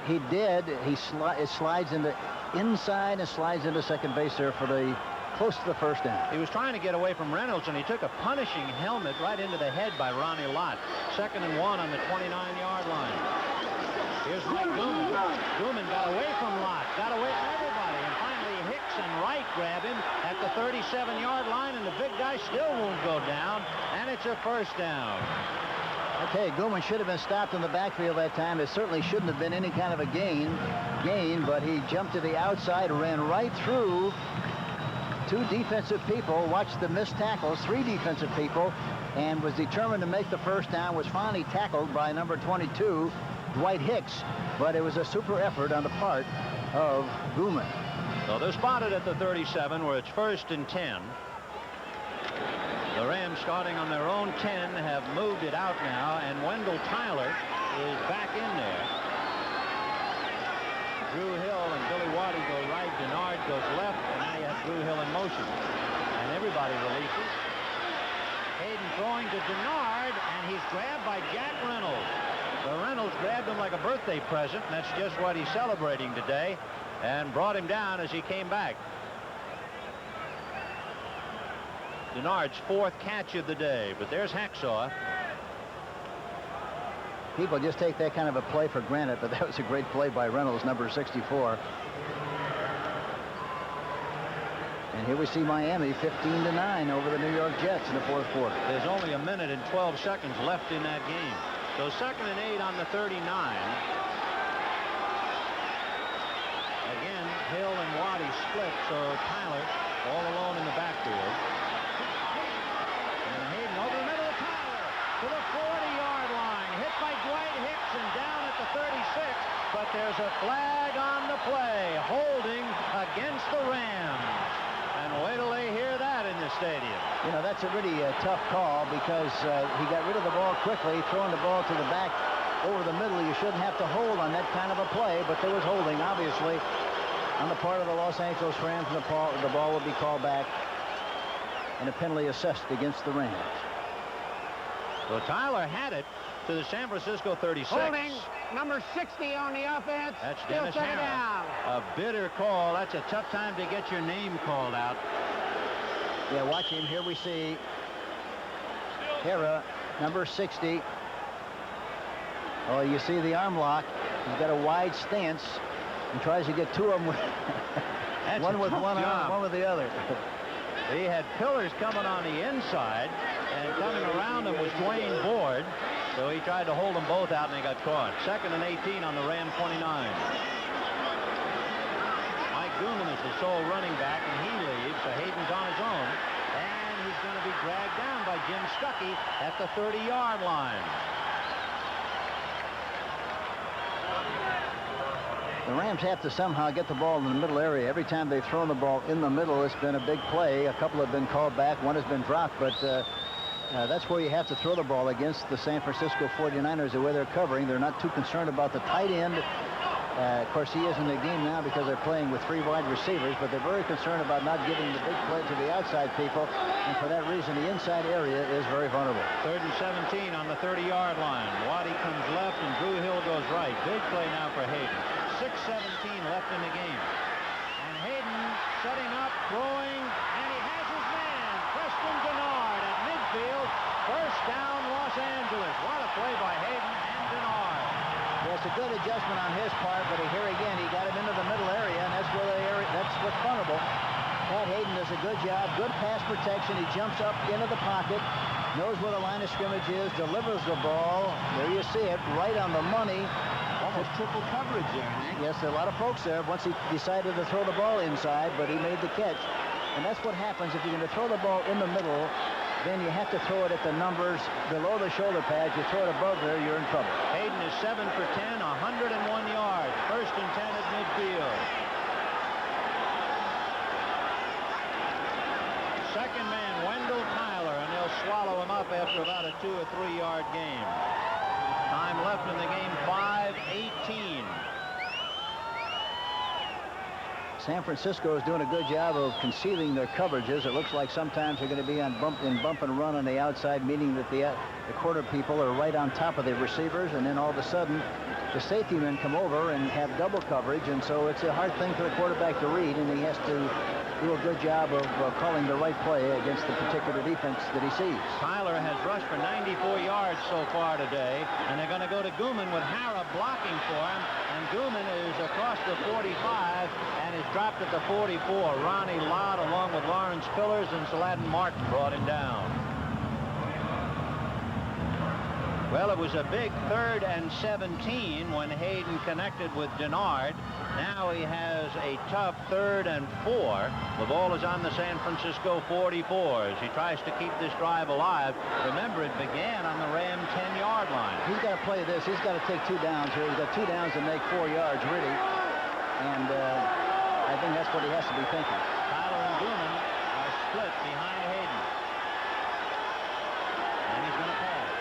[SPEAKER 3] He did. He slides into inside and slides into second base there for the close to the 1st down.
[SPEAKER 1] He was trying to get away from Reynolds, and he took a punishing helmet right into the head by Ronnie Lott. 2nd and 1 on the 29-yard line. Here's Mike Gooman. Gooman got away from Lott, got away from everybody, and finally Hicks and Wright grab him at the 37-yard line, and the big guy still won't go down, and it's a 1st down.
[SPEAKER 3] Okay, Gooman should have been stopped in the backfield that time. It certainly shouldn't have been any kind of a gain, but he jumped to the outside, ran right through 2 defensive people, watched the missed tackles, 3 defensive people, and was determined to make the 1st down, was finally tackled by number 22, Dwight Hicks, but it was a super effort on the part of Gooman.
[SPEAKER 1] So they're spotted at the 37 where it's 1st and 10. The Rams, starting on their own 10, have moved it out now, and Wendell Tyler is back in there. Drew Hill and Billy Waddy go right, Denard goes left, and now you have Drew Hill in motion. And everybody releases. Hayden throwing to Denard, and he's grabbed by Jack Reynolds. So Reynolds grabbed him like a birthday present, and that's just what he's celebrating today, and brought him down as he came back. Denard's 4th catch of the day, but there's Hacksaw.
[SPEAKER 3] People just take that kind of a play for granted, but that was a great play by Reynolds, number 64. And here we see Miami 15-9 over the New York Jets in the fourth quarter.
[SPEAKER 1] There's only a minute and 12 seconds left in that game. So 2nd and 8 on the 39. Again, Hill and Waddy split, so Tyler all alone in the backfield. And Hayden over the middle of Tyler to the 40-yard line. Hit by Dwight Hicks and down at the 36. But there's a flag on the play. Holding against the Rams. And wait till they hear that in the stadium.
[SPEAKER 3] You know, that's a really tough call because he got rid of the ball quickly, throwing the ball to the back over the middle. You shouldn't have to hold on that kind of a play, but there was holding, obviously, on the part of the Los Angeles Rams, and the ball will be called back and a penalty assessed against the Rams.
[SPEAKER 1] Well, Tyler had it to the San Francisco 36.
[SPEAKER 4] Holding number 60 on the offense.
[SPEAKER 1] That's
[SPEAKER 4] Still
[SPEAKER 1] Dennis
[SPEAKER 4] second
[SPEAKER 1] Harrah.
[SPEAKER 4] down.
[SPEAKER 1] A bitter call. That's a tough time to get your name called out.
[SPEAKER 3] Yeah, watch him. Here we see Harrah, number 60. Oh, you see the arm lock. He's got a wide stance and tries to get two of them with one with one arm, one with the other.
[SPEAKER 1] He had pillars coming on the inside, and coming around him was Dwayne Board. So he tried to hold them both out, and they got caught. 2nd and 18 on the Ram 29. Mike Gooman is the sole running back, and he leaves. So Hayden's on his own. And he's going to be dragged down by Jim Stuckey at the 30-yard line.
[SPEAKER 3] The Rams have to somehow get the ball in the middle area. Every time they've thrown the ball in the middle, it's been a big play. A couple have been called back. One has been dropped, but that's where you have to throw the ball against the San Francisco 49ers, the way they're covering. They're not too concerned about the tight end. Of course, he is in the game now because they're playing with 3 wide receivers, but they're very concerned about not giving the big play to the outside people, and for that reason, the inside area is very vulnerable.
[SPEAKER 1] 3rd and 17 on the 30-yard line. Waddy comes left, and Drew Hill goes right. Big play now for Hayden. 6:17 left in the game. And Hayden setting up, throwing, and he has his man, Preston Denard at midfield. First down, Los Angeles. What a play by Hayden and Denard.
[SPEAKER 3] Well, it's a good adjustment on his part, but here again, he got him into the middle area, and that's where that's what's vulnerable. Pat Hayden does a good job, good pass protection. He jumps up into the pocket, knows where the line of scrimmage is, delivers the ball. There you see it, right on the money.
[SPEAKER 2] Almost triple coverage there, Hank.
[SPEAKER 3] Yes, there are a lot of folks there once he decided to throw the ball inside, but he made the catch. And that's what happens if you're going to throw the ball in the middle, then you have to throw it at the numbers below the shoulder pads. You throw it above there, you're in trouble.
[SPEAKER 1] Hayden is 7 for 10, 101 yards. 1st and 10 at midfield. Second man, Wendell Tyler, and they'll swallow him up after about a 2 or 3 yard game. Time left in the game, 5:18.
[SPEAKER 3] San Francisco is doing a good job of concealing their coverages. It looks like sometimes they're going to be on bump and run on the outside, meaning that the corner people are right on top of the receivers, and then all of a sudden the safety men come over and have double coverage, and so it's a hard thing for the quarterback to read, and he has to do a good job of calling the right play against the particular defense that he sees.
[SPEAKER 1] Tyler has rushed for 94 yards so far today, and they're going to go to Gooman with Harrah blocking for him, and Gooman is across the 45 and is dropped at the 44. Ronnie Lott along with Lawrence Pillars and Saladin Martin brought him down. Well, it was a big 3rd and 17 when Hayden connected with Denard. Now he has a tough 3rd and 4. The ball is on the San Francisco 44s. He tries to keep this drive alive. Remember, it began on the Ram 10-yard line.
[SPEAKER 3] He's got to play this. He's got to take 2 downs here. He's got 2 downs to make 4 yards, really. And I think that's what he has to be thinking.
[SPEAKER 1] Tyler and Gooman are split behind Hayden. And he's going to pass.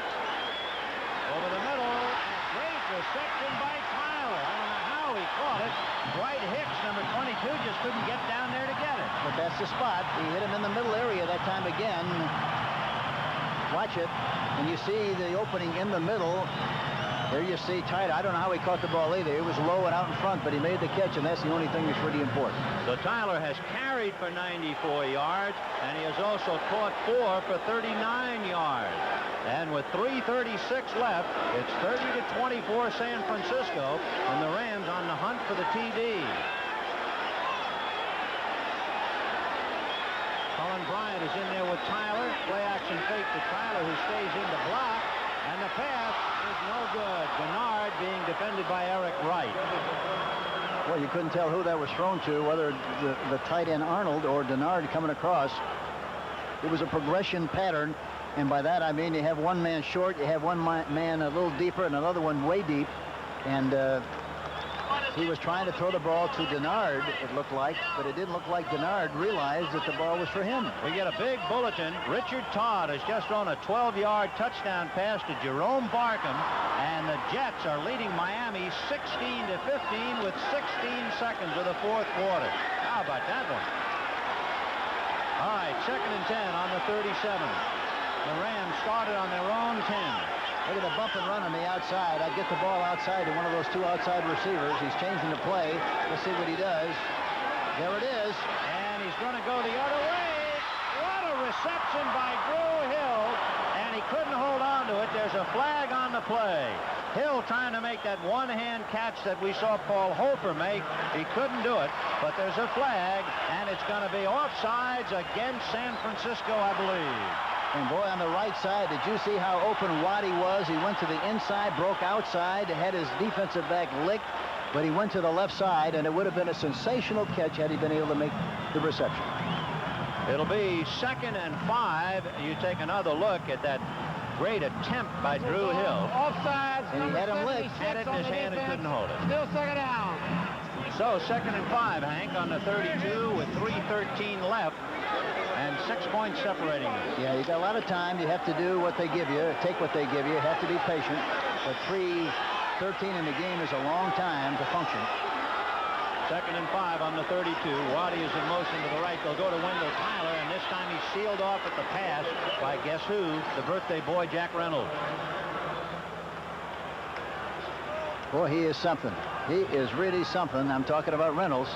[SPEAKER 1] Over the middle, a great reception by Tyler. I don't know how he caught it. Dwight Hicks, number 22, just couldn't get down there to get it.
[SPEAKER 3] But that's the spot. He hit him in the middle area that time again. Watch it. And you see the opening in the middle. There you see Tyler. I don't know how he caught the ball either. It was low and out in front, but he made the catch, and that's the only thing that's really important.
[SPEAKER 1] So Tyler has carried for 94 yards, and he has also caught 4 for 39 yards. And with 3:36 left, it's 30-24 San Francisco, and the Rams on the hunt for the TD. Colin Bryant is in there with Tyler. Play action fake to Tyler, who stays in the block. And the pass is no good. Denard being defended by Eric Wright.
[SPEAKER 3] Well, you couldn't tell who that was thrown to, whether the tight end Arnold or Denard coming across. It was a progression pattern, and by that I mean you have one man short, you have one man a little deeper, and another one way deep. And he was trying to throw the ball to Denard, it looked like, but it didn't look like Denard realized that the ball was for him.
[SPEAKER 1] We get a big bulletin. Richard Todd has just thrown a 12-yard touchdown pass to Jerome Barkham, and the Jets are leading Miami 16-15 with 16 seconds of the fourth quarter. How about that one? All right, 2nd and 10 on the 37. The Rams started on their own 10.
[SPEAKER 3] Look at the bump and run on the outside. I get the ball outside to one of those two outside receivers. He's changing the play. Let's see what he does. There it is.
[SPEAKER 1] And he's going to go the other way. What a reception by Drew Hill. And he couldn't hold on to it. There's a flag on the play. Hill trying to make that one-hand catch that we saw Paul Hofer make. He couldn't do it. But there's a flag. And it's going to be offsides against San Francisco, I believe.
[SPEAKER 3] And boy, on the right side, did you see how open Waddy was? He went to the inside, broke outside, had his defensive back licked, but he went to the left side, and it would have been a sensational catch had he been able to make the reception.
[SPEAKER 1] It'll be 2nd and 5. You take another look at that great attempt by Drew Hill.
[SPEAKER 4] Offsides.
[SPEAKER 3] And he had him licked.
[SPEAKER 1] Had it in his hand and couldn't hold it.
[SPEAKER 4] Still 2nd down.
[SPEAKER 1] So 2nd and 5, Hank, on the 32 with 3:13 left. And 6 points separating them.
[SPEAKER 3] Yeah, you got a lot of time. You have to do what they give you, take what they give you. You have to be patient. But 3:13 in the game is a long time to function.
[SPEAKER 1] 2nd and 5 on the 32. Waddy is in motion to the right. They'll go to Wendell Tyler, and this time he's sealed off at the pass by guess who? The birthday boy, Jack Reynolds.
[SPEAKER 3] Boy, he is something. He is really something. I'm talking about Reynolds.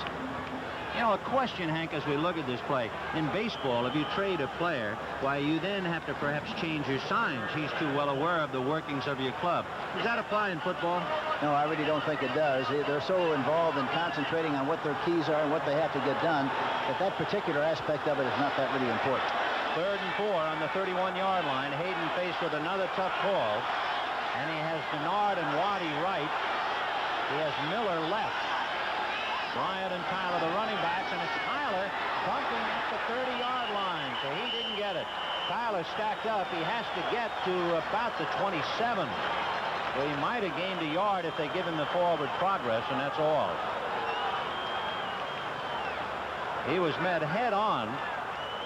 [SPEAKER 1] You know, a question, Hank, as we look at this play. In baseball, if you trade a player, why, you then have to perhaps change your signs. He's too well aware of the workings of your club. Does that apply in football?
[SPEAKER 3] No, I really don't think it does. They're so involved in concentrating on what their keys are and what they have to get done that particular aspect of it is not that really important.
[SPEAKER 1] 3rd and 4 on the 31-yard line. Hayden faced with another tough call. And he has Denard and Waddy right. He has Miller left. Bryant and Tyler, the running backs, and it's Tyler bumping at the 30-yard line, so he didn't get it. Tyler stacked up. He has to get to about the 27. Well, he might have gained a yard if they give him the forward progress, and that's all. He was met head on,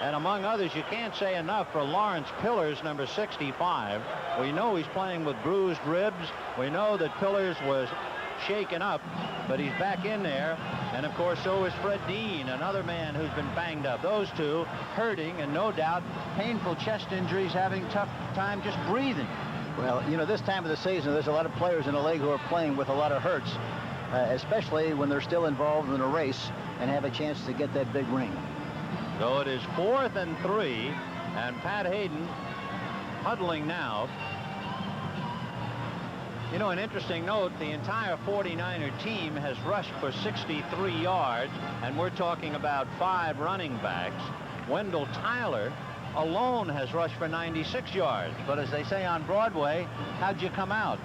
[SPEAKER 1] and among others, you can't say enough for Lawrence Pillars, number 65. We know he's playing with bruised ribs. We know that Pillars was shaken up, but he's back in there. And of course, so is Fred Dean, another man who's been banged up. Those two hurting, and no doubt painful chest injuries, having tough time just breathing.
[SPEAKER 3] Well, you know, this time of the season, there's a lot of players in the league who are playing with a lot of hurts, especially when they're still involved in a race and have a chance to get that big ring.
[SPEAKER 1] So it is 4th and 3, and Pat Hayden huddling now. You know, an interesting note, the entire 49er team has rushed for 63 yards, and we're talking about 5 running backs. Wendell Tyler alone has rushed for 96 yards. But as they say on Broadway, how'd you come out?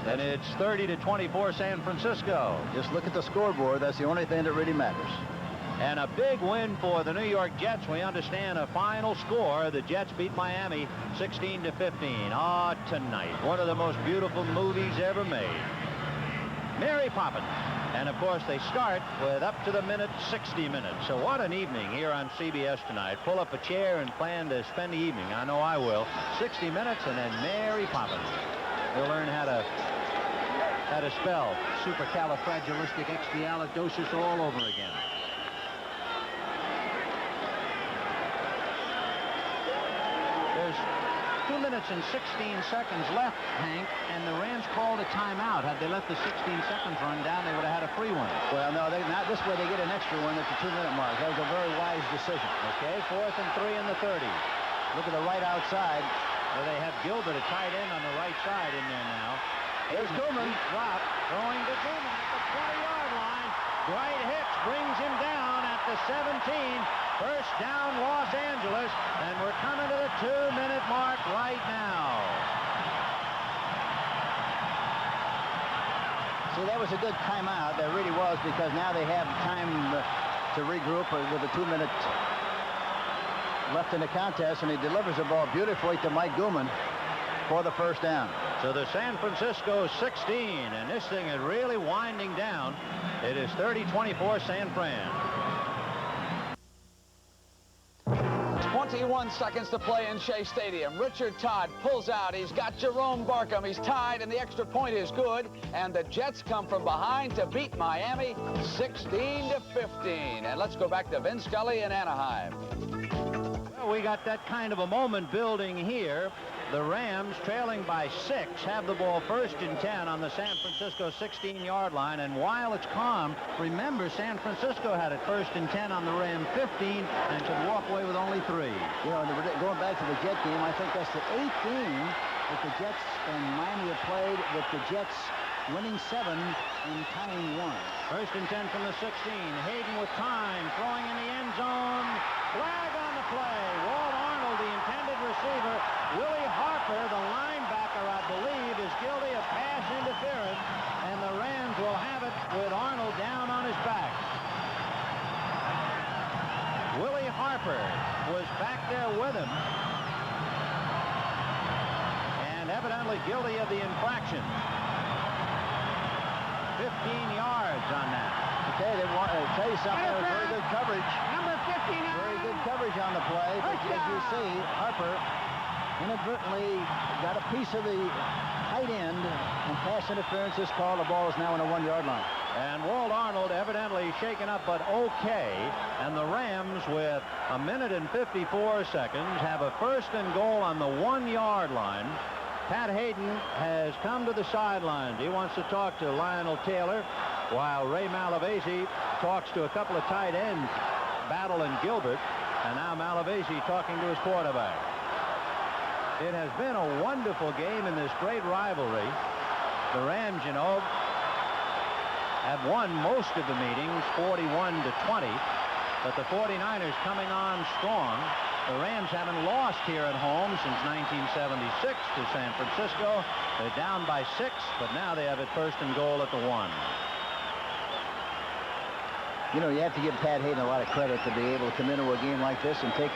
[SPEAKER 1] And it's 30-24 San Francisco.
[SPEAKER 3] Just look at the scoreboard. That's the only thing that really matters.
[SPEAKER 1] And a big win for the New York Jets. We understand a final score. The Jets beat Miami 16-15. Ah, tonight, one of the most beautiful movies ever made. Mary Poppins. And of course, they start with up to the minute 60 minutes. So what an evening here on CBS tonight. Pull up a chair and plan to spend the evening. I know I will. 60 minutes and then Mary Poppins. You'll learn how to spell supercalifragilisticexpialidocious all over again. 2 minutes and 16 seconds left, Hank, and the Rams called a timeout. Had they let the 16 seconds run down, they would have had a free one.
[SPEAKER 3] Well, no, not this way. They get an extra one at the 2-minute mark. That was a very wise decision.
[SPEAKER 1] Okay, 4th and 3 in the 30.
[SPEAKER 3] Look at the right outside.
[SPEAKER 1] Well, they have Gilbert, a tight end, on the right side in there now.
[SPEAKER 3] Here's Gooman.
[SPEAKER 1] Drop, throwing to Gooman at the 20-yard line. Dwight Hicks brings him down at the 17. First down, Los Angeles, and we're coming to the 2-minute mark right now.
[SPEAKER 3] See, that was a good timeout. That really was, because now they have time to regroup with a 2 minute left in the contest, and he delivers the ball beautifully to Mike Gooman for the first down.
[SPEAKER 1] So the San Francisco 16, and this thing is really winding down. It is 30-24 San Fran.
[SPEAKER 5] 21 seconds to play in Shea Stadium. Richard Todd pulls out. He's got Jerome Barkham. He's tied, and the extra point is good. And the Jets come from behind to beat Miami 16-15. And let's go back to Vin Scully in Anaheim.
[SPEAKER 1] Well, we got that kind of a moment building here. The Rams, trailing by 6, have the ball 1st and 10 on the San Francisco 16-yard line. And while it's calm, remember, San Francisco had it 1st and 10 on the Ram 15 and could walk away with only 3.
[SPEAKER 3] You know, going back to the Jet game, I think that's the 8th game that the Jets and Miami have played with the Jets winning 7 and tying 1.
[SPEAKER 1] 1st and 10 from the 16. Hayden with time, throwing in the end zone. Flag on the play. Walt Arnold, the intended receiver. Willie Harper, the linebacker, I believe, is guilty of pass interference, and the Rams will have it with Arnold down on his back. Willie Harper was back there with him, and evidently guilty of the infraction. 15 yards on that.
[SPEAKER 3] Okay, they want to tell you something. There was very good coverage.
[SPEAKER 4] Number 59.
[SPEAKER 3] Very good coverage on the play. But as you see, Harper inadvertently got a piece of the tight end, and pass interference is called. The ball is now on the 1-yard line.
[SPEAKER 1] And Walt Arnold evidently shaken up, but okay. And the Rams, with 1 minute and 54 seconds, have a 1st and goal on the 1-yard line. Pat Hayden has come to the sidelines. He wants to talk to Lionel Taylor, while Ray Malavasi talks to a couple of tight ends, Battle and Gilbert. And now Malavasi talking to his quarterback. It has been a wonderful game in this great rivalry. The Rams, you know, have won most of the meetings, 41-20, but the 49ers coming on strong. The Rams haven't lost here at home since 1976 to San Francisco. They're down by 6, but now they have it 1st and goal at the 1.
[SPEAKER 3] You know, you have to give Pat Hayden a lot of credit to be able to come into a game like this and take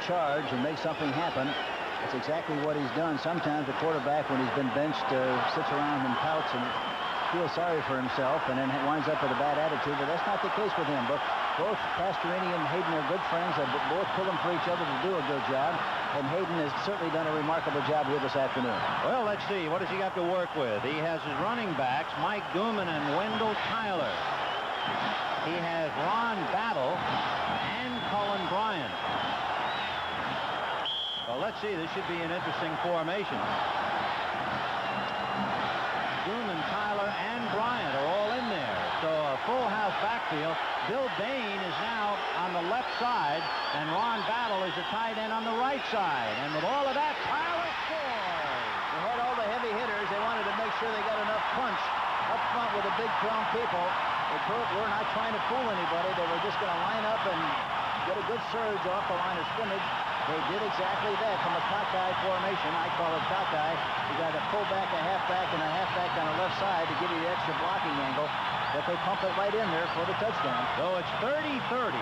[SPEAKER 3] charge and make something happen. That's exactly what he's done. Sometimes the quarterback, when he's been benched, sits around and pouts and feels sorry for himself and then winds up with a bad attitude, but that's not the case with him. But both Pastorini and Hayden are good friends. They're both pulling for each other to do a good job, and Hayden has certainly done a remarkable job here this afternoon.
[SPEAKER 1] Well, let's see. What does he got to work with? He has his running backs, Mike Gooman and Wendell Tyler. He has Ron Battle and Colin Bryant. Well, let's see. This should be an interesting formation. Gooman, Tyler, and Bryant are all in there. So a full house backfield. Bill Bain is now on the left side, and Ron Battle is the tight end on the right side. And with all of that, Tyler scores.
[SPEAKER 3] They had all the heavy hitters. They wanted to make sure they got enough punch up front with the big, strong people. They were not trying to fool anybody. They were just going to line up and get a good surge off the line of scrimmage. They did exactly that from a cockeye formation. I call it cockeye. You got a fullback, a halfback, and a halfback on the left side to give you the extra blocking angle. But they pump it right in there for the touchdown.
[SPEAKER 1] So it's 30-30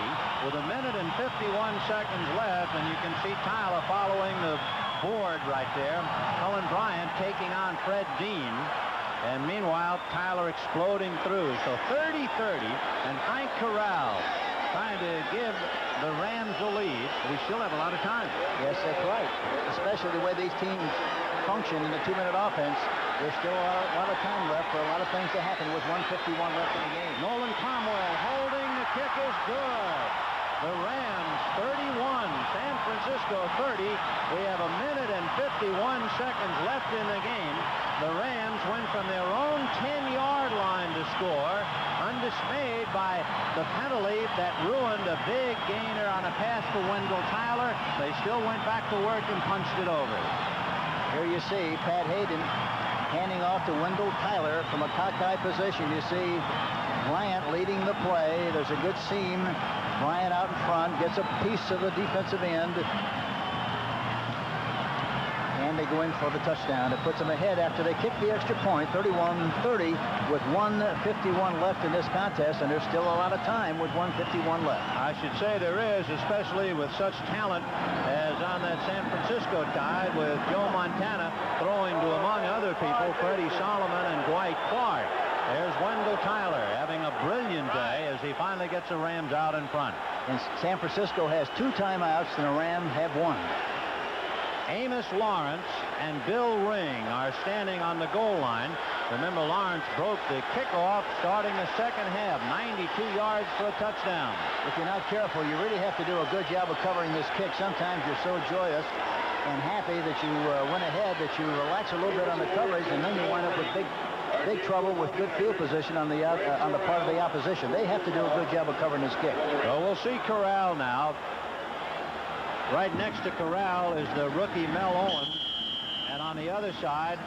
[SPEAKER 1] with 1 minute and 51 seconds left, and you can see Tyler following the board right there. Colin Bryant taking on Fred Dean. And meanwhile, Tyler exploding through. So 30-30, and Hank Corral trying to give the Rams a lead. But we still have a lot of time.
[SPEAKER 3] Yes, that's right. Especially the way these teams function in the 2-minute offense. There's still a lot of time left for a lot of things to happen with 1:51 left in the game.
[SPEAKER 1] Nolan Cromwell holding. The kick is good. The Rams 31, San Francisco 30. We have 1 minute and 50 undismayed by the penalty that ruined a big gainer on a pass for Wendell Tyler. They still went back to work and punched it over.
[SPEAKER 3] Here you see Pat Hayden handing off to Wendell Tyler from a cockeye position. You see Bryant leading the play. There's a good seam. Bryant out in front gets a piece of the defensive end. And they go in for the touchdown. It puts them ahead after they kick the extra point, 31-30, with 1:51 left in this contest, and there's still a lot of time with 1:51 left.
[SPEAKER 1] I should say there is, especially with such talent as on that San Francisco Tide, with Joe Montana throwing to, among other people, Freddie Solomon and Dwight Clark. There's Wendell Tyler having a brilliant day as he finally gets the Rams out in front.
[SPEAKER 3] And San Francisco has 2 timeouts, and the Rams have 1.
[SPEAKER 1] Amos Lawrence and Bill Ring are standing on the goal line. Remember, Lawrence broke the kickoff starting the second half, 92 yards for a touchdown.
[SPEAKER 3] If you're not careful, you really have to do a good job of covering this kick. Sometimes you're so joyous and happy that you went ahead that you relax a little bit on the coverage, and then you wind up with big trouble with good field position on the part of the opposition. They have to do a good job of covering this kick.
[SPEAKER 1] So we'll see Corral now. Right next to Corral is the rookie Mel Owens, and on the other side,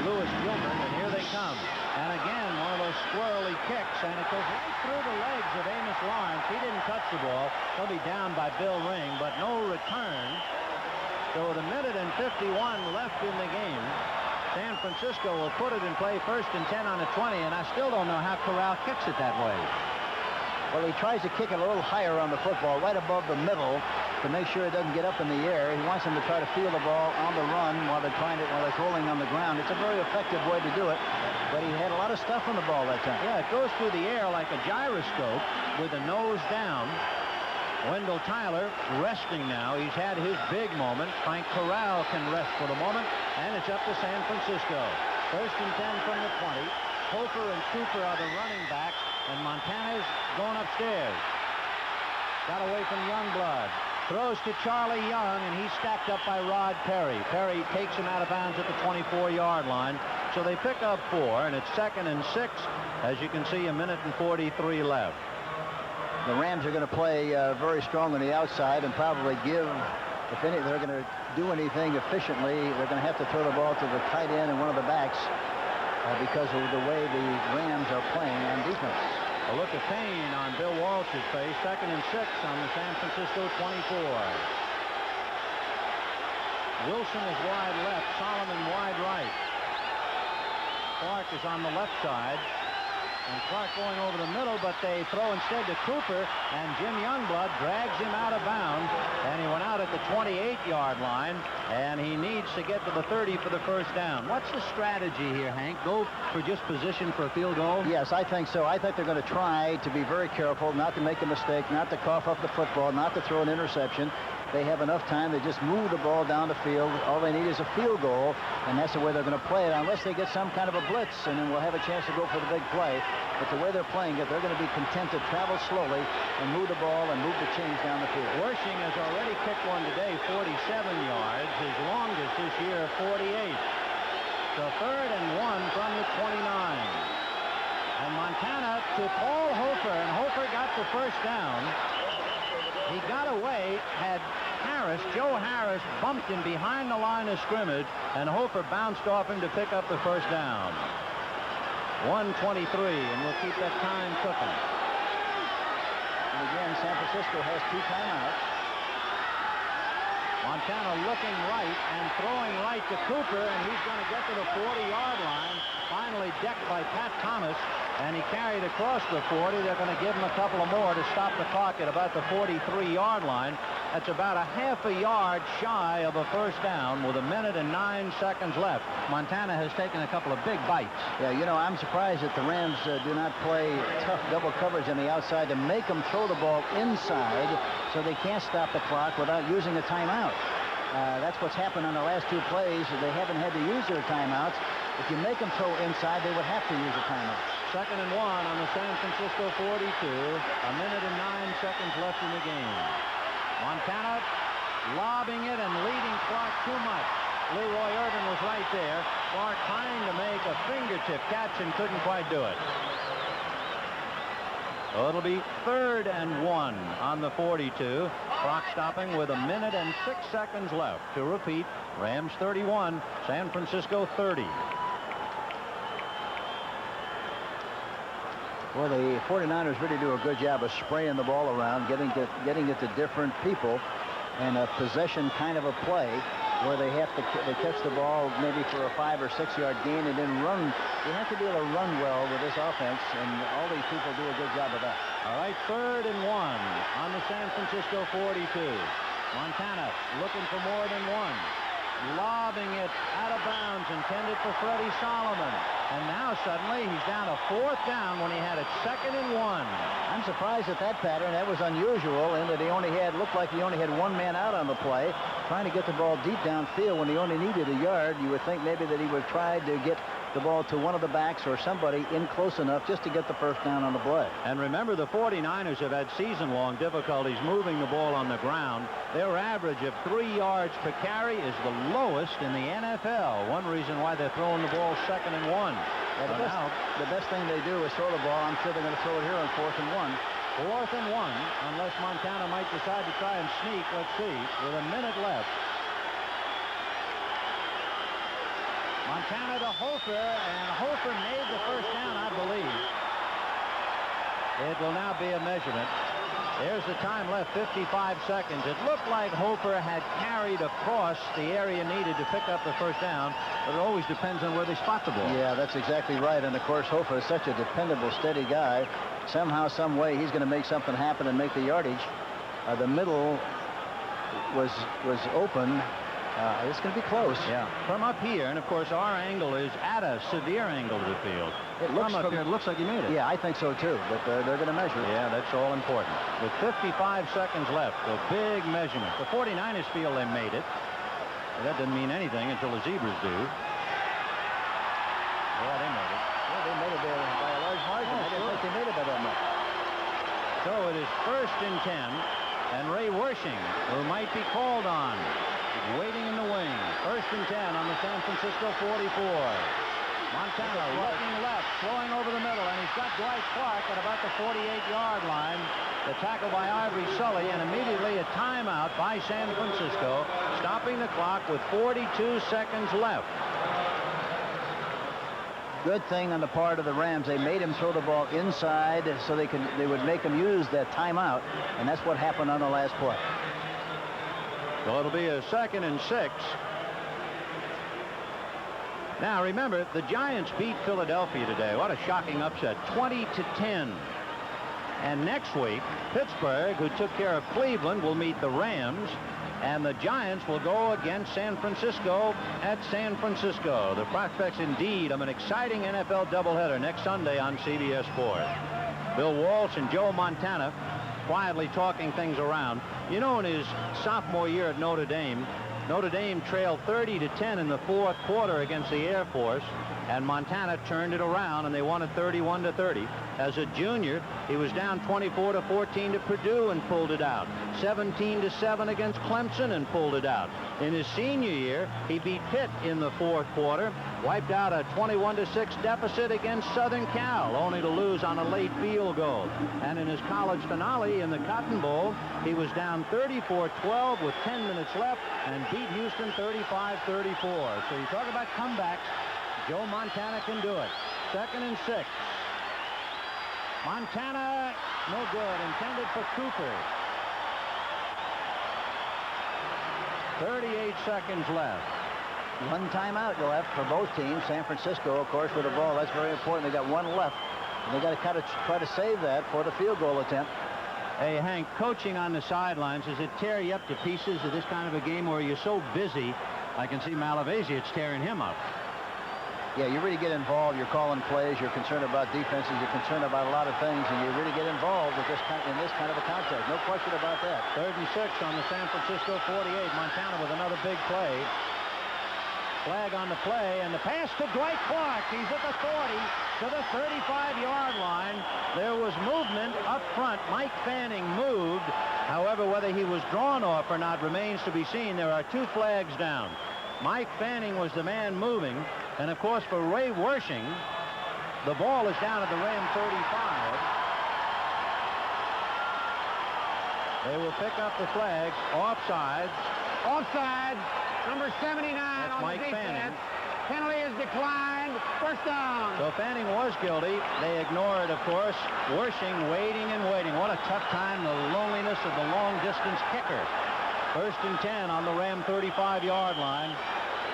[SPEAKER 1] Louis Gilman, and here they come. And again, one of those squirrely kicks, and it goes right through the legs of Amos Lawrence. He didn't touch the ball. He'll be down by Bill Ring, but no return. So with 1:51 left in the game, San Francisco will put it in play 1st and 10 on the 20, and I still don't know how Corral kicks it that way.
[SPEAKER 3] Well, he tries to kick it a little higher on the football, right above the middle, to make sure it doesn't get up in the air. He wants them to try to feel the ball on the run while they're rolling on the ground. It's a very effective way to do it, but he had a lot of stuff on the ball that time.
[SPEAKER 1] Yeah, it goes through the air like a gyroscope with the nose down. Wendell Tyler resting now. He's had his big moment. Frank Corral can rest for the moment, and it's up to San Francisco. 1st and 10 from the 20. Hofer and Cooper are the running backs, and Montana's going upstairs. Got away from Youngblood. Throws to Charlie Young, and he's stacked up by Rod Perry. Perry takes him out of bounds at the 24-yard line. So they pick up 4, and it's 2nd and 6. As you can see, 1:43 left.
[SPEAKER 3] The Rams are going to play very strong on the outside and probably give, if any, they're going to do anything efficiently, they're going to have to throw the ball to the tight end and one of the backs because of the way the Rams are playing on defense.
[SPEAKER 1] A look of pain on Bill Walsh's face. 2nd and 6 on the San Francisco 24. Wilson is wide left, Solomon wide right. Clark is on the left side. And Clark going over the middle, but they throw instead to Cooper, and Jim Youngblood drags him out of bounds, and he went out at the 28-yard line, and he needs to get to the 30 for the 1st down. What's the strategy here, Hank? Go for just position for a field goal?
[SPEAKER 3] Yes, I think so. I think they're going to try to be very careful, not to make a mistake, not to cough up the football, not to throw an interception. They have enough time to just move the ball down the field. All they need is a field goal, and that's the way they're going to play it, unless they get some kind of a blitz, and then we'll have a chance to go for the big play. But the way they're playing it, they're going to be content to travel slowly and move the ball and move the chains down the field.
[SPEAKER 1] Wersching has already kicked one today, 47 yards. His longest this year, 48. So 3rd and 1 from the 29. And Montana to Paul Hofer, and Hofer got the 1st down. He got away, had Joe Harris bumped him behind the line of scrimmage, and Hofer bounced off him to pick up the 1st down. 1:23, and we'll keep that time cooking.
[SPEAKER 3] And again, San Francisco has 2 timeouts.
[SPEAKER 1] Montana looking right and throwing right to Cooper, and he's going to get to the 40-yard line. Finally decked by Pat Thomas, and he carried across the 40. They're going to give him a couple of more to stop the clock at about the 43-yard line. That's about a half a yard shy of a 1st down with 1:09 left. Montana has taken a couple of big bites.
[SPEAKER 3] Yeah, you know, I'm surprised that the Rams do not play tough double coverage on the outside to make them throw the ball inside so they can't stop the clock without using a timeout. That's what's happened on the last 2 plays. They haven't had to use their timeouts. If you make them throw inside, they would have to use a timeout.
[SPEAKER 1] 2nd and 1 on the San Francisco 42. 1:09 left in the game. Montana lobbing it and leading Clark too much. Leroy Irvin was right there. Clark trying to make a fingertip catch and couldn't quite do it. So it'll be 3rd and 1 on the 42. Clock stopping with 1 minute and 6 seconds left. To repeat, Rams 31, San Francisco 30.
[SPEAKER 3] Well, the 49ers really do a good job of spraying the ball around, getting it to different people, and a possession kind of a play where they catch the ball maybe for a 5 or 6 yard gain and then run. You have to be able to run well with this offense, and all these people do a good job of that.
[SPEAKER 1] All right, 3rd and 1 on the San Francisco 42. Montana looking for more than one. Lobbing it out of bounds, intended for Freddie Solomon. And now suddenly he's down to 4th down when he had it 2nd and 1.
[SPEAKER 3] I'm surprised at that pattern. That was unusual in that looked like he only had one man out on the play, trying to get the ball deep downfield when he only needed a yard. You would think maybe that he would try to get the ball to one of the backs or somebody in close enough just to get the first down on the play.
[SPEAKER 1] And remember, the 49ers have had season-long difficulties moving the ball on the ground. Their average of 3 yards per carry is the lowest in the NFL. One reason why they're throwing the ball 2nd and 1.
[SPEAKER 3] Well, the best thing they do is throw the ball. I'm sure they're going to throw it here on 4th and 1.
[SPEAKER 1] 4th and 1, unless Montana might decide to try and sneak. Let's see, with 1 minute left. Montana to Hofer, and Hofer made the first down, I believe. It will now be a measurement. There's the time left, 55 seconds. It looked like Hofer had carried across the area needed to pick up the first down, but it always depends on where they spot the ball.
[SPEAKER 3] Yeah, that's exactly right. And, of course, Hofer is such a dependable, steady guy. Somehow, some way, he's going to make something happen and make the yardage. The middle was open. It's going to be close.
[SPEAKER 1] Yeah. From up here, and of course our angle is at a severe angle to the field.
[SPEAKER 3] It looks
[SPEAKER 1] up here, it looks like you made it.
[SPEAKER 3] Yeah, I think so too, but they're going to measure it.
[SPEAKER 1] Yeah, that's all important. With 55 seconds left, a big measurement. The 49ers feel they made it. That doesn't mean anything until the Zebras do. Yeah, they made it.
[SPEAKER 3] Yeah, they made it by a large margin. I didn't think they made it by that much.
[SPEAKER 1] So it is 1st and 10, and Ray Wersching, who might be called on, waiting in the wing. 1st and 10 on the San Francisco 44. Montana looking left, throwing over the middle, and he's got Dwight Clark at about the 48-yard line. The tackle by Ivory Sully, and immediately a timeout by San Francisco, stopping the clock with 42 seconds left.
[SPEAKER 3] Good thing on the part of the Rams. They made him throw the ball inside so they would make him use that timeout, and that's what happened on the last play.
[SPEAKER 1] So it'll be a 2nd and 6. Now remember, the Giants beat Philadelphia today. What a shocking upset, 20-10. And next week, Pittsburgh, who took care of Cleveland, will meet the Rams, and the Giants will go against San Francisco at San Francisco. The prospects indeed of an exciting NFL doubleheader next Sunday on CBS Sports. Bill Walsh and Joe Montana quietly talking things around. You know, in his sophomore year at Notre Dame trailed 30-10 in the 4th quarter against the Air Force, and Montana turned it around, and they won it 31-30. As a junior, he was down 24-14 to Purdue and pulled it out. 17-7 against Clemson and pulled it out. In his senior year, he beat Pitt in the 4th quarter, wiped out a 21-6 deficit against Southern Cal, only to lose on a late field goal. And in his college finale in the Cotton Bowl, he was down 34-12 with 10 minutes left and beat Houston 35-34. So you talk about comebacks, Joe Montana can do it. 2nd and 6. Montana, no good, intended for Cooper. 38 seconds left.
[SPEAKER 3] One timeout left for both teams. San Francisco, of course, with the ball. That's very important. They got one left, and they got to kind of try to save that for the field goal attempt.
[SPEAKER 1] Hey, Hank, coaching on the sidelines, does it tear you up to pieces of this kind of a game where you're so busy? I can see Malavasi, it's tearing him up.
[SPEAKER 3] Yeah, you really get involved. You're calling plays. You're concerned about defenses. You're concerned about a lot of things, and you really get involved with in this kind of a contest. No question about that.
[SPEAKER 1] 3rd and 6 on the San Francisco 48. Montana with another big play. Flag on the play, and the pass to Dwight Clark. He's at the 40 to the 35-yard line. There was movement up front. Mike Fanning moved. However, whether he was drawn off or not remains to be seen. There are 2 flags down. Mike Fanning was the man moving. And, of course, for Ray Wersching, the ball is down at the Ram 35. They will pick up the flag. Offside.
[SPEAKER 4] Offside. Number 79 on
[SPEAKER 1] Mike
[SPEAKER 4] the defense.
[SPEAKER 1] Fanning.
[SPEAKER 4] Penalty is declined. First down.
[SPEAKER 1] So Fanning was guilty. They ignored, of course, Wersching waiting and waiting. What a tough time, the loneliness of the long-distance kicker. 1st and 10 on the Ram 35-yard line.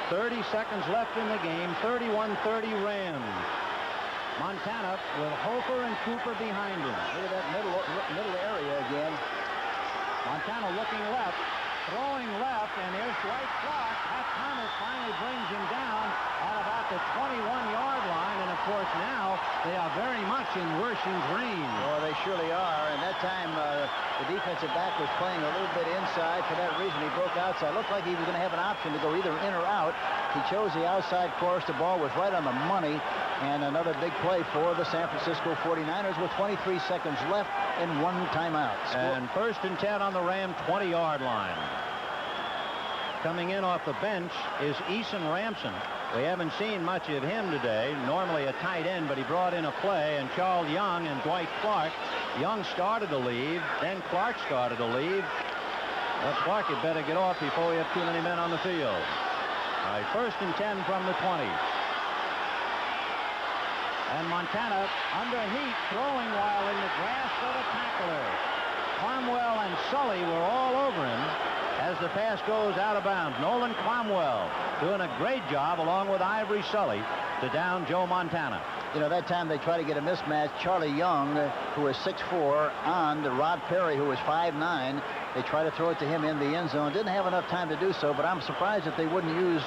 [SPEAKER 1] 30 seconds left in the game. 31-30 Rams. Montana with Hofer and Cooper behind him.
[SPEAKER 3] Look at that middle area again.
[SPEAKER 1] Montana looking left, throwing left, and here's Dwight Clark. Pat Thomas finally brings him down at about the 21-yard line, and of course now they are very much in Wersching's range.
[SPEAKER 3] Well, they surely are, and that time the defensive back was playing a little bit inside. For that reason, he broke outside. Looked like he was going to have an option to go either in or out. He chose the outside course. The ball was right on the money, and another big play for the San Francisco 49ers with 23 seconds left and 1 timeout.
[SPEAKER 1] And 1st and 10 on the Ram 20-yard line. Coming in off the bench is Eason Ramson. We haven't seen much of him today. Normally a tight end, but he brought in a play, and Charles Young and Dwight Clark. Young started to leave, then Clark started to leave. Well, Clark had better get off before we have too many men on the field. All right, 1st and 10 from the 20. And Montana under heat, throwing while in the grass for the tackler. Cromwell and Sully were all over him as the pass goes out of bounds. Nolan Cromwell doing a great job along with Ivory Sully to down Joe Montana.
[SPEAKER 3] You know, that time they try to get a mismatch. Charlie Young, who is 6'4", on to Rod Perry, who is 5'9". They try to throw it to him in the end zone. Didn't have enough time to do so, but I'm surprised that they wouldn't use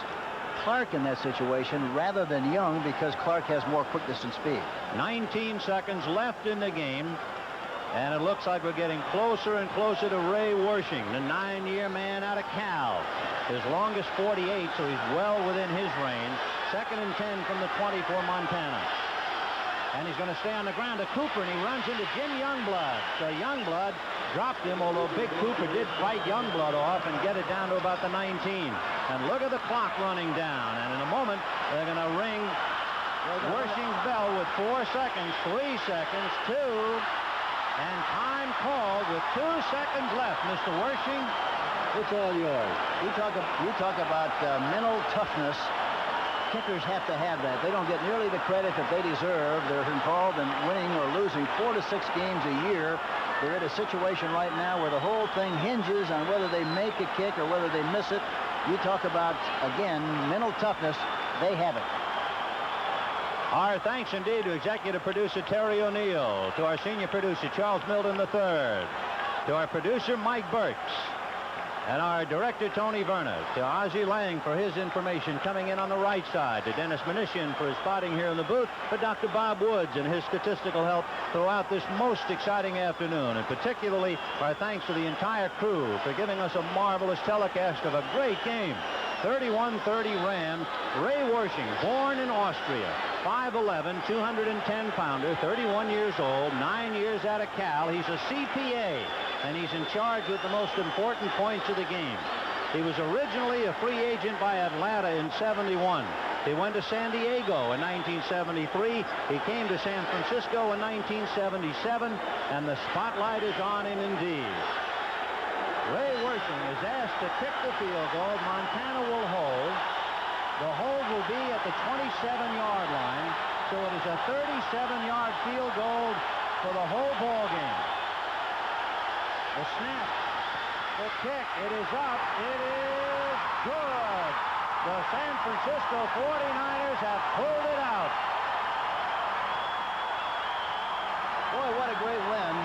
[SPEAKER 3] Clark in that situation rather than Young, because Clark has more quickness and speed.
[SPEAKER 1] 19 seconds left in the game, and it looks like we're getting closer and closer to Ray Wersching, the 9-year man out of Cal. His longest 48, so he's well within his range. 2nd and 10 from the 20 for Montana. And he's going to stay on the ground to Cooper, and he runs into Jim Youngblood. So Youngblood dropped him, although Big Cooper did fight Youngblood off and get it down to about the 19. And look at the clock running down. And in a moment, they're going to ring Wersching's bell with 4 seconds, 3 seconds, 2. And time called with 2 seconds left. Mr. Wersching,
[SPEAKER 3] it's all yours. You talk about mental toughness. Kickers have to have that. They don't get nearly the credit that they deserve. They're involved in winning or losing 4 to 6 games a year. They're in a situation right now where the whole thing hinges on whether they make a kick or whether they miss it. You talk about, again, mental toughness. They have it.
[SPEAKER 1] Our thanks indeed to executive producer Terry O'Neill, to our senior producer Charles Milton III, to our producer Mike Burks, and our director Tony Verna, to Ozzie Lang for his information coming in on the right side, to Dennis Mnuchin for his spotting here in the booth, for Dr. Bob Woods and his statistical help throughout this most exciting afternoon. And particularly our thanks to the entire crew for giving us a marvelous telecast of a great game. 31-30 Rams. Ray Wersching, born in Austria, 5'11", 210-pounder, 31 years old, 9 years out of Cal. He's a CPA, and he's in charge with the most important points of the game. He was originally a free agent by Atlanta in '71. He went to San Diego in 1973. He came to San Francisco in 1977, and the spotlight is on him indeed. Ray Wersching is asked to kick the field goal. Montana will hold. The hold will be at the 27-yard line, so it is a 37-yard field goal for the whole ball game. The snap, the kick, it is up, it is good. The San Francisco 49ers have pulled it out.
[SPEAKER 3] Boy, what a great win.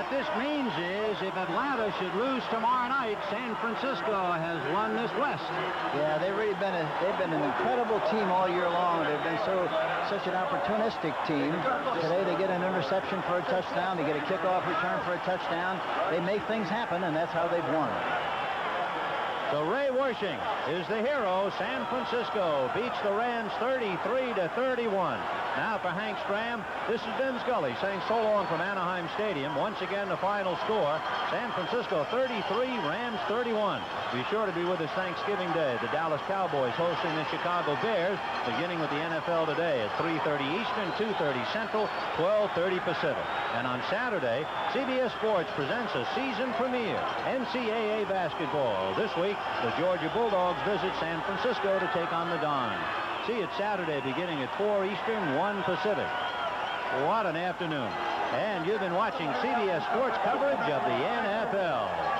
[SPEAKER 1] This means is if Atlanta should lose tomorrow night, San Francisco has won this West.
[SPEAKER 3] Yeah, they've been an incredible team all year long. They've been such an opportunistic team. Today they get an interception for a touchdown. They get a kickoff return for a touchdown. They make things happen, and that's how they've won.
[SPEAKER 1] So Ray Wersching is the hero. San Francisco beats the Rams 33-31. Now for Hank Stram, this is Vin Scully saying so long from Anaheim Stadium. Once again, the final score, San Francisco 33, Rams 31. Be sure to be with us Thanksgiving Day. The Dallas Cowboys hosting the Chicago Bears, beginning with the NFL today at 3:30 Eastern, 2:30 Central, 12:30 Pacific. And on Saturday, CBS Sports presents a season premiere, NCAA basketball. This week, the Georgia Bulldogs visit San Francisco to take on the Dons. See it Saturday beginning at 4 Eastern, 1 Pacific. What an afternoon. And you've been watching CBS Sports coverage of the NFL.